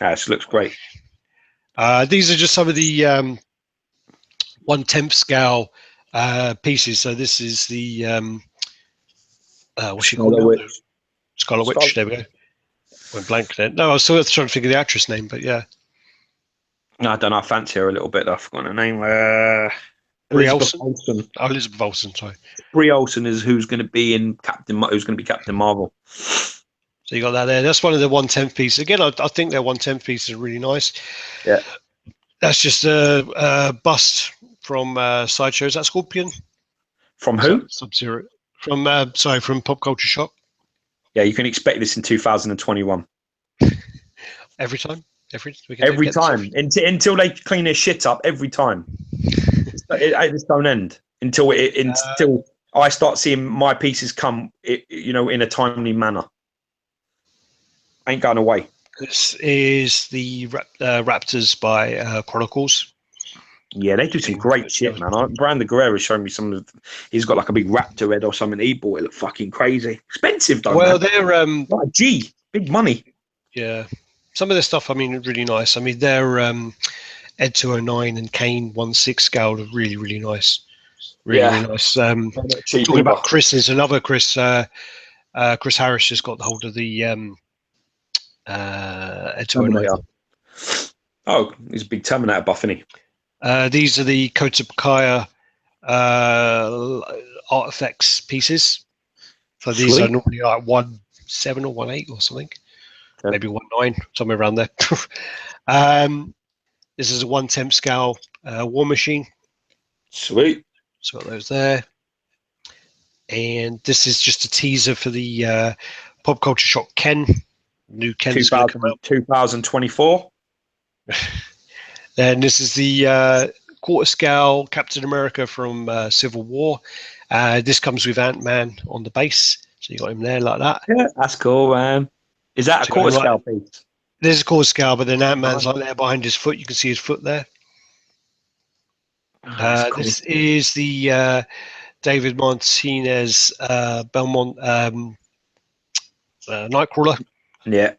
S2: This looks great.
S3: These are just some of the 1/10 scale pieces. So this is the what's she called? Scarlet Witch. There we go. Went blank then. No, I was still trying to figure the actress name, but yeah.
S2: No, I don't know. I fancy her a little bit. I've forgotten her name.
S3: Brie
S2: Elizabeth
S3: Olsen.
S2: Olsen.
S3: Oh, Elizabeth Olsen. Sorry.
S2: Brie Olsen is who's going to be Captain Marvel.
S3: So you got that there. That's one of the 1/10 pieces. Again, I think their 1/10 pieces are really nice.
S2: Yeah.
S3: That's just a bust from Sideshow. Is that Scorpion?
S2: From who?
S3: Sub-Zero. From from Pop Culture Shock.
S2: Yeah, you can expect this in 2021.
S3: Every time.
S2: Every time until they clean their shit up. Every time. It just don't end until I start seeing my pieces come. In a timely manner. Ain't going away.
S3: This is the Raptors by Chronicles.
S2: Yeah, they do some great shit, man. Brandon Guerrero showed me some of. He's got like a big raptor head or something. He bought it. Looked fucking crazy. Expensive though.
S3: Well,
S2: man.
S3: they're
S2: like a G, big money.
S3: Yeah, some of their stuff. I mean, really nice. I mean, they're Ed 209 and Kane 1/6 scale are really, really nice. Really nice. Talking about Chris, there's another Chris. Chris Harris has got the hold of the Ed 209.
S2: Oh, he's a big Terminator buff, isn't he?
S3: These are the Kotapakaya artifacts pieces. So these are normally like 1/7 or 1/8 or something. Okay. Maybe 1/9, somewhere around there. This is a 1/10 scale War Machine.
S2: Sweet.
S3: So got those there. And this is just a teaser for the Pop Culture Shock Ken. New Ken's
S2: 2024.
S3: Then this is the quarter scale Captain America from Civil War. This comes with Ant-Man on the base. So you got him there like that.
S2: Yeah, that's cool, man. Is that a quarter scale piece?
S3: There's a quarter scale, but then Ant-Man's like there behind his foot. You can see his foot there. Cool. This is the David Martinez Belmont Nightcrawler.
S2: Yeah.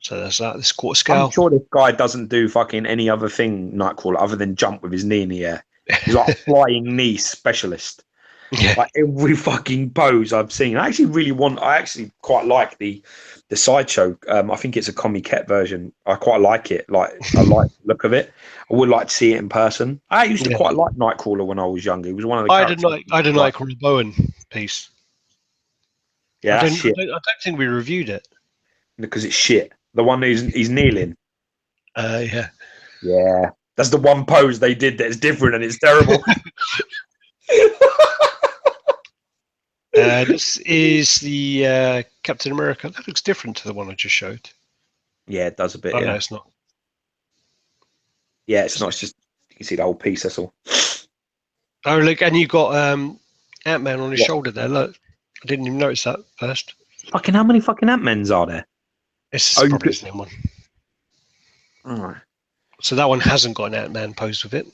S3: So there's that. This quarter scale.
S2: I'm sure this guy doesn't do fucking any other thing, Nightcrawler, other than jump with his knee in the air. He's like a flying knee specialist. Yeah. Like every fucking pose I've seen. I actually quite like the Sideshow. I think it's a comiquette version. I quite like it. Like I like the look of it. I would like to see it in person. I used to quite like Nightcrawler when I was younger. He was one of the
S3: I had a Nightcrawler Bowen piece.
S2: Yeah,
S3: I don't think we reviewed it.
S2: Because it's shit. The one he's kneeling.
S3: Yeah.
S2: Yeah. That's the one pose they did that is different and it's terrible.
S3: This is the Captain America. That looks different to the one I just showed.
S2: Yeah, it does a bit.
S3: Oh, no, it's not.
S2: Yeah, it's not. It's just you can see the whole piece. That's all.
S3: Oh, look, and you've got Ant-Man on his shoulder there. Look, I didn't even notice that first.
S2: Fucking how many fucking Ant-Mans are there?
S3: It's probably the same one.
S2: All right.
S3: So that one hasn't got an Ant-Man pose with it.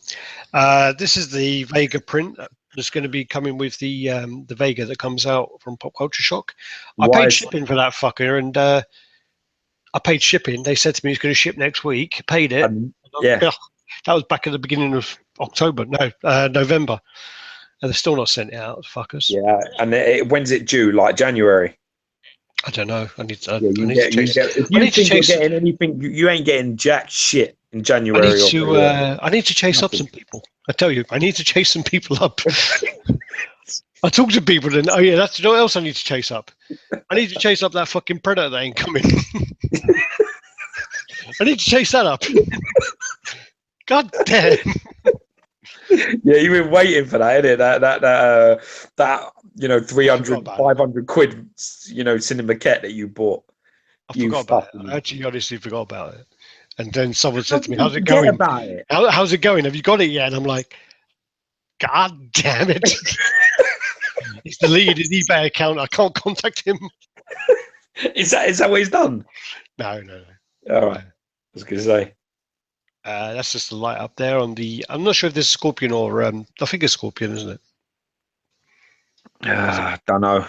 S3: This is the Vega print that's going to be coming with the Vega that comes out from Pop Culture Shock. I paid shipping for that fucker, and I paid shipping. They said to me it's going to ship next week. Paid it.
S2: Yeah.
S3: That was back at the beginning of November. And they've still not sent it out, fuckers.
S2: Yeah, and when's it due? Like January?
S3: I don't know. I need to
S2: chase. If you think you're getting anything, you ain't getting jack shit in January.
S3: I need to chase up some people. I tell you, I need to chase some people up. I talk to people and that's what else I need to chase up. I need to chase up that fucking Predator that ain't coming. I need to chase that up. God damn.
S2: Yeah, you've been waiting for that, innit? That 300, 500 quid, cinema kit that you bought.
S3: I forgot about it. I actually honestly forgot about it. And then someone said to me,
S2: How
S3: "How's
S2: did
S3: it
S2: you forget
S3: going?
S2: about it?
S3: How's it going? Have you got it yet?" And I'm like, "God damn it!" He's deleted his eBay account. I can't contact him.
S2: Is that what he's done?
S3: No, no, no.
S2: All right. I was going to say.
S3: That's just the light up there on the. I'm not sure if this is Scorpion or I think it's Scorpion, isn't it?
S2: Don't know.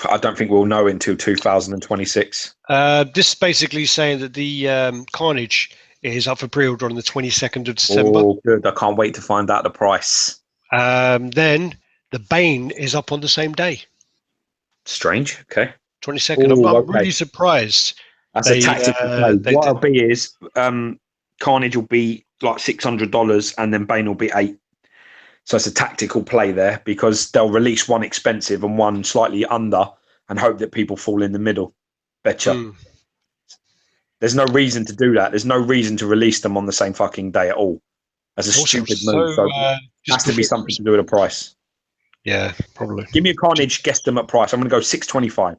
S2: I don't think we'll know until 2026.
S3: This is basically saying that the Carnage is up for pre-order on the 22nd of December.
S2: Oh, good. I can't wait to find out the price.
S3: Then the Bane is up on the same day,
S2: Strange. Okay.
S3: 22nd.
S2: Ooh,
S3: I'm
S2: okay.
S3: really surprised.
S2: That's a tactical play.
S3: they
S2: What
S3: did-
S2: it'll be is Carnage will be like $600 and then Bane will be $8. So it's a tactical play there because they'll release one expensive and one slightly under and hope that people fall in the middle. Betcha. There's no reason to do that. There's no reason to release them on the same fucking day at all. That's a stupid move. So it has to be something to do with the price.
S3: Yeah, probably.
S2: Give me a Carnage guesstimate price. I'm going to go $625.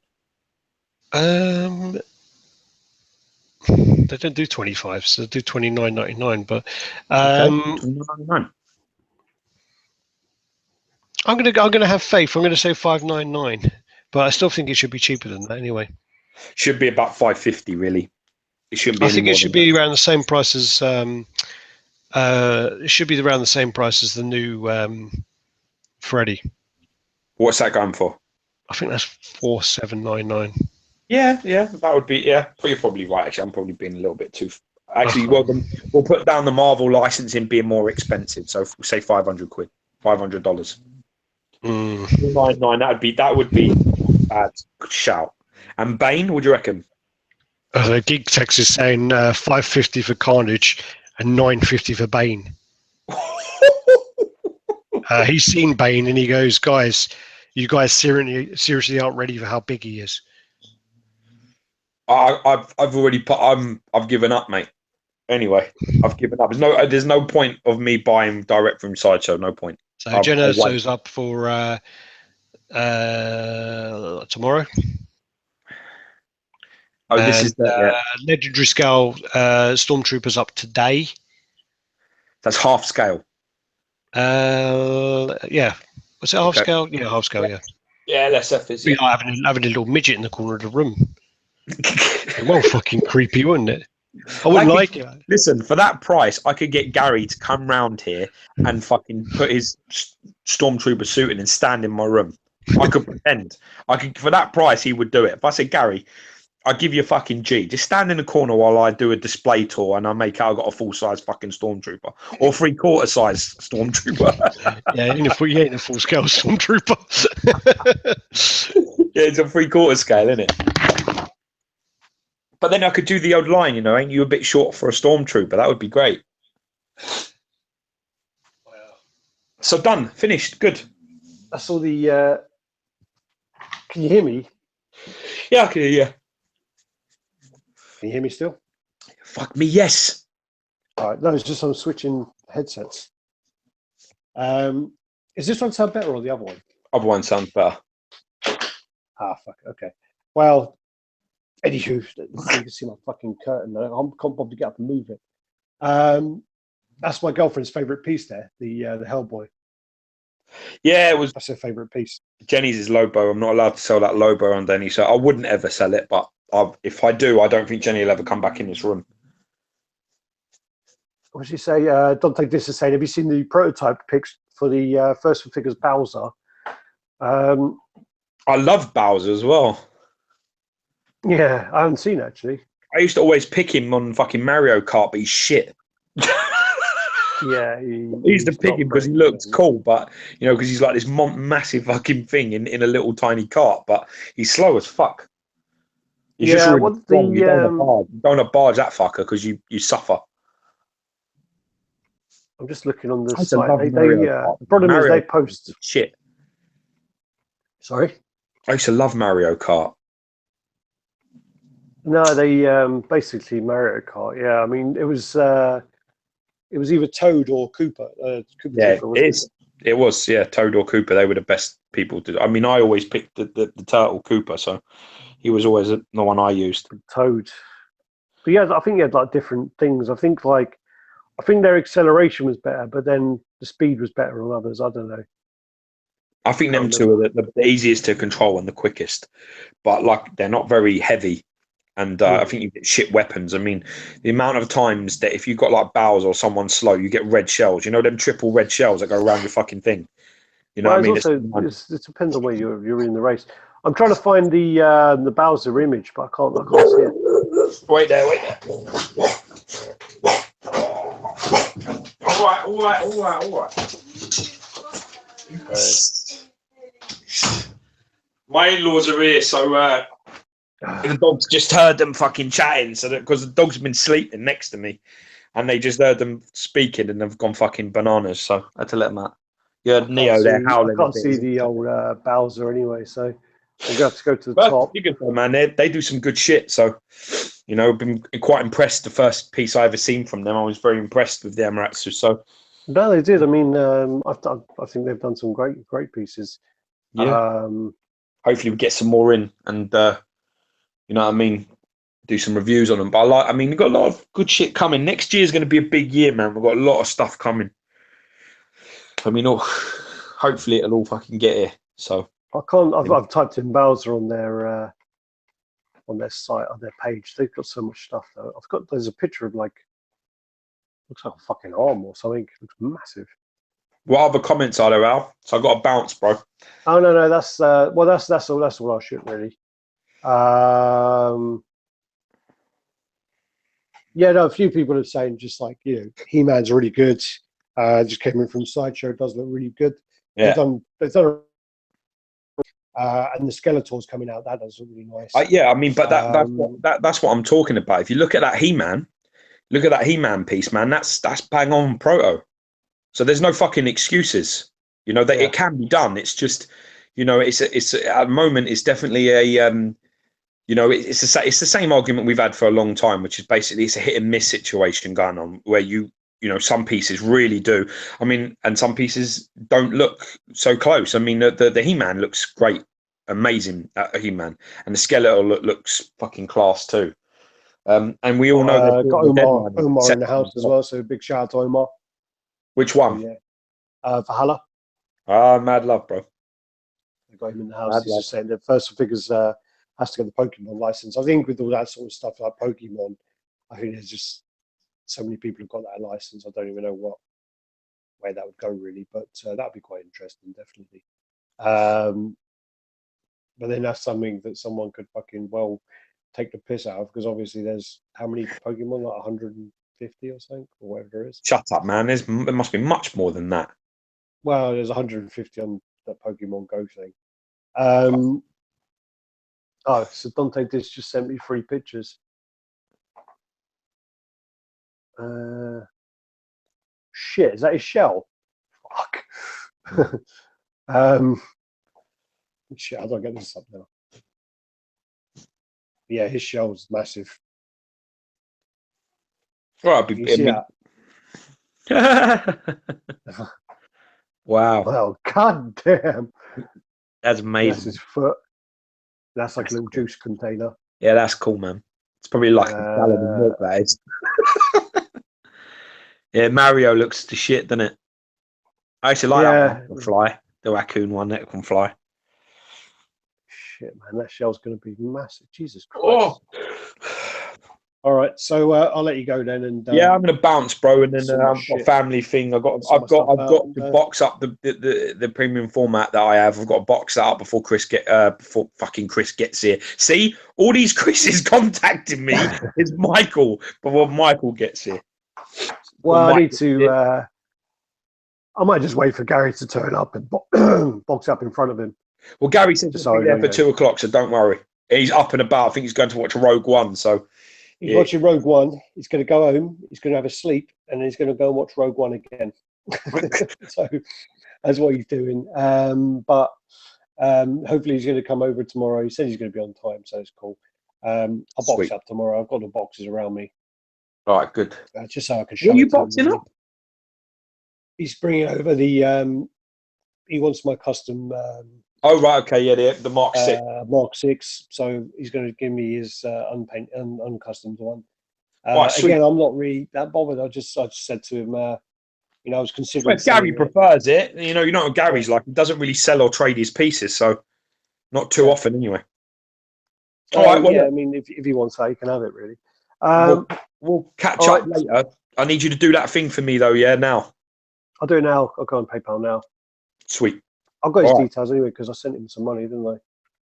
S3: They don't do 25, so they do $29.99. But
S2: Okay, $29.99.
S3: I'm gonna have faith. I'm gonna say $5.99, but I still think it should be cheaper than that anyway.
S2: Should be about $5.50 really. It shouldn't be.
S3: I think it should be around the same price as it should be around the same price as the new Freddy.
S2: What's that going for?
S3: I think that's $4,799.
S2: Yeah, that would be. Yeah, you're probably right. Actually, I'm probably being a little bit too. Actually, we'll put down the Marvel licensing being more expensive. So we'll say $500. $500. $99. That would be a bad shout. And Bane, what do you reckon?
S3: Geek Tex is saying $5.50 for Carnage and $9.50 for Bane. He's seen Bane and he goes, "Guys, you guys seriously aren't ready for how big he is."
S2: I've already put. I've given up, mate. Anyway, I've given up. There's no point of me buying direct from Sideshow. No point.
S3: So Jen Urso's up for tomorrow.
S2: Oh, this is
S3: Legendary Scale Stormtroopers up today.
S2: That's half scale.
S3: Yeah. Was it half scale? Yeah, half scale. Yeah.
S2: Yeah, that's FS. Yeah.
S3: Having a little midget in the corner of the room. Well, fucking creepy, wouldn't it? I wouldn't like it.
S2: Listen, for that price, I could get Gary to come round here and fucking put his Stormtrooper suit in and stand in my room. I could pretend. For that price, he would do it. If I said, "Gary, I'll give you a fucking G. Just stand in the corner while I do a display tour and I make out I've got a full-size fucking Stormtrooper. Or 3/4 size Stormtrooper."
S3: Yeah, ain't a full-scale Stormtrooper.
S2: Yeah, it's a 3/4 scale, isn't it? But then I could do the old line, ain't you a bit short for a Stormtrooper? That would be great.
S1: Wow.
S2: So done. Finished. Good.
S1: That's all the... Can you hear me?
S2: Yeah, I can hear you.
S1: Can you hear me still?
S2: Fuck me, yes.
S1: All right. No, it's just I'm switching headsets. Is this one sound better or the other one?
S2: Other one sounds better.
S1: Ah, fuck. Okay. Well, anywho, you can see my fucking curtain. I can't bother to get up and move it. That's my girlfriend's favourite piece there, the Hellboy.
S2: Yeah, that's
S1: her favourite piece.
S2: Jenny's is Lobo. I'm not allowed to sell that Lobo on Denny, so I wouldn't ever sell it. But if I do, I don't think Jenny will ever come back in this room.
S1: What did you say? Dante Dis is saying, have you seen the prototype pics for the first figures Bowser?
S2: I love Bowser as well.
S1: Yeah, I haven't seen it, actually.
S2: I used to always pick him on fucking Mario Kart, but he's shit.
S1: Yeah,
S2: I used to pick him because he looked cool, but because he's like this massive fucking thing in a little tiny cart, but he's slow as fuck. He's just really strong. You don't want to barge that fucker because you suffer.
S1: I'm just looking on the site. The problem is they post
S2: shit.
S1: Sorry?
S2: I used to love Mario Kart.
S1: No, they basically Mario Kart. Yeah, I mean it was either Toad or Koopa.
S2: Yeah, it was. Yeah, Toad or Koopa. They were the best people to. I mean, I always picked the turtle Koopa, so he was always the one I used.
S1: Toad. But yeah, I think he had like different things. I think their acceleration was better, but then the speed was better on others. I don't know.
S2: I think them two are the easiest to control and the quickest, but like they're not very heavy. And I think you get shit weapons. I mean, the amount of times that if you've got like Bowser or someone slow, you get red shells. You know them triple red shells that go around your fucking thing. You know
S1: Well,
S2: what I mean?
S1: it depends on where you're in the race. I'm trying to find the Bowser image, but I can't see it.
S2: Wait there. All right. My in-laws are here, so the dogs just heard them fucking chatting. So because the dog's been sleeping next to me, and they just heard them speaking, and they've gone fucking bananas. So I had to let them out. You heard Neo there howling.
S1: I can't see the old Bowser anyway, so I'm gonna have to go to the top.
S2: Good though, man. They do some good shit. So you know, been quite impressed. The first piece I ever seen from them, I was very impressed with the Amaterasu. So.
S1: No, they did. I mean, I think they've done some great pieces.
S2: Yeah. Hopefully we get some more in, and you know what I mean, do some reviews on them. But I mean, we've got a lot of good shit coming. Next year is going to be a big year, man. We've got a lot of stuff coming. I mean, hopefully it'll all fucking get here. So
S1: I can't. I've typed in Bowser on their site, on their page. They've got so much stuff though. There's a picture of like. Looks like a fucking arm or something. It looks massive.
S2: What other comments are there, Al? So I got a bounce, bro.
S1: Oh no, that's that's all I'll shoot really. Yeah, no, a few people are saying just like, you know, He-Man's really good. Just came in from Sideshow, does look really good.
S2: Yeah.
S1: They've done and the Skeletor's coming out, that does look really nice.
S2: Yeah, I mean, but that's what I'm talking about. If you look at that He-Man, look at that He-Man piece, man. That's bang on proto. So there's no fucking excuses. You know that it can be done. It's just, you know, it's at the moment it's definitely a you know, it's the same argument we've had for a long time, which is basically it's a hit and miss situation going on where you know some pieces really do. I mean, and some pieces don't look so close. I mean, the He-Man looks great, amazing He-Man, and the Skeletor looks fucking class too. And we all know that
S1: got Omar in the house as well, so big shout out to Omar.
S2: Which one?
S1: Valhalla.
S2: Mad love, bro.
S1: I got him in the house. He's just saying the first figures has to get the Pokemon license. I think with all that sort of stuff like Pokemon, I think there's just so many people who've got that license. I don't even know where that would go really, but that'd be quite interesting, definitely. But then that's something that someone could fucking take the piss out of, because obviously there's how many Pokemon, like 150 or something, or whatever there is.
S2: Shut up, man. There must be much more than that.
S1: Well, there's 150 on that Pokemon Go thing. Oh, so Dante Dish just sent me 3 pictures. Shit, is that his shell? Fuck. Shit, I don't get this up now. Yeah, his shell's massive.
S2: Right, wow.
S1: Well, god damn.
S2: That's amazing.
S1: That's his foot. That's like a little juice container.
S2: Yeah, that's cool, man. It's probably like a gallon of milk, that is. Yeah, Mario looks the shit, doesn't it? I actually like that one fly. The raccoon one that can fly.
S1: Shit, man, that shell's going to be massive. Jesus Christ. Oh. All right, so I'll let you go then. And
S2: yeah, I'm going to bounce, bro. And then I've got a family thing. I've got to box up the premium format that I have. I've got to box that up before fucking Chris gets here. See, all these Chris's contacting me is Michael before Michael gets here.
S1: Well, I need to. I might just wait for Gary to turn up and box up in front of him.
S2: Well, Gary said he'll be there for 2 o'clock, so don't worry. He's up and about. I think he's going to watch Rogue One. So
S1: he's watching Rogue One. He's going to go home. He's going to have a sleep, and then he's going to go and watch Rogue One again. So that's what he's doing. But hopefully he's going to come over tomorrow. He said he's going to be on time, so it's cool. I'll box up tomorrow. I've got the boxes around me.
S2: All right, good.
S1: Just so I can show.
S2: What are you boxing up?
S1: He's bringing over the. He wants my custom.
S2: Oh right, okay, yeah, the Mark 6.
S1: Mark 6. So he's going to give me his uncustomed one,
S2: Right, sweet.
S1: Again, I'm not really that bothered. I just said to him, you know, I was considering.
S2: Well, Gary
S1: selling it.
S2: prefers it. You know what Gary's like. He doesn't really sell or trade his pieces, so not too often anyway. All right. Well,
S1: yeah,
S2: look,
S1: I mean, if he wants that, he can have it. Really.
S2: we'll catch up later. I need you to do that thing for me, though. Yeah, now.
S1: I'll do it now. I'll go on PayPal now.
S2: Sweet.
S1: I've got his details anyway because I sent him some money, didn't I?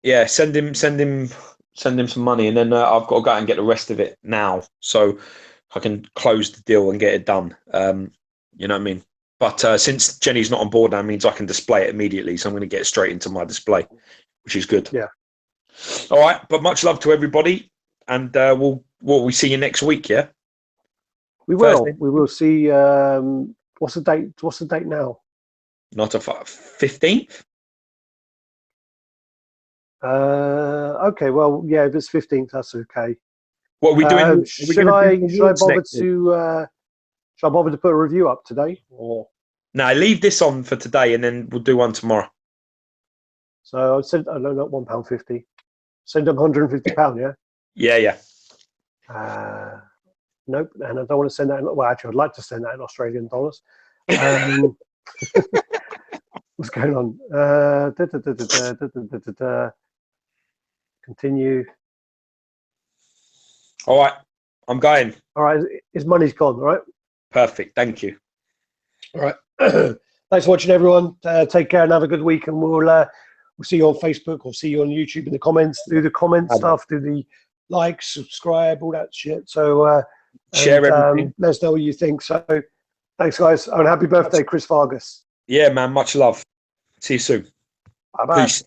S2: Yeah, send him some money, and then I've got to go out and get the rest of it now, so I can close the deal and get it done. You know what I mean? But since Jenny's not on board now, it means I can display it immediately, so I'm going to get it straight into my display, which is good.
S1: Yeah.
S2: All right, but much love to everybody, and we'll see you next week. Yeah.
S1: We will. We will see. What's the date? What's the date now?
S2: Not a 15th.
S1: Okay. Well, yeah. If it's 15th, that's okay.
S2: What are we doing?
S1: Should I bother to? Should I bother to put a review up today? Or
S2: no, leave this on for today, and then we'll do one tomorrow.
S1: So I said, no, not £1.50. Send them £150. Yeah.
S2: Yeah.
S1: Nope, and I don't want to send that. Well, actually, I'd like to send that in Australian dollars. What's going on? Continue.
S2: All right, I'm going.
S1: All right, his money's gone. All right.
S2: Perfect. Thank you.
S1: All right. Thanks for watching, everyone. Take care and have a good week. And we'll see you on Facebook or see you on YouTube in the comments. Do the comment stuff. Do the like, subscribe, all that shit. So
S2: share everything.
S1: Let us know what you think. So thanks, guys. And happy birthday, Chris Vargas.
S2: Yeah, man. Much love. See you soon.
S1: Bye-bye.
S2: Peace.